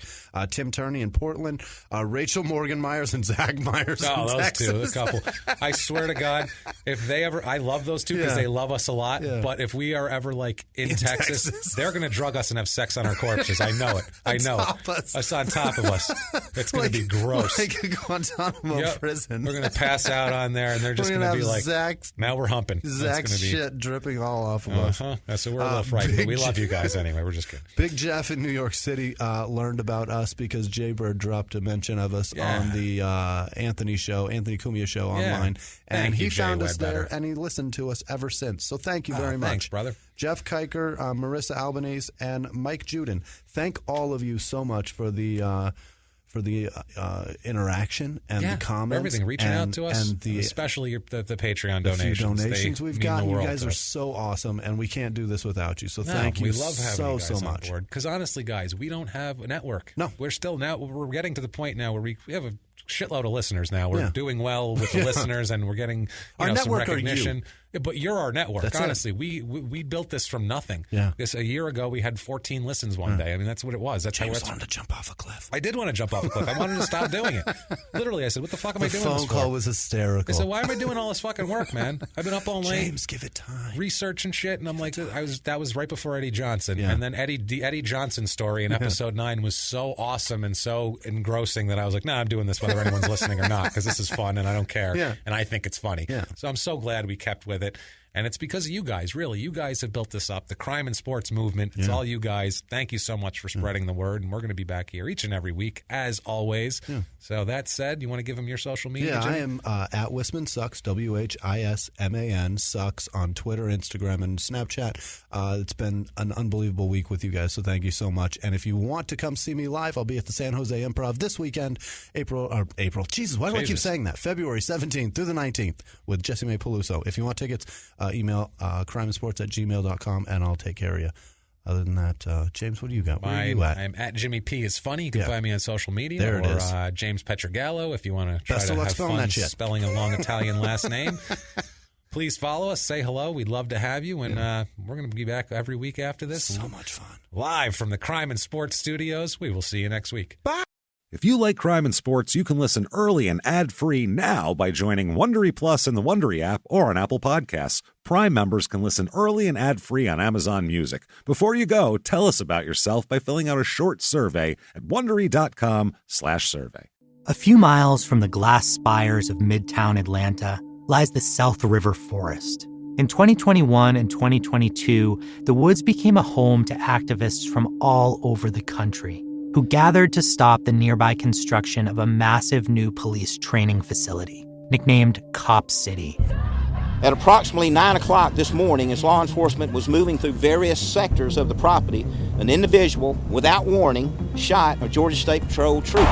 Tim Turney in Portland, Rachel Morgan Myers and Zach Myers in those Texas. two, the couple. I swear to God, if they ever, I love those two because they love us a lot. Yeah. But if we are ever like in Texas, they're going to drug us and have sex on our corpses. I know it. I know it. Us on top of us. It's going to be gross. Like a Guantanamo prison. We're going to pass out on there, and they're just going to be like, now we're humping. Zach's shit dripping all off of us. So we're a little frightened, but we love you guys anyway. We're just kidding. Big Jeff in New York City learned about us because Jay Bird dropped a mention of us on the Anthony Cumia show online. And he found us there, and he listened to us ever since. So thank you very much. Thanks, brother. Jeff Kiker, Marissa Albanese, and Mike Juden. Thank all of you so much for the interaction and the comments. Everything, reaching out to us, and especially the Patreon donations. We've gotten. You guys are so awesome, and we can't do this without you. So thank you. We love having you guys so on much. board. Because honestly, guys, we don't have a network. No. We're getting to the point now where we have a shitload of listeners now. We're doing well with the listeners, and we're getting some recognition. But you're our network. That's honestly, we built this from nothing. Yeah. A year ago, we had 14 listens one day. I mean, that's what it was. That's James wanted to jump off a cliff. I did want to jump off a cliff. I wanted to stop doing it. Literally, I said, "What the fuck am I doing this for?" The phone call was hysterical. I said, "Why am I doing all this fucking work, man? I've been up all night. James, give it time. Research and shit." And I'm like, that was right before Eddie Johnson. Yeah. And then Eddie Johnson's story in episode 9 was so awesome and so engrossing that I was like, "Nah, I'm doing this whether anyone's listening or not because this is fun and I don't care." Yeah. And I think it's funny. Yeah. So I'm so glad we kept with it. And it's because of you guys, really. You guys have built this up. The crime and sports movement, it's all you guys. Thank you so much for spreading the word. And we're going to be back here each and every week, as always. Yeah. So that said, you want to give them your social media, Yeah, Jimmie? I am at Whisman Sucks, WHISMAN, Sucks on Twitter, Instagram, and Snapchat. It's been an unbelievable week with you guys, so thank you so much. And if you want to come see me live, I'll be at the San Jose Improv this weekend, April. Jesus, why do I keep saying that? February 17th through the 19th with Jesse May Peluso. If you want tickets, email crimeandsports@gmail.com, and I'll take care of you. Other than that, James, what do you got? Where are you at? I'm at Jimmie P is funny. You can find me on social media. There it is. James Pietragallo if you want to try to have fun that shit. spelling a long Italian last name. Please follow us. Say hello. We'd love to have you. And we're going to be back every week after this. So much fun. Live from the Crime and Sports Studios. We will see you next week. Bye. If you like crime and sports, you can listen early and ad-free now by joining Wondery Plus in the Wondery app or on Apple Podcasts. Prime members can listen early and ad-free on Amazon Music. Before you go, tell us about yourself by filling out a short survey at Wondery.com/survey. A few miles from the glass spires of Midtown Atlanta lies the South River Forest. In 2021 and 2022, the woods became a home to activists from all over the country who gathered to stop the nearby construction of a massive new police training facility, nicknamed Cop City. At approximately 9 o'clock this morning, as law enforcement was moving through various sectors of the property, an individual, without warning, shot a Georgia State Patrol trooper.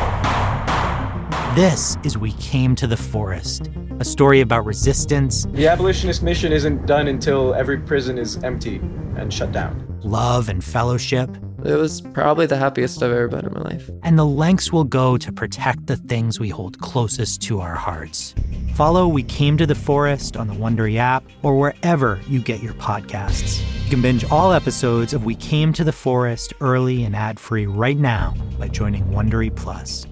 This is We Came to the Forest, a story about resistance. The abolitionist mission isn't done until every prison is empty and shut down. Love and fellowship. It was probably the happiest I've ever been in my life. And the lengths we'll go to protect the things we hold closest to our hearts. Follow We Came to the Forest on the Wondery app or wherever you get your podcasts. You can binge all episodes of We Came to the Forest early and ad-free right now by joining Wondery Plus.